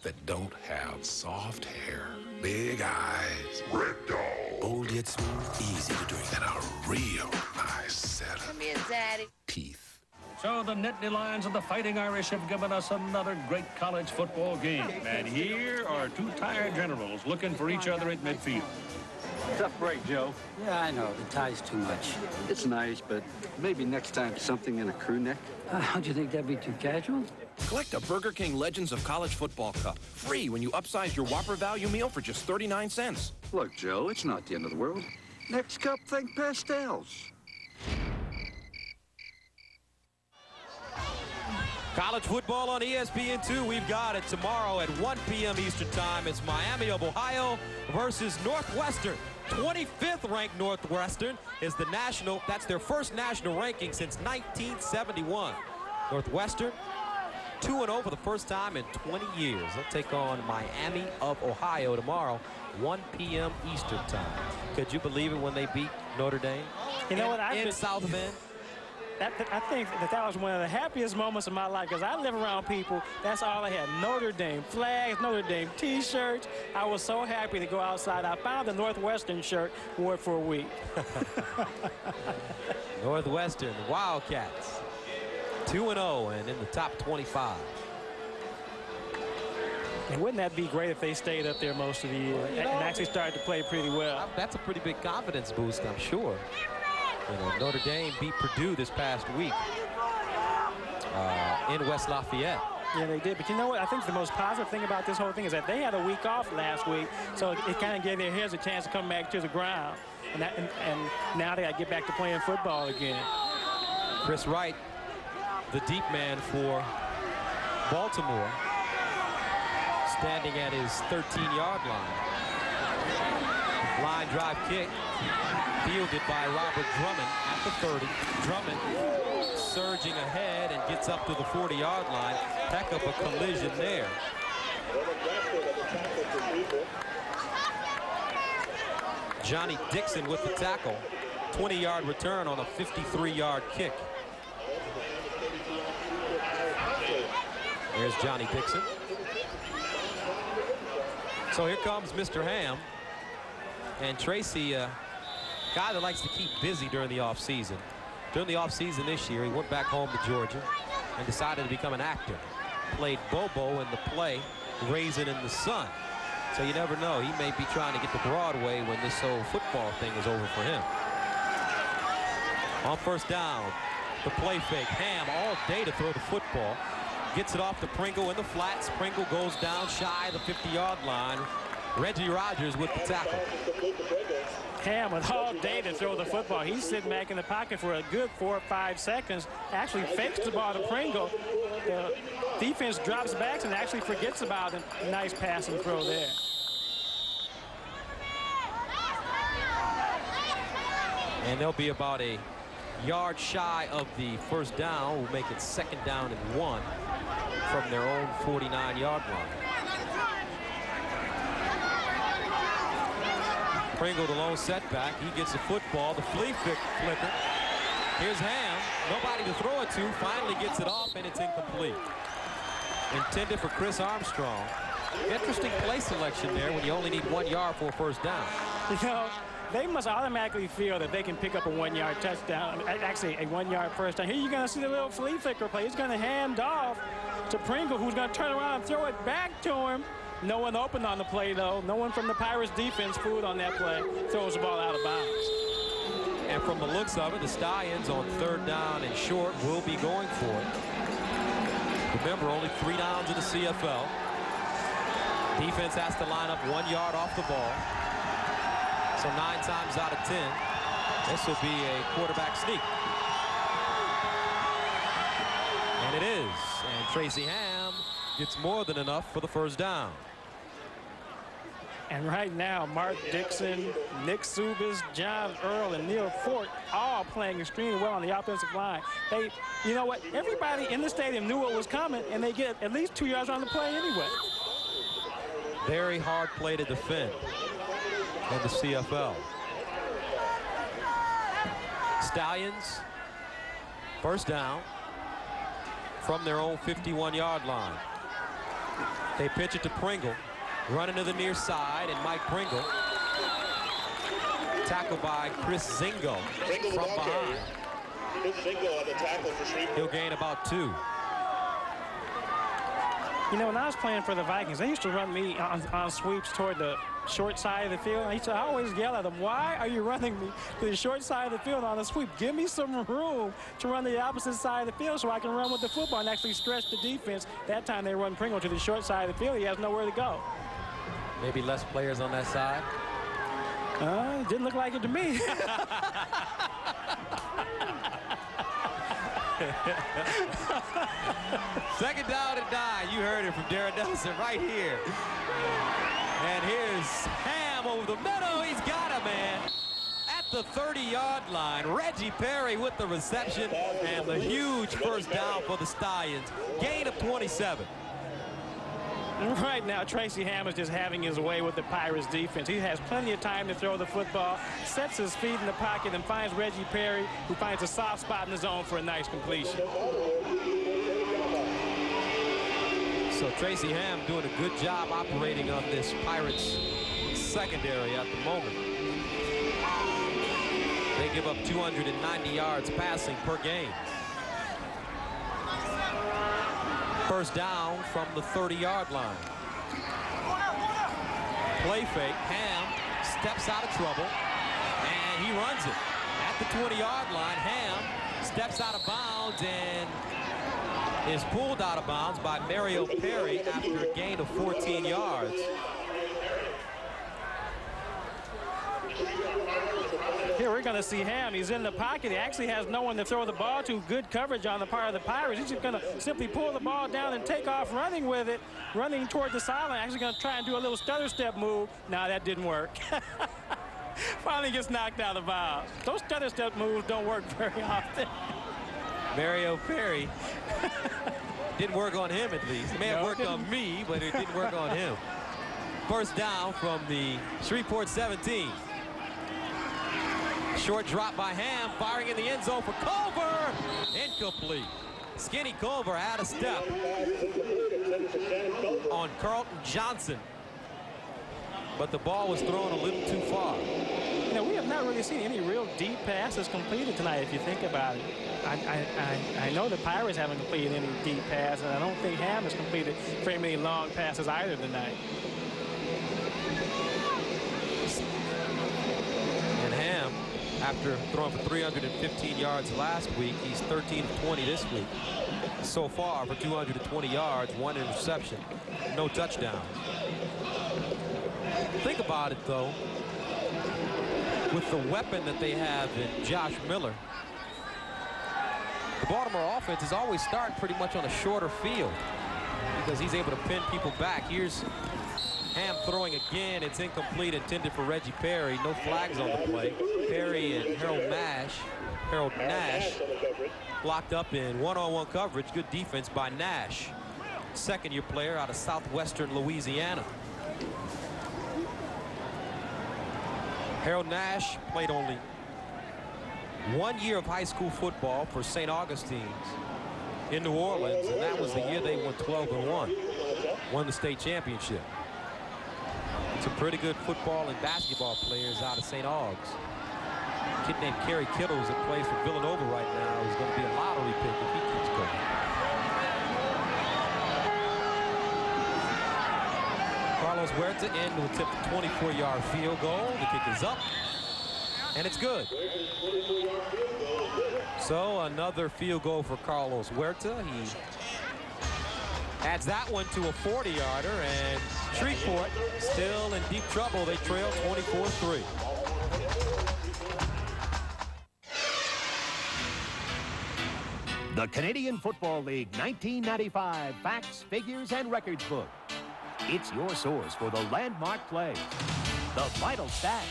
that don't have soft hair, big eyes, red dog, bold yet smooth, easy to drink, and a real nice setup. Come here, Daddy. Teeth. So the Nittany Lions of the Fighting Irish have given us another great college football game. And here are 2 tired generals looking for each other at midfield. Tough break, Joe. Yeah, I know. The tie's too much. It's nice, but maybe next time something in a crew neck. How'd you think that'd be too casual? Collect a Burger King Legends of College Football Cup. Free when you upsize your Whopper value meal for just 39 cents. Look, Joe, it's not the end of the world. Next cup, think pastels. College football on ESPN2. We've got it tomorrow at 1 p.m. Eastern Time. It's Miami of Ohio versus Northwestern. 25th ranked Northwestern is the national. That's their first national ranking since 1971. Northwestern 2-0 for the first time in 20 years. They'll take on Miami of Ohio tomorrow, 1 p.m. Eastern Time. Could you believe it when they beat Notre Dame? You know what? In South Bend? I think that was one of the happiest moments of my life, because I live around people. That's all I had. Notre Dame flags, Notre Dame T-shirts. I was so happy to go outside. I found a Northwestern shirt, wore it for a week. Northwestern Wildcats 2-0 and in the top 25. And wouldn't that be great if they stayed up there most of the year and actually started to play pretty well? That's a pretty big confidence boost, I'm sure. You know, Notre Dame beat Purdue this past week in West Lafayette. Yeah, they did. But you know what? I think the most positive thing about this whole thing is that they had a week off last week, so it kind of gave their heads a chance to come back to the ground. And now they got to get back to playing football again. Chris Wright, the deep man for Baltimore, standing at his 13-yard line. Line drive kick, fielded by Robert Drummond at the 30. Drummond surging ahead and gets up to the 40-yard line. Heck of a collision there. Johnny Dixon with the tackle. 20-yard return on a 53-yard kick. There's Johnny Dixon. So here comes Mr. Ham. And Tracy, guy that likes to keep busy during the offseason. During the offseason this year, he went back home to Georgia and decided to become an actor. Played Bobo in the play Raisin in the Sun. So you never know. He may be trying to get to Broadway when this whole football thing is over for him. On first down, the play fake. Ham all day to throw the football. Gets it off to Pringle in the flats. Pringle goes down shy of the 50-yard line. Reggie Rogers with the tackle. Ham with all day to throw the football. He's sitting back in the pocket for a good 4 or 5 seconds. Actually fakes the ball to Pringle. The defense drops back and actually forgets about it. Nice pass and throw there. And they'll be about a yard shy of the first down. Will make it 2nd down and 1 from their own 49-yard line. Pringle, the lone setback. He gets the football. The flea flicker. Here's Ham. Nobody to throw it to. Finally gets it off, and it's incomplete. Intended for Chris Armstrong. Interesting play selection there when you only need 1 yard for a first down. You know, they must automatically feel that they can pick up a 1-yard touchdown. Actually, a 1-yard first down. Here you're going to see the little flea flicker play. He's going to hand off to Pringle, who's going to turn around and throw it back to him. No one open on the play, though. No one from the Pirates defense fooled on that play. Throws the ball out of bounds. And from the looks of it, the Stallions on 3rd down and short will be going for it. Remember, only 3 downs in the CFL. Defense has to line up 1 yard off the ball. So 9 times out of 10, this will be a quarterback sneak. And it is. And Tracy Ham gets more than enough for the first down. And right now, Mark Dixon, Nick Subas, John Earl, and Neil Fort all playing extremely well on the offensive line. They, you know what, everybody in the stadium knew what was coming, and they get at least 2 yards on the play anyway. Very hard play to defend in the CFL. Stallions, first down from their own 51-yard line. They pitch it to Pringle, running to the near side, and Mike Pringle, tackled by Chris Zingo from behind. Chris Zingo on the tackle for Shreveport. He'll gain about 2. You know, when I was playing for the Vikings, they used to run me on sweeps toward the short side of the field. I used to always yell at them, why are you running me to the short side of the field on a sweep? Give me some room to run the opposite side of the field so I can run with the football and actually stretch the defense. That time they run Pringle to the short side of the field. He has nowhere to go. Maybe less players on that side? It didn't look like it to me. Second down and 9. You heard it from Darren Nelson right here. And here's Ham over the middle. He's got him, man. At the 30-yard line, Reggie Perry with the reception and the huge first down for the Stallions. Gain of 27. Right now, Tracy Ham is just having his way with the Pirates defense. He has plenty of time to throw the football, sets his feet in the pocket, and finds Reggie Perry, who finds a soft spot in the zone for a nice completion. So Tracy Ham doing a good job operating on this Pirates secondary at the moment. They give up 290 yards passing per game. First down from the 30-yard line. Play fake. Ham steps out of trouble, and he runs it. At the 20-yard line, Ham steps out of bounds and is pulled out of bounds by Mario Perry after a gain of 14 yards. Here we're going to see Ham. He's in the pocket. He actually has no one to throw the ball to. Good coverage on the part of the Pirates. He's just going to simply pull the ball down and take off running with it, running toward the sideline. Actually going to try and do a little stutter step move. No, that didn't work. Finally gets knocked out of bounds. Those stutter step moves don't work very often. Mario Perry didn't work on him, at least. It may have worked on me, but it didn't work on him. First down from the Shreveport 17. Short drop by Ham, firing in the end zone for Culver. Incomplete. Skinny Culver out of step on Carlton Johnson. but the ball was thrown a little too far. You know, we have not really seen any real deep passes completed tonight, if you think about it. I know the Pirates haven't completed any deep passes, and I don't think Ham has completed very many long passes either tonight. And Ham, after throwing for 315 yards last week, he's 13 of 20 this week. So far for 220 yards, 1 interception, no touchdowns. Think about it, though. With the weapon that they have in Josh Miller, the Baltimore offense is always starting pretty much on a shorter field because he's able to pin people back. Here's Ham throwing again. It's incomplete, intended for Reggie Perry. No flags on the play. Perry and Harold Nash locked up in one-on-one coverage. Good defense by Nash, second-year player out of southwestern Louisiana. Harold Nash played only 1 year of high school football for St. Augustine's in New Orleans, and that was the year they went 12-1, won the state championship. Some pretty good football and basketball players out of St. Augs. A kid named Kerry Kittles that plays for Villanova right now is going to be a lottery pick if he keeps going. Carlos Huerta in to attempt a 24-yard field goal. The kick is up, and it's good. So another field goal for Carlos Huerta. He adds that one to a 40-yarder, and Shreveport still in deep trouble. They trail 24-3. The Canadian Football League 1995 Facts, Figures, and Records book. It's your source for the landmark plays, the vital stats,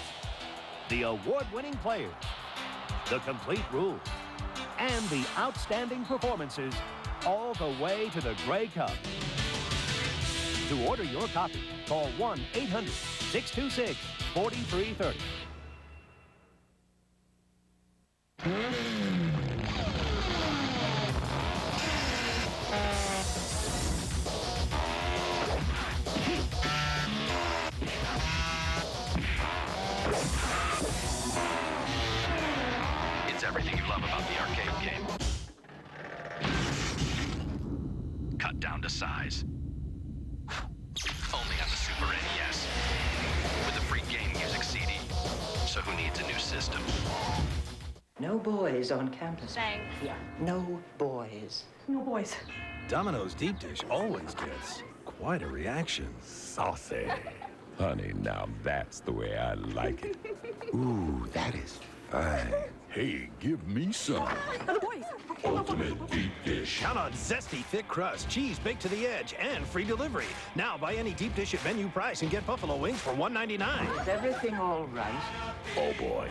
the award-winning players, the complete rules, and the outstanding performances all the way to the Grey Cup. To order your copy, call 1-800-626-4330. It's everything you love about the arcade game. Cut down to size. Only on the Super NES. With a free game music CD. So who needs a new system? No boys on campus. Thanks. Yeah. No boys. No boys. Domino's deep dish always gets quite a reaction. Saucy. Honey, now that's the way I like it. Ooh, that is fine. Hey, give me some. The boys. Ultimate deep dish. Count on zesty, thick crust, cheese baked to the edge, and free delivery. Now buy any deep dish at menu price and get buffalo wings for $1.99. Is everything all right? Oh, boy.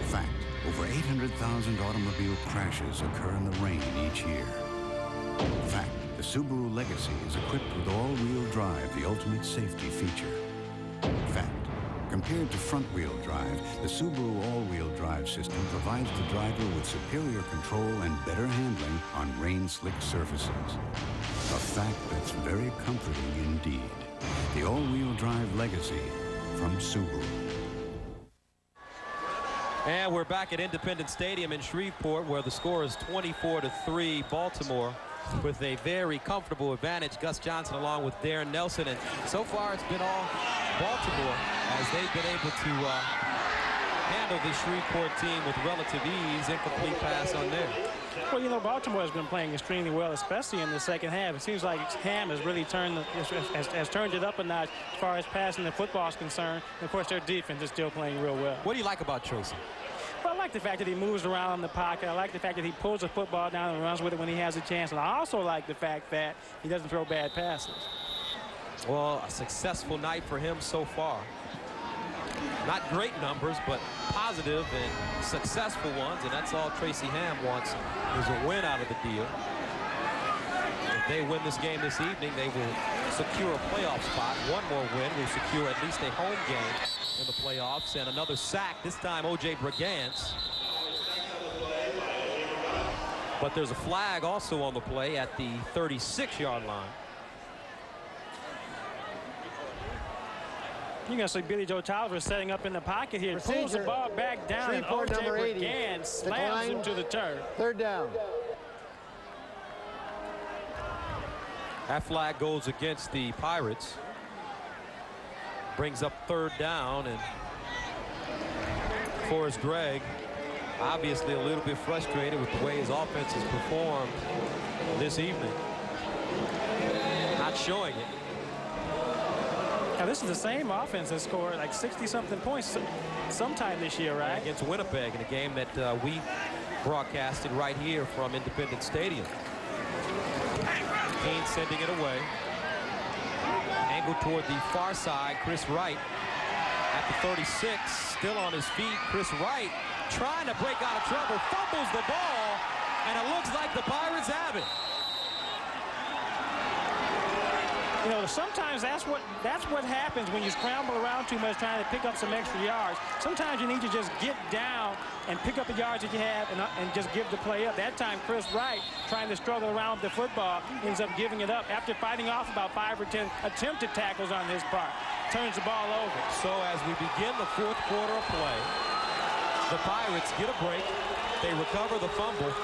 Fact, over 800,000 automobile crashes occur in the rain each year. Fact, the Subaru Legacy is equipped with all-wheel drive, the ultimate safety feature. Fact, compared to front-wheel drive, the Subaru all-wheel drive system provides the driver with superior control and better handling on rain-slick surfaces. A fact that's very comforting indeed. The all-wheel drive Legacy from Subaru. And we're back at Independence Stadium in Shreveport, where the score is 24-3 Baltimore, with a very comfortable advantage. Gus Johnson along with Darren Nelson, and so far it's been all Baltimore as they've been able to handle the Shreveport team with relative ease. Incomplete pass on there. Well, you know, Baltimore has been playing extremely well, especially in the second half. It seems like Ham has really turned it up a notch as far as passing the football is concerned. And of course, their defense is still playing real well. What do you like about Tracy? Well, I like the fact that he moves around in the pocket. I like the fact that he pulls the football down and runs with it when he has a chance. And I also like the fact that he doesn't throw bad passes. Well, a successful night for him so far. Not great numbers, but positive and successful ones, and that's all Tracy Ham wants, is a win out of the deal. If they win this game this evening, they will secure a playoff spot. One more win will secure at least a home game in the playoffs, and another sack, this time O.J. Brigance. But there's a flag also on the play at the 36-yard line. You're going to see Billy Joe Tolliver setting up in the pocket here. Procedure. Pulls the ball back down, and Shreveport O.J. number 80. Regan slams him to the turf. Third down. That flag goes against the Pirates. Brings up third down, and Forrest Gregg obviously a little bit frustrated with the way his offense has performed this evening. Not showing it. Now, this is the same offense that scored like 60-something points sometime this year, right? Against Winnipeg in a game that we broadcasted right here from Independence Stadium. Kane sending it away. Angle toward the far side. Chris Wright at the 36, still on his feet. Chris Wright trying to break out of trouble, fumbles the ball, and it looks like the Pirates have it. You know, sometimes that's what happens when you scramble around too much trying to pick up some extra yards. Sometimes you need to just get down and pick up the yards that you have and just give the play up. That time, Chris Wright, trying to struggle around with the football, ends up giving it up after fighting off about 5 or 10 attempted tackles on his part. Turns the ball over. So as we begin the fourth quarter of play, the Pirates get a break. They recover the fumble.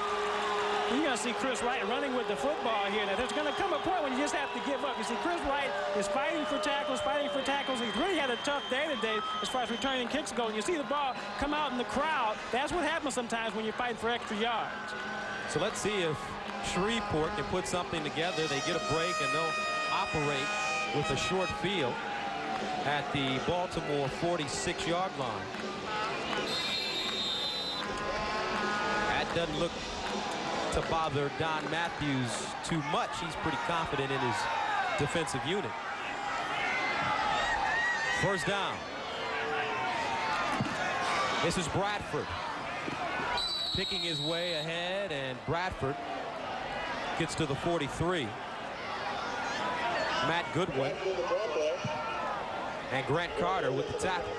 You're going to see Chris Wright running with the football here. Now, there's going to come a point when you just have to give up. You see, Chris Wright is fighting for tackles. He's really had a tough day today as far as returning kicks go. And you see the ball come out in the crowd. That's what happens sometimes when you're fighting for extra yards. So let's see if Shreveport can put something together. They get a break, and they'll operate with a short field at the Baltimore 46-yard line. That doesn't look to bother Don Matthews too much. He's pretty confident in his defensive unit. First down. This is Bradford picking his way ahead, and Bradford gets to the 43. Matt Goodwin and Grant Carter with the tackle.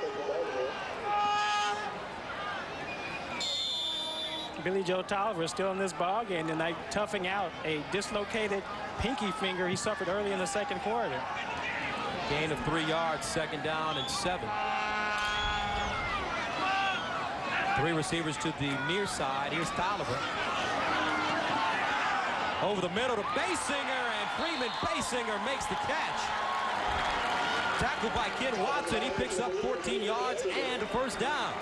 Billy Joe Tolliver is still in this ball game tonight, toughing out a dislocated pinky finger he suffered early in the second quarter. Gain of 3 yards, second down and 7. 3 receivers to the near side. Here's Tolliver. Over the middle to Basinger, and Freeman Basinger makes the catch. Tackled by Ken Watson. He picks up 14 yards and a first down.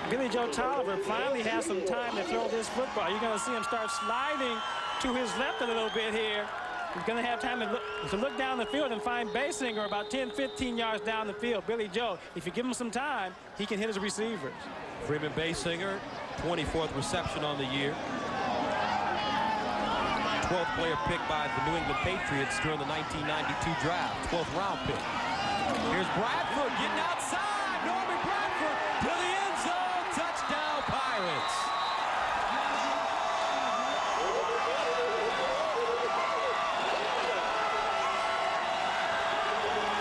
Billy Joe Tolliver finally has some time to throw this football. You're going to see him start sliding to his left a little bit here. He's going to have time to look down the field and find Basinger about 10, 15 yards down the field. Billy Joe, if you give him some time, he can hit his receivers. Freeman Basinger, 24th reception on the year. 12th player picked by the New England Patriots during the 1992 draft. 12th round pick. Here's Bradford getting outside. Norman Bradford to the end zone. Touchdown, Pirates.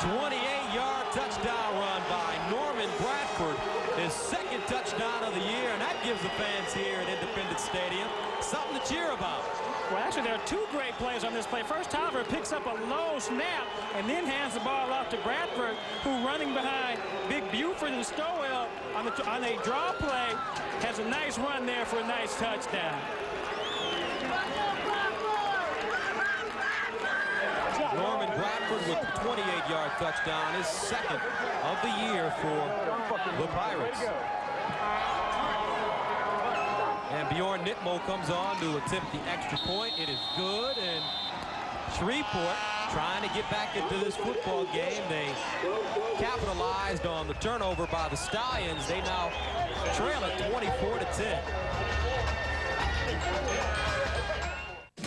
'28-yard touchdown run by Norman Bradford. His second touchdown of the year, and that gives the fans here at Independence Stadium something to cheer about. Well, actually, there are 2 great plays on this play. First, Tolliver picks up a low snap and then hands the ball off to Bradford, who, running behind Big Buford and Stowell on a draw play, has a nice run there for a nice touchdown. Norman Bradford with the 28-yard touchdown, his second of the year for the Pirates. And Bjorn Nitmo comes on to attempt the extra point. It is good, and Shreveport trying to get back into this football game. They capitalized on the turnover by the Stallions. They now trail it 24-10.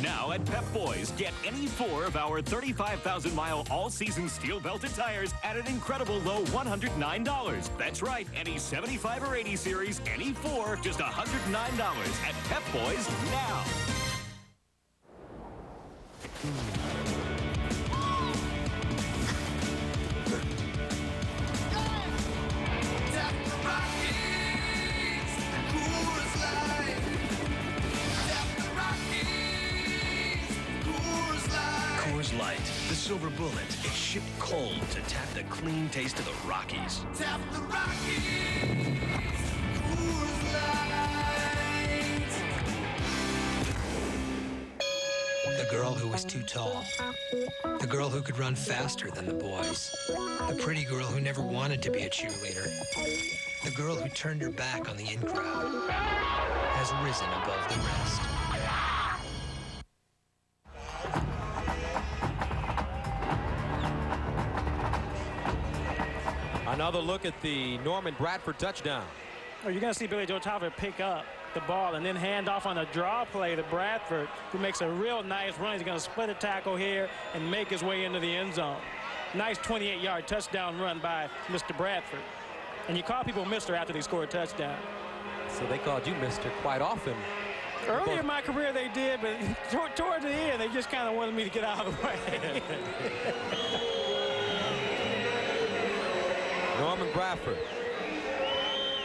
Now at Pep Boys, get any 4 of our 35,000-mile all-season steel-belted tires at an incredible low $109. That's right, any 75 or 80 series, any 4, just $109 at Pep Boys now. Light, the silver bullet. It's shipped cold to tap the clean taste of the Rockies. Tap the Rockies. The girl who was too tall. The girl who could run faster than the boys. The pretty girl who never wanted to be a cheerleader. The girl who turned her back on the in crowd has risen above the rest. Another look at the Norman Bradford touchdown. Oh, you're going to see Billy Joe Tolliver pick up the ball and then hand off on a draw play to Bradford, who makes a real nice run. He's going to split a tackle here and make his way into the end zone. Nice 28-yard touchdown run by Mr. Bradford. And you call people Mr. after they score a touchdown. So they called you Mr. quite often. Early in my career they did, but toward the end they just kind of wanted me to get out of the way. Norman Bradford,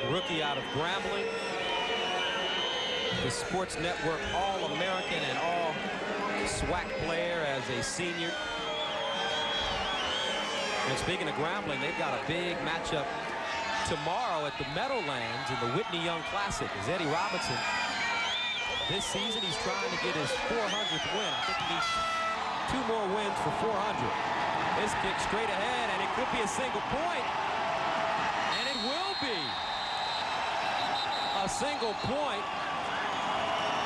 rookie out of Grambling, the Sports Network All-American and All-SWAC player as a senior. And speaking of Grambling, they've got a big matchup tomorrow at the Meadowlands in the Whitney Young Classic. As Eddie Robinson, this season he's trying to get his 400th win. I think he needs 2 more wins for 400. This kick straight ahead, and it could be a single point. And it will be a single point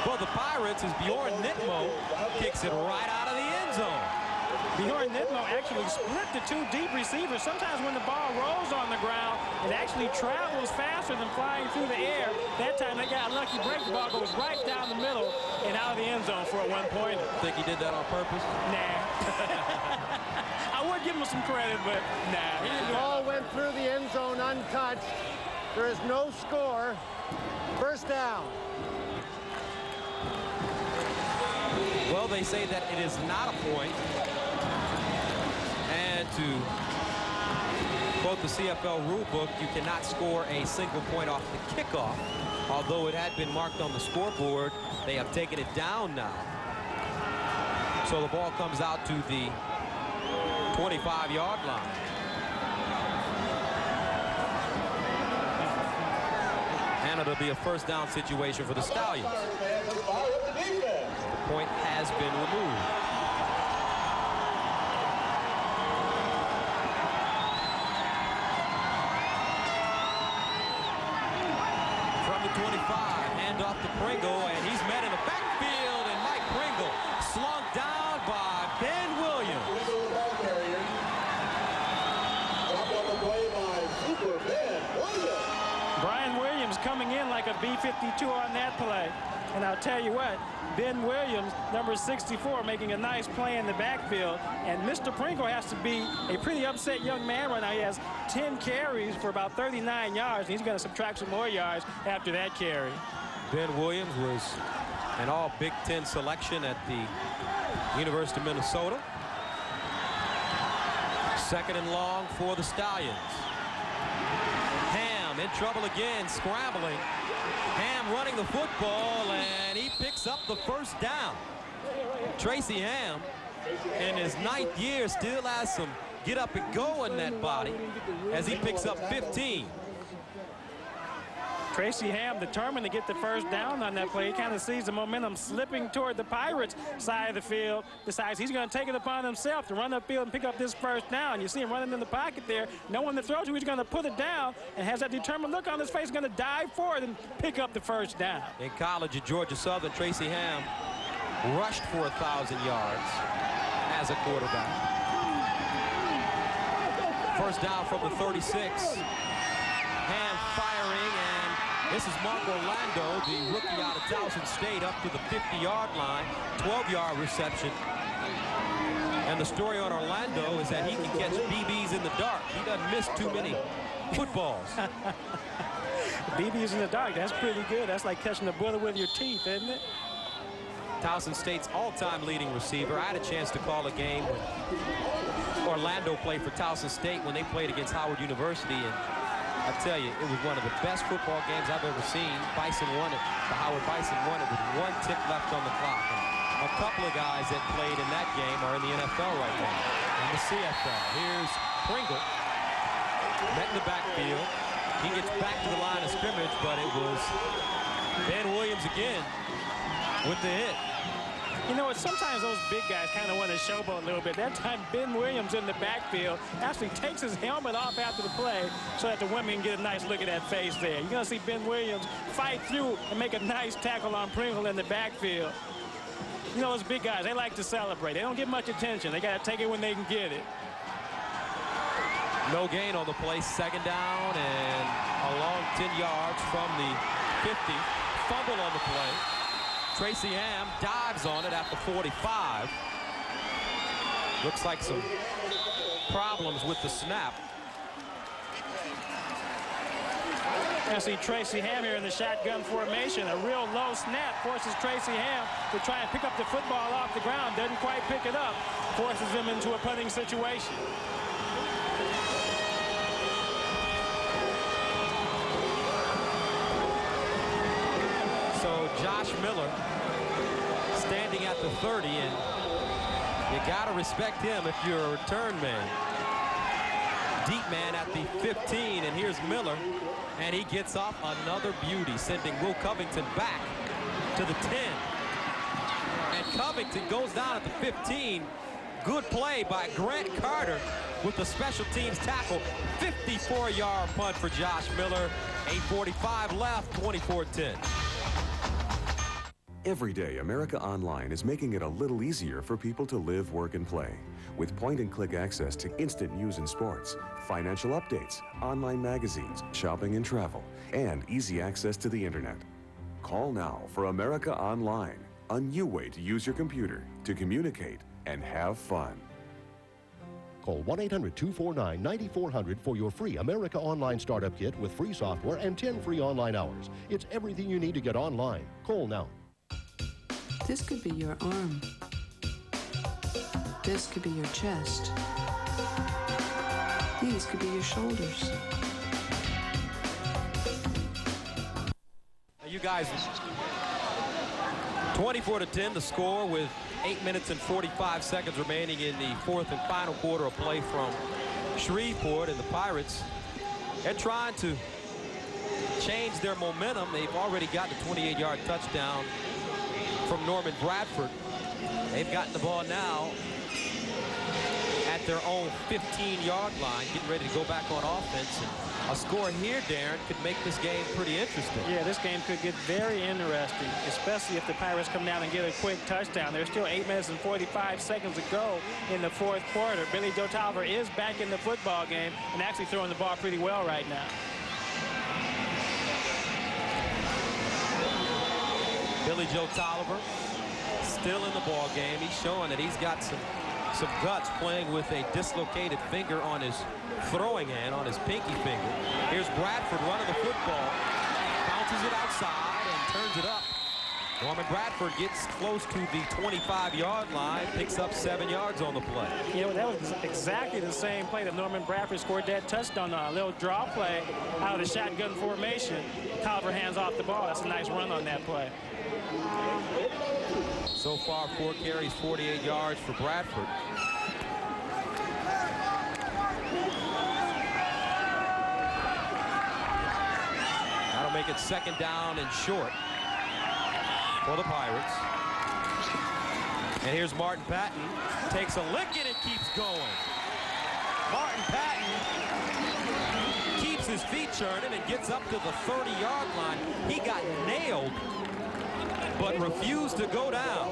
for the Pirates as Bjorn Nitmo kicks it right out of the end zone. Bjorn Nitmo actually split the 2 deep receivers. Sometimes when the ball rolls on the ground, it actually travels faster than flying through the air. That time they got a lucky break. The ball goes right down the middle and out of the end zone for a 1-pointer. Think he did that on purpose? Nah. I would give him some credit, but nah. The ball went through the end zone untouched. There is no score. First down. Well, they say that it is not a point. And to quote the CFL rulebook, you cannot score a single point off the kickoff. Although it had been marked on the scoreboard, they have taken it down now. So the ball comes out to the 25-yard line. And it'll be a first down situation for the Stallions. The point has been removed. From the 25, hand off to Pringle, and he's met in the backfield, and Mike Pringle slung down by Ben Williams. Brian Williams coming in like a B-52 on that play. And I'll tell you what, Ben Williams, number 64, making a nice play in the backfield. And Mr. Pringle has to be a pretty upset young man right now. He has 10 carries for about 39 yards, and he's going to subtract some more yards after that carry. Ben Williams was an all Big Ten selection at the University of Minnesota. Second and long for the Stallions. Ham in trouble again, scrambling. Ham running the football, and he picks up the first down. Tracy Ham, in his 9th year, still has some get up and go in that body as he picks up 15. Tracy Ham determined to get the first down on that play. He kind of sees the momentum slipping toward the Pirates side of the field. Decides he's going to take it upon himself to run upfield and pick up this first down. You see him running in the pocket there. No one to throw to. He's going to put it down and has that determined look on his face. He's going to dive forward and pick up the first down. In college at Georgia Southern, Tracy Ham rushed for 1,000 yards as a quarterback. First down from the 36. Ham firing, and this is Mark Orlando, the rookie out of Towson State, up to the 50-yard line, 12-yard reception. And the story on Orlando is that he can catch BBs in the dark. He doesn't miss too many footballs. BBs in the dark, that's pretty good. That's like catching a bullet with your teeth, isn't it? Towson State's all-time leading receiver. I had a chance to call a game when Orlando played for Towson State when they played against Howard University, and I tell you, it was one of the best football games I've ever seen. Bison won it. The Howard Bison won it with 1 tick left on the clock. And a couple of guys that played in that game are in the NFL right now. in the CFL. Here's Pringle. Met in the backfield. He gets back to the line of scrimmage, but it was Ben Williams again with the hit. You know what, sometimes those big guys kind of want to showboat a little bit. That time, Ben Williams in the backfield actually takes his helmet off after the play so that the women can get a nice look at that face there. You're going to see Ben Williams fight through and make a nice tackle on Pringle in the backfield. You know, those big guys, they like to celebrate. They don't get much attention. They got to take it when they can get it. No gain on the play, second down and a long 10 yards from the 50. Fumble on the play. Tracy Ham dives on it at the 45. Looks like some problems with the snap. I see Tracy Ham here in the shotgun formation. A real low snap forces Tracy Ham to try and pick up the football off the ground. Doesn't quite pick it up. Forces him into a punting situation. So Josh Miller standing at the 30, and you got to respect him if you're a return man. Deep man at the 15, and here's Miller, and he gets off another beauty, sending Will Covington back to the 10. And Covington goes down at the 15. Good play by Grant Carter with the special teams tackle. 54-yard punt for Josh Miller. 8:45 left, 24-10. Every day, America Online is making it a little easier for people to live, work, and play. With point-and-click access to instant news and sports, financial updates, online magazines, shopping and travel, and easy access to the internet. Call now for America Online, a new way to use your computer to communicate and have fun. Call 1-800-249-9400 for your free America Online Startup Kit with free software and 10 free online hours. It's everything you need to get online. Call now. This could be your arm. This could be your chest. These could be your shoulders. You guys, 24-10 the score with 8 minutes and 45 seconds remaining in the fourth and final quarter of play from Shreveport, and the Pirates, they're trying to change their momentum. They've already gotten a 28-yard touchdown from Norman Bradford. They've gotten the ball now at their own 15-yard line, getting ready to go back on offense. And a score here, Darren, could make this game pretty interesting. Yeah, this game could get very interesting, especially if the Pirates come down and get a quick touchdown. There's still 8 minutes and 45 seconds to go in the fourth quarter. Billy Joe Tolliver is back in the football game and actually throwing the ball pretty well right now. Billy Joe Tolliver still in the ball game. He's showing that he's got some guts, playing with a dislocated finger on his throwing hand, on his pinky finger. Here's Bradford running the football, bounces it outside and turns it up. Norman Bradford gets close to the 25-yard line, picks up 7 yards on the play. You know, that was exactly the same play that Norman Bradford scored that touchdown on. A little draw play out of the shotgun formation. Tolliver hands off the ball. That's a nice run on that play. So far, 4 carries, 48 yards for Bradford. That'll make it second down and short for the Pirates. And here's Martin Patton. Takes a lick and it keeps going. Martin Patton keeps his feet churning and gets up to the 30-yard line. He got nailed, but refused to go down.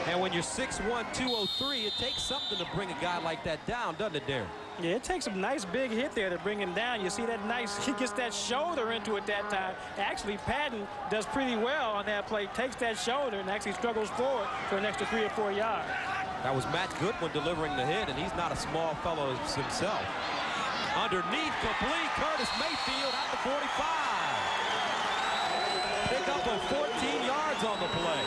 And when you're 6'1", 203, it takes something to bring a guy like that down, doesn't it, Darren? Yeah, it takes a nice big hit there to bring him down. You see that nice, he gets that shoulder into it that time. Actually, Patton does pretty well on that play, takes that shoulder and actually struggles forward for an extra 3 or 4 yards. That was Matt Goodwin delivering the hit, and he's not a small fellow himself. Underneath, complete, Curtis Mayfield at the 45. Pick up a 14 yards on the play.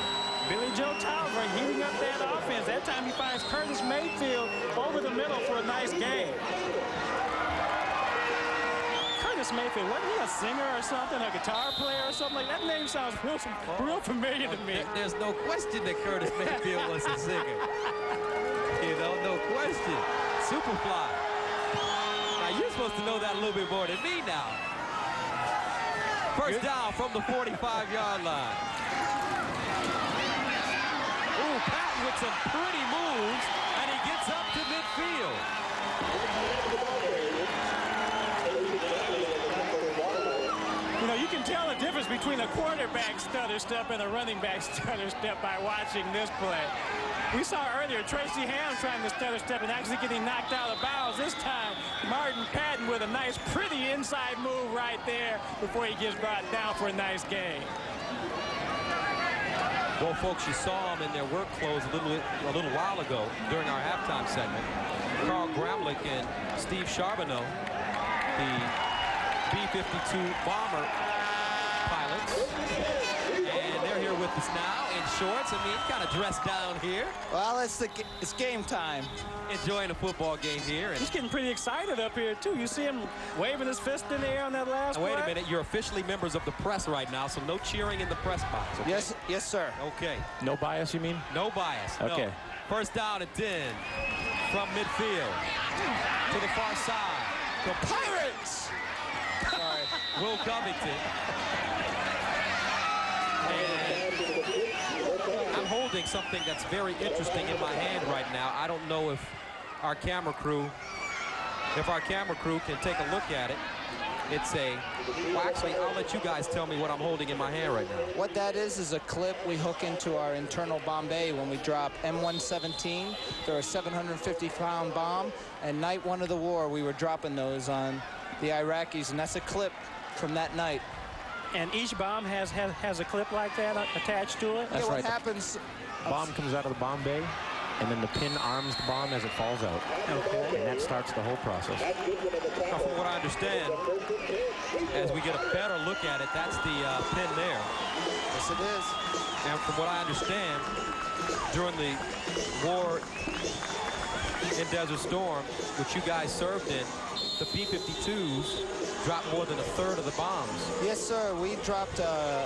Billy Joe Tolliver heating up that offense. That time he finds Curtis Mayfield over the middle for a nice gain. Curtis Curtis Mayfield, wasn't he a singer or something, a guitar player or something? Like that name sounds real familiar to me. There's no question that Curtis Mayfield was a singer. You know, no question. Superfly. Now, you're supposed to know that a little bit more than me now. First down from the 45-yard line. Ooh, Patton with some pretty moves, and he gets up to midfield. You know, you can tell the difference between a quarterback stutter step and a running back stutter step by watching this play. We saw earlier Tracy Ham trying to stutter step and actually getting knocked out of bounds. This time, Martin Patton with a nice, pretty inside move right there before he gets brought down for a nice gain. Well, folks, you saw them in their work clothes a little while ago during our halftime segment. Carl Gramlich and Steve Charbonneau, the B-52 bomber pilots. And they're here with us now in shorts. I mean, kind of dressed down here. Well, it's game time. Enjoying a football game here. He's getting pretty excited up here, too. You see him waving his fist in the air on that last play? Wait a minute. You're officially members of the press right now, so no cheering in the press box. Okay? Yes, sir. Okay. No bias, you mean? No bias. Okay. No. First down and 10 from midfield to the far side. The Pirates! Sorry. Will Covington. And I'm holding something that's very interesting in my hand right now. I don't know if our camera crew can take a look at it. It's well, actually, I'll let you guys tell me what I'm holding in my hand right now. What that is a clip we hook into our internal bomb bay when we drop M117. They're a 750-pound bomb, and night one of the war, we were dropping those on the Iraqis, and that's a clip from that night. And each bomb has a clip like that attached to it? That's yeah, right. What happens... Bomb comes out of the bomb bay, and then the pin arms the bomb as it falls out. Okay. And that starts the whole process. Now, from what I understand, as we get a better look at it, that's the pin there. Yes, it is. And from what I understand, during the war in Desert Storm, which you guys served in, the B-52s dropped more than a third of the bombs. Yes, sir. We dropped a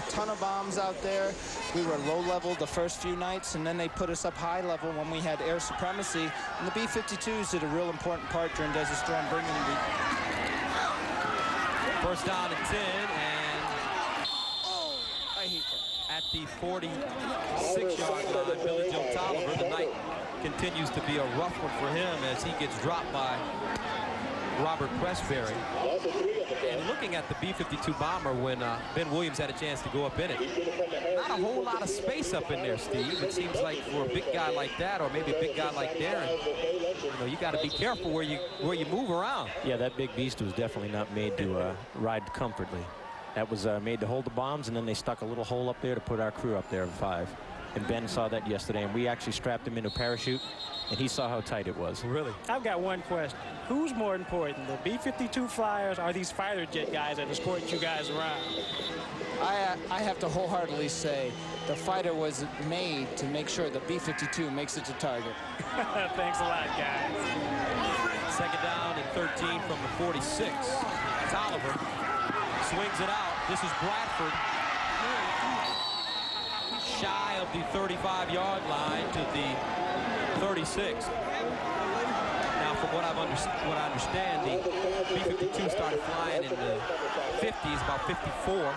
ton of bombs out there. We were low level the first few nights, and then they put us up high level when we had air supremacy. And the B-52s did a real important part during Desert Storm, bringing the... First down and 10, and I hate that. At the 46-yard line, Billy Joe Tolliver, the night continues to be a rough one for him as he gets dropped by Robert Pressberry. And looking at the B-52 bomber when Ben Williams had a chance to go up in it, not a whole lot of space up in there, Steve. It seems like for a big guy like that, or maybe a big guy like Darren, you got to be careful where you move around. Yeah, that big beast was definitely not made to ride comfortably. That was made to hold the bombs, and then they stuck a little hole up there to put our crew up there of 5. And Ben saw that yesterday, and we actually strapped him into a parachute, and he saw how tight it was. Really? I've got one question. Who's more important, the B-52 flyers or these fighter jet guys that escort you guys around? I have to wholeheartedly say the fighter was made to make sure the B-52 makes it to target. Thanks a lot, guys. Second down and 13 from the 46. Tolliver swings it out. This is Bradford. Shy of the 35-yard line to the 36. Now, from what I understand, the B-52 started flying in the 50s, about 54.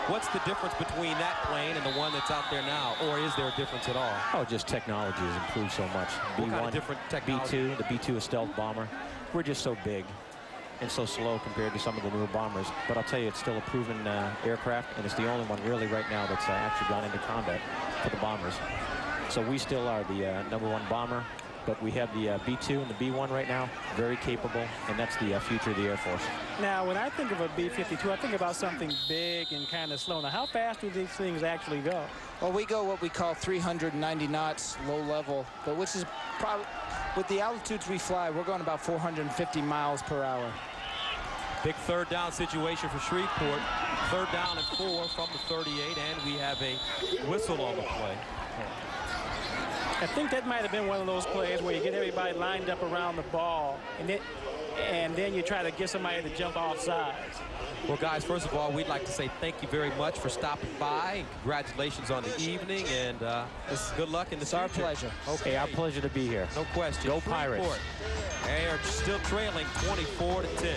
What's the difference between that plane and the one that's out there now, or is there a difference at all? Oh, just technology has improved so much. What kind of different technology? B-2, the B-2 is stealth bomber. We're just so big and so slow compared to some of the newer bombers. But I'll tell you, it's still a proven aircraft, and it's the only one really right now that's actually gone into combat for the bombers. So we still are the #1 bomber, but we have the B-2 and the B-1 right now, very capable, and that's the future of the Air Force. Now, when I think of a B-52, I think about something big and kind of slow. Now, how fast do these things actually go? Well, we go what we call 390 knots, low level, but which is probably, with the altitudes we fly, we're going about 450 miles per hour. Big third down situation for Shreveport. Third down and 4 from the 38, and we have a whistle on the play. I think that might have been one of those plays where you get everybody lined up around the ball, and then you try to get somebody to jump off sides. Well, guys, first of all, we'd like to say thank you very much for stopping by. And congratulations on the evening, and good luck in the future. Our pleasure. Okay, our pleasure to be here. No question. Go Pirates. They are still trailing 24-10.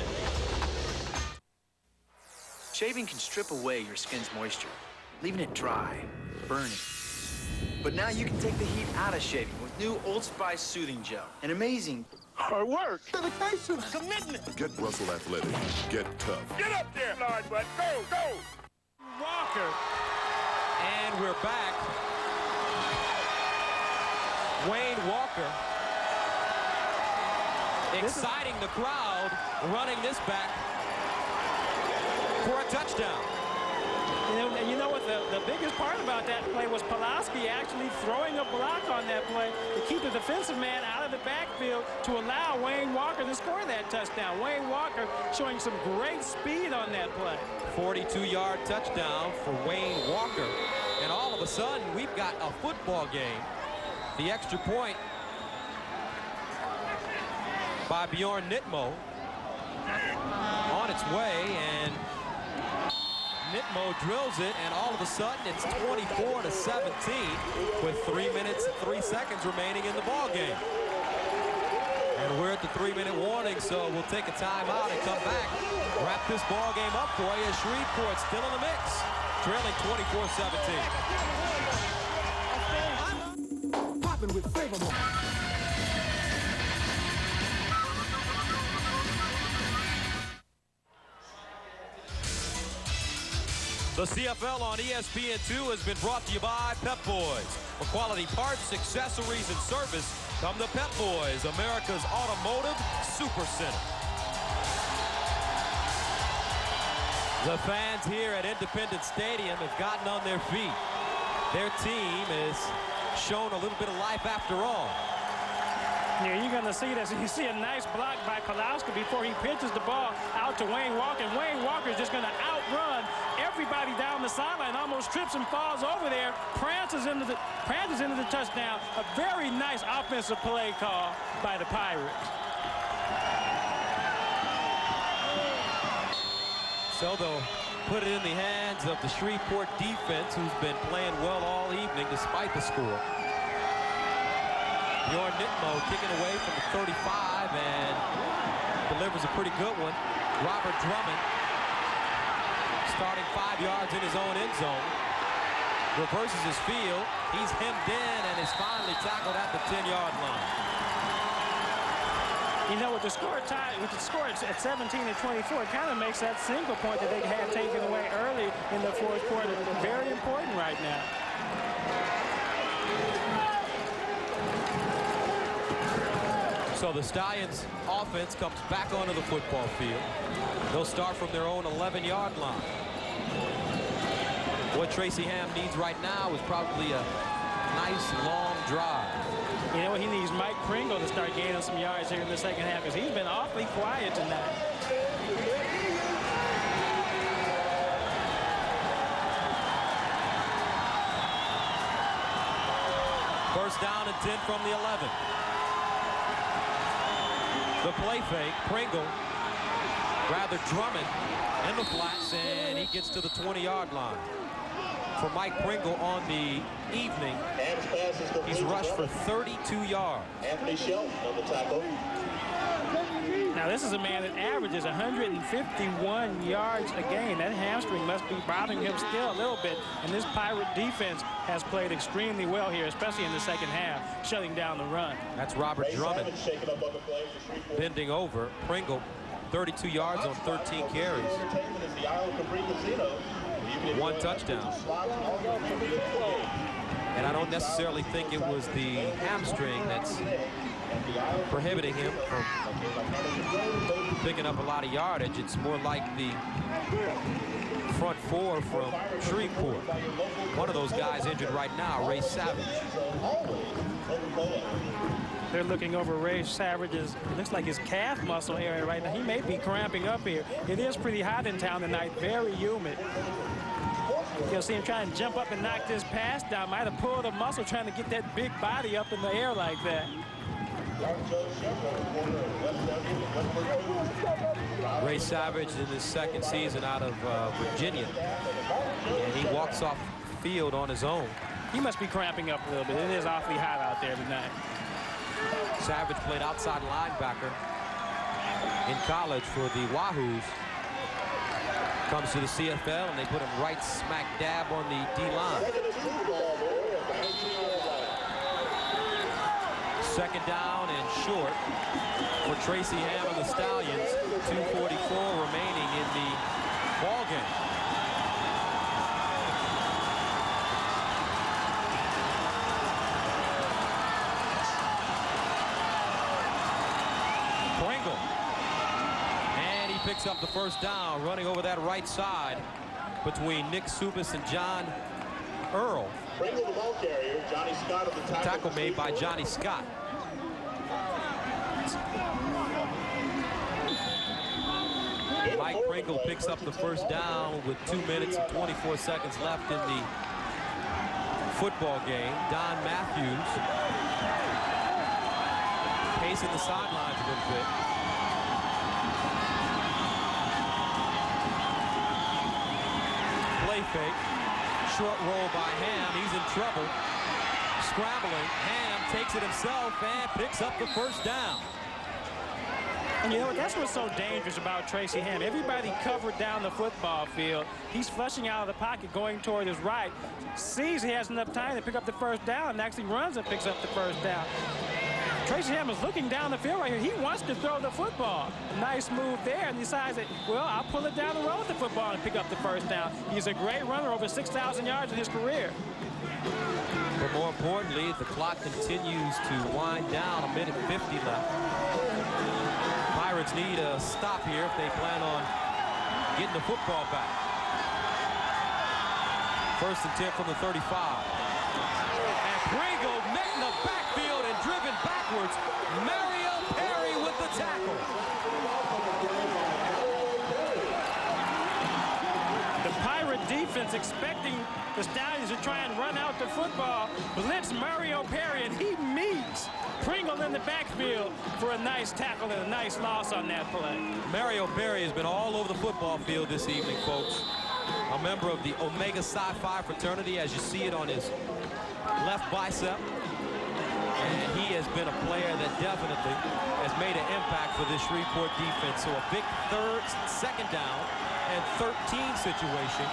Shaving can strip away your skin's moisture, leaving it dry, burning. But now you can take the heat out of shaving with new Old Spice Soothing Gel. An amazing hard work, dedication, commitment. Get Russell athletic. Get tough. Get up there, Lord, bud. Go, go. Walker. And we're back. Wayne Walker exciting the crowd, running this back for a touchdown. You know what the biggest part about that play was Pulaski actually throwing a block on that play to keep the defensive man out of the backfield to allow Wayne Walker to score that touchdown. Wayne Walker showing some great speed on that play. 42-yard touchdown for Wayne Walker. And all of a sudden, we've got a football game. The extra point by Bjorn Nitmo on its way, and Nitmo drills it, and all of a sudden it's 24-17 with 3 minutes and 3 seconds remaining in the ball game. And we're at the 3-minute warning, so we'll take a timeout and come back. Wrap this ball game up for you. Shreveport still in the mix, trailing 24-17. Popping with flavor. The CFL on ESPN2 has been brought to you by Pep Boys. For quality parts, accessories, and service, come to Pep Boys, America's automotive super center. The fans here at Independence Stadium have gotten on their feet. Their team has shown a little bit of life after all. Yeah, you're going to see this. You see a nice block by Pulaski before he pitches the ball out to Wayne Walker. And Wayne Walker is just going to outrun everybody down the sideline, almost trips and falls over there, prances into the touchdown. A very nice offensive play call by the Pirates. So they'll put it in the hands of the Shreveport defense, who's been playing well all evening despite the score. Bjorn Nitmo kicking away from the 35 and delivers a pretty good one. Robert Drummond starting 5 yards in his own end zone. Reverses his field. He's hemmed in and is finally tackled at the 10-yard line. You know, with the score at 17-24, it kind of makes that single point that they had taken away early in the fourth quarter very important right now. So the Stallions offense comes back onto the football field. They'll start from their own 11-yard line. What Tracy Ham needs right now is probably a nice long drive. You know, he needs Mike Pringle to start gaining some yards here in the second half because he's been awfully quiet tonight. First down and 10 from the 11. The play fake, Pringle, rather Drummond in the flats, and he gets to the 20-yard line. For Mike Pringle on the evening, he's rushed for 32 yards. Anthony Shelton on the tackle. Now, this is a man that averages 151 yards a game. That hamstring must be bothering him still a little bit, and this Pirate defense has played extremely well here, especially in the second half, shutting down the run. That's Robert Drummond bending over. Pringle, 32 yards on 13 carries. 1 touchdown. And I don't necessarily think it was the hamstring that's prohibiting him from picking up a lot of yardage. It's more like the front four from Shreveport. One of those guys injured right now, Ray Savage. They're looking over Ray Savage's, looks like his calf muscle area right now. He may be cramping up here. It is pretty hot in town tonight, very humid. You'll see him trying to jump up and knock this pass down. Might have pulled a muscle trying to get that big body up in the air like that. Ray Savage in his second season out of Virginia. And he walks off the field on his own. He must be cramping up a little bit. It is awfully hot out there tonight. Savage played outside linebacker in college for the Wahoos. Comes to the CFL and they put him right smack dab on the D-line. Second down and short for Tracy Ham and the Stallions. 2:44 remaining in the ball game. Pringle. And he picks up the first down, running over that right side between Nick Subis and John Earl. Pringle, the ball carrier. Johnny Scott of the tackle made by Johnny Scott. Mike Pringle picks up the first down with 2 minutes and 24 seconds left in the football game. Don Matthews pacing the sidelines a little bit. Play fake. Short roll by Ham. He's in trouble. Scrambling. Ham takes it himself and picks up the first down. And you know what? That's what's so dangerous about Tracy Ham. Everybody covered down the football field. He's flushing out of the pocket, going toward his right. Sees he has enough time to pick up the first down and actually runs and picks up the first down. Tracy Ham is looking down the field right here. He wants to throw the football. Nice move there, and decides that, well, I'll pull it down the road with the football and pick up the first down. He's a great runner, over 6,000 yards in his career. But more importantly, the clock continues to wind down. 1:50 left. Pirates need a stop here if they plan on getting the football back. First and 10 from the 35. And Pringle met in the backfield and driven backwards. Mario Perry with the tackle. The Pirate defense expecting the Stallions to try and run out the football. Blitz Mario Perry, and he meets Pringle in the backfield for a nice tackle and a nice loss on that play. Mario Perry has been all over the football field this evening, folks. A member of the Omega Psi Phi fraternity, as you see it on his left bicep. And he has been a player that definitely has made an impact for this Shreveport defense. So a big second down and 13 situation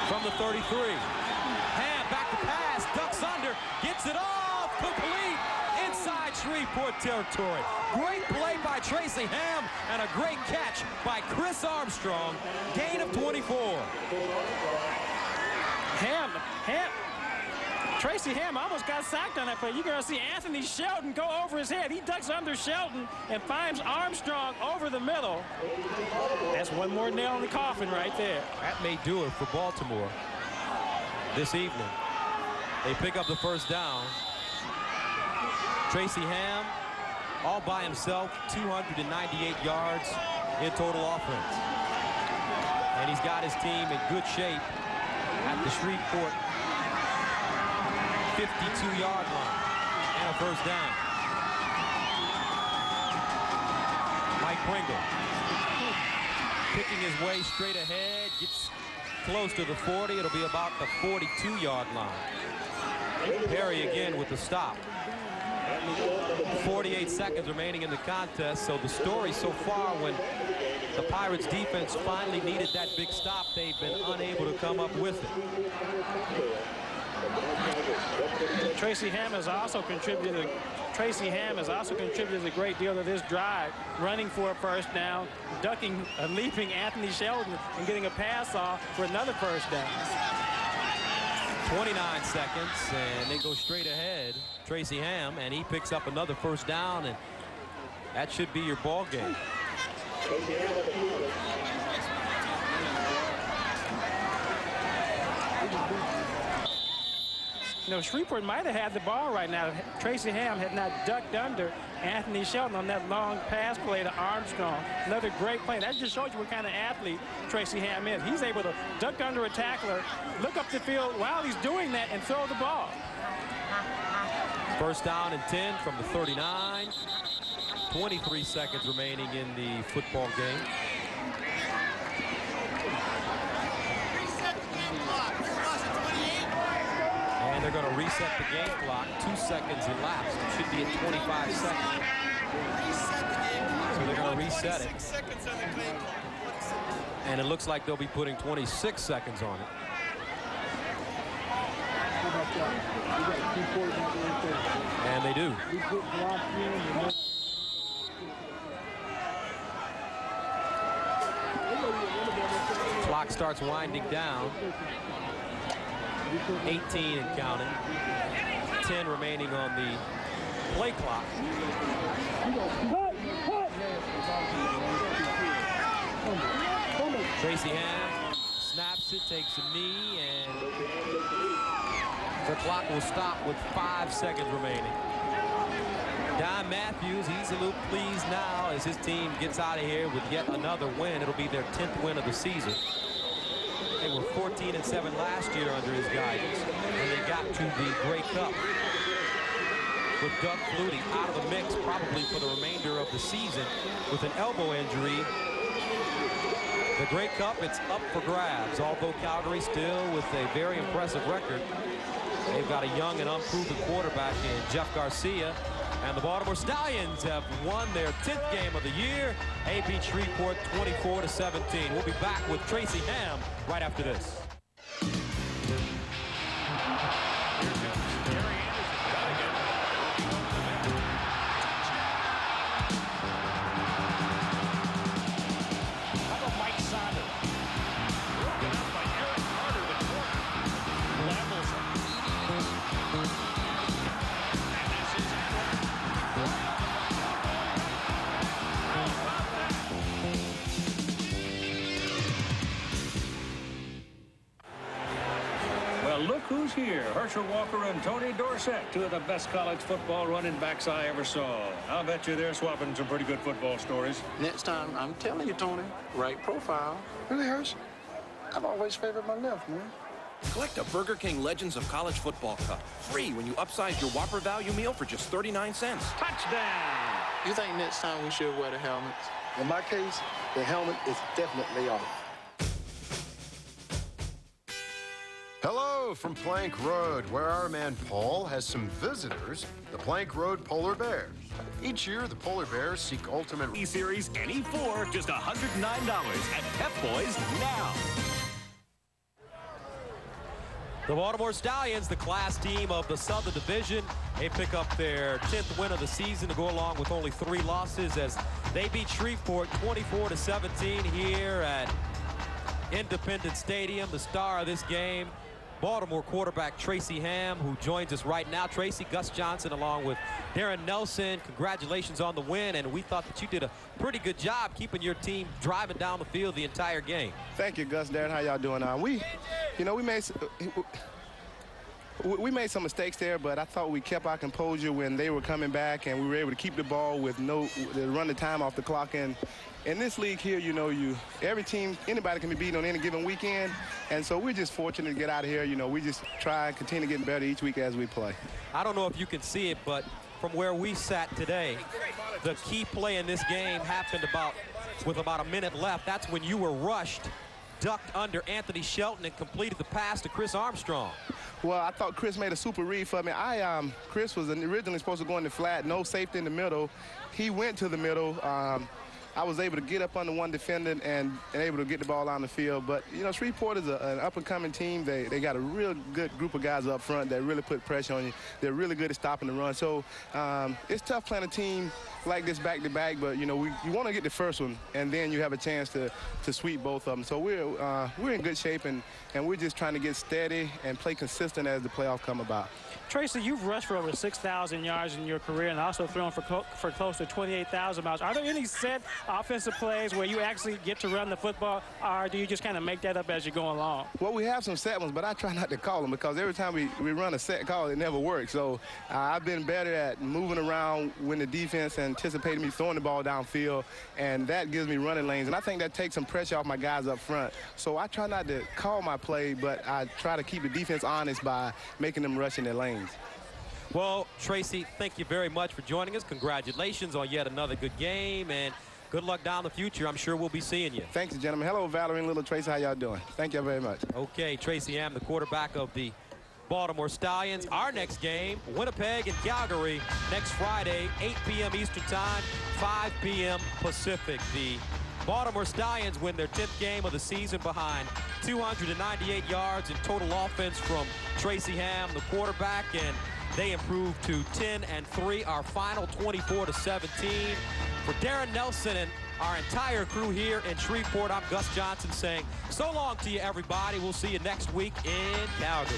from the 33. Ham back to pass, ducks under, gets it off, complete inside Shreveport territory. Great play by Tracy Ham and a great catch by Chris Armstrong. Gain of 24. Tracy Ham almost got sacked on that play. You're going to see Anthony Shelton go over his head. He ducks under Shelton and finds Armstrong over the middle. That's one more nail in the coffin right there. That may do it for Baltimore this evening. They pick up the first down. Tracy Ham, all by himself, 298 yards in total offense. And he's got his team in good shape at the Shreveport 52-yard line and a first down. Mike Pringle picking his way straight ahead, gets close to the 40. It'll be about the 42-yard line. Perry again with the stop. 48 seconds remaining in the contest, so the story so far, when the Pirates defense finally needed that big stop, they've been unable to come up with it. Tracy Ham has also contributed a great deal to this drive, running for a first down, ducking, leaping Anthony Shelton, and getting a pass off for another first down. 29 seconds, and they go straight ahead. Tracy Ham, and he picks up another first down, and that should be your ball game. You know, Shreveport might have had the ball right now. Tracy Ham had not ducked under Anthony Shelton on that long pass play to Armstrong. Another great play. That just shows you what kind of athlete Tracy Ham is. He's able to duck under a tackler, look up the field while he's doing that, and throw the ball. First down and 10 from the 39. 23 seconds remaining in the football game. And they're going to reset the game clock. 2 seconds elapsed. It should be at 25 seconds. So they're going to reset it. And it looks like they'll be putting 26 seconds on it. And they do. Clock starts winding down. 18 and counting. 10 remaining on the play clock. Tracy Ham snaps it, takes a knee, and the clock will stop with 5 seconds remaining. Don Matthews, he's a little pleased now as his team gets out of here with yet another win. It'll be their 10th win of the season. They were 14-7 last year under his guidance, and they got to the Grey Cup with Doug Flutie out of the mix probably for the remainder of the season with an elbow injury. The Grey Cup, it's up for grabs, although Calgary still with a very impressive record. They've got a young and unproven quarterback in Jeff Garcia. And the Baltimore Stallions have won their 10th game of the year. They beat Shreveport 24-17. We'll be back with Tracy Ham right after this. Look who's here. Herschel Walker and Tony Dorsett, two of the best college football running backs I ever saw. I'll bet you they're swapping some pretty good football stories. Next time, I'm telling you, Tony, right profile. Really, Herschel? I've always favored my left, man. Collect a Burger King Legends of College Football Cup. Free when you upsize your Whopper value meal for just 39 cents. Touchdown! You think next time we should wear the helmets? In my case, the helmet is definitely off. Hello from Plank Road, where our man Paul has some visitors, the Plank Road Polar Bears. Each year, the Polar Bears seek ultimate E-Series and E4, just $109 at Pep Boys now. The Baltimore Stallions, the class team of the Southern Division, they pick up their 10th win of the season to go along with only 3 losses as they beat Shreveport 24-17 here at Independence Stadium. The star of this game, Baltimore quarterback Tracy Ham, who joins us right now. Tracy, Gus Johnson along with Darren Nelson, congratulations on the win, and we thought that you did a pretty good job keeping your team driving down the field the entire game. Thank you, Gus. Darren, how y'all doing? We made some mistakes there, but I thought we kept our composure when they were coming back, and we were able to keep the ball with run the time off the clock. And in this league here, every team, anybody can be beaten on any given weekend, and so we're just fortunate to get out of here. We just try and continue getting better each week as we play. I don't know if you can see it, but from where we sat today, the key play in this game happened with about a minute left. That's when you were rushed, ducked under Anthony Shelton, and completed the pass to Chris Armstrong. Well, I thought Chris made a super read for me. Chris was originally supposed to go in the flat, no safety in the middle. He went to the middle. I was able to get up under one defender and able to get the ball on the field. But, Shreveport is an up-and-coming team. They got a real good group of guys up front that really put pressure on you. They're really good at stopping the run. So it's tough playing a team like this back-to-back, but, you want to get the first one, and then you have a chance to sweep both of them. So we're in good shape, and we're just trying to get steady and play consistent as the playoffs come about. Tracy, you've rushed for over 6,000 yards in your career and also thrown for close to 28,000 miles. Are there any set offensive plays where you actually get to run the football, or do you just kind of make that up as you go along? Well, we have some set ones, but I try not to call them because every time we run a set call, it never works. So I've been better at moving around when the defense anticipated me throwing the ball downfield, and that gives me running lanes. And I think that takes some pressure off my guys up front. So I try not to call my play, but I try to keep the defense honest by making them rush in their lanes. Well, Tracy, thank you very much for joining us. Congratulations on yet another good game, and good luck down the future. I'm sure we'll be seeing you. Thanks, gentlemen. Hello, Valerie and little Tracy. How y'all doing? Thank you very much. Okay, Tracy Ham, the quarterback of the Baltimore Stallions. Our next game, Winnipeg and Calgary, next Friday, 8 p.m. Eastern Time, 5 p.m. Pacific. The Baltimore Stallions win their 10th game of the season behind 298 yards in total offense from Tracy Ham, the quarterback, and they improved to 10-3. Our final 24-17. For Darren Nelson and our entire crew here in Shreveport, I'm Gus Johnson saying so long to you, everybody. We'll see you next week in Calgary.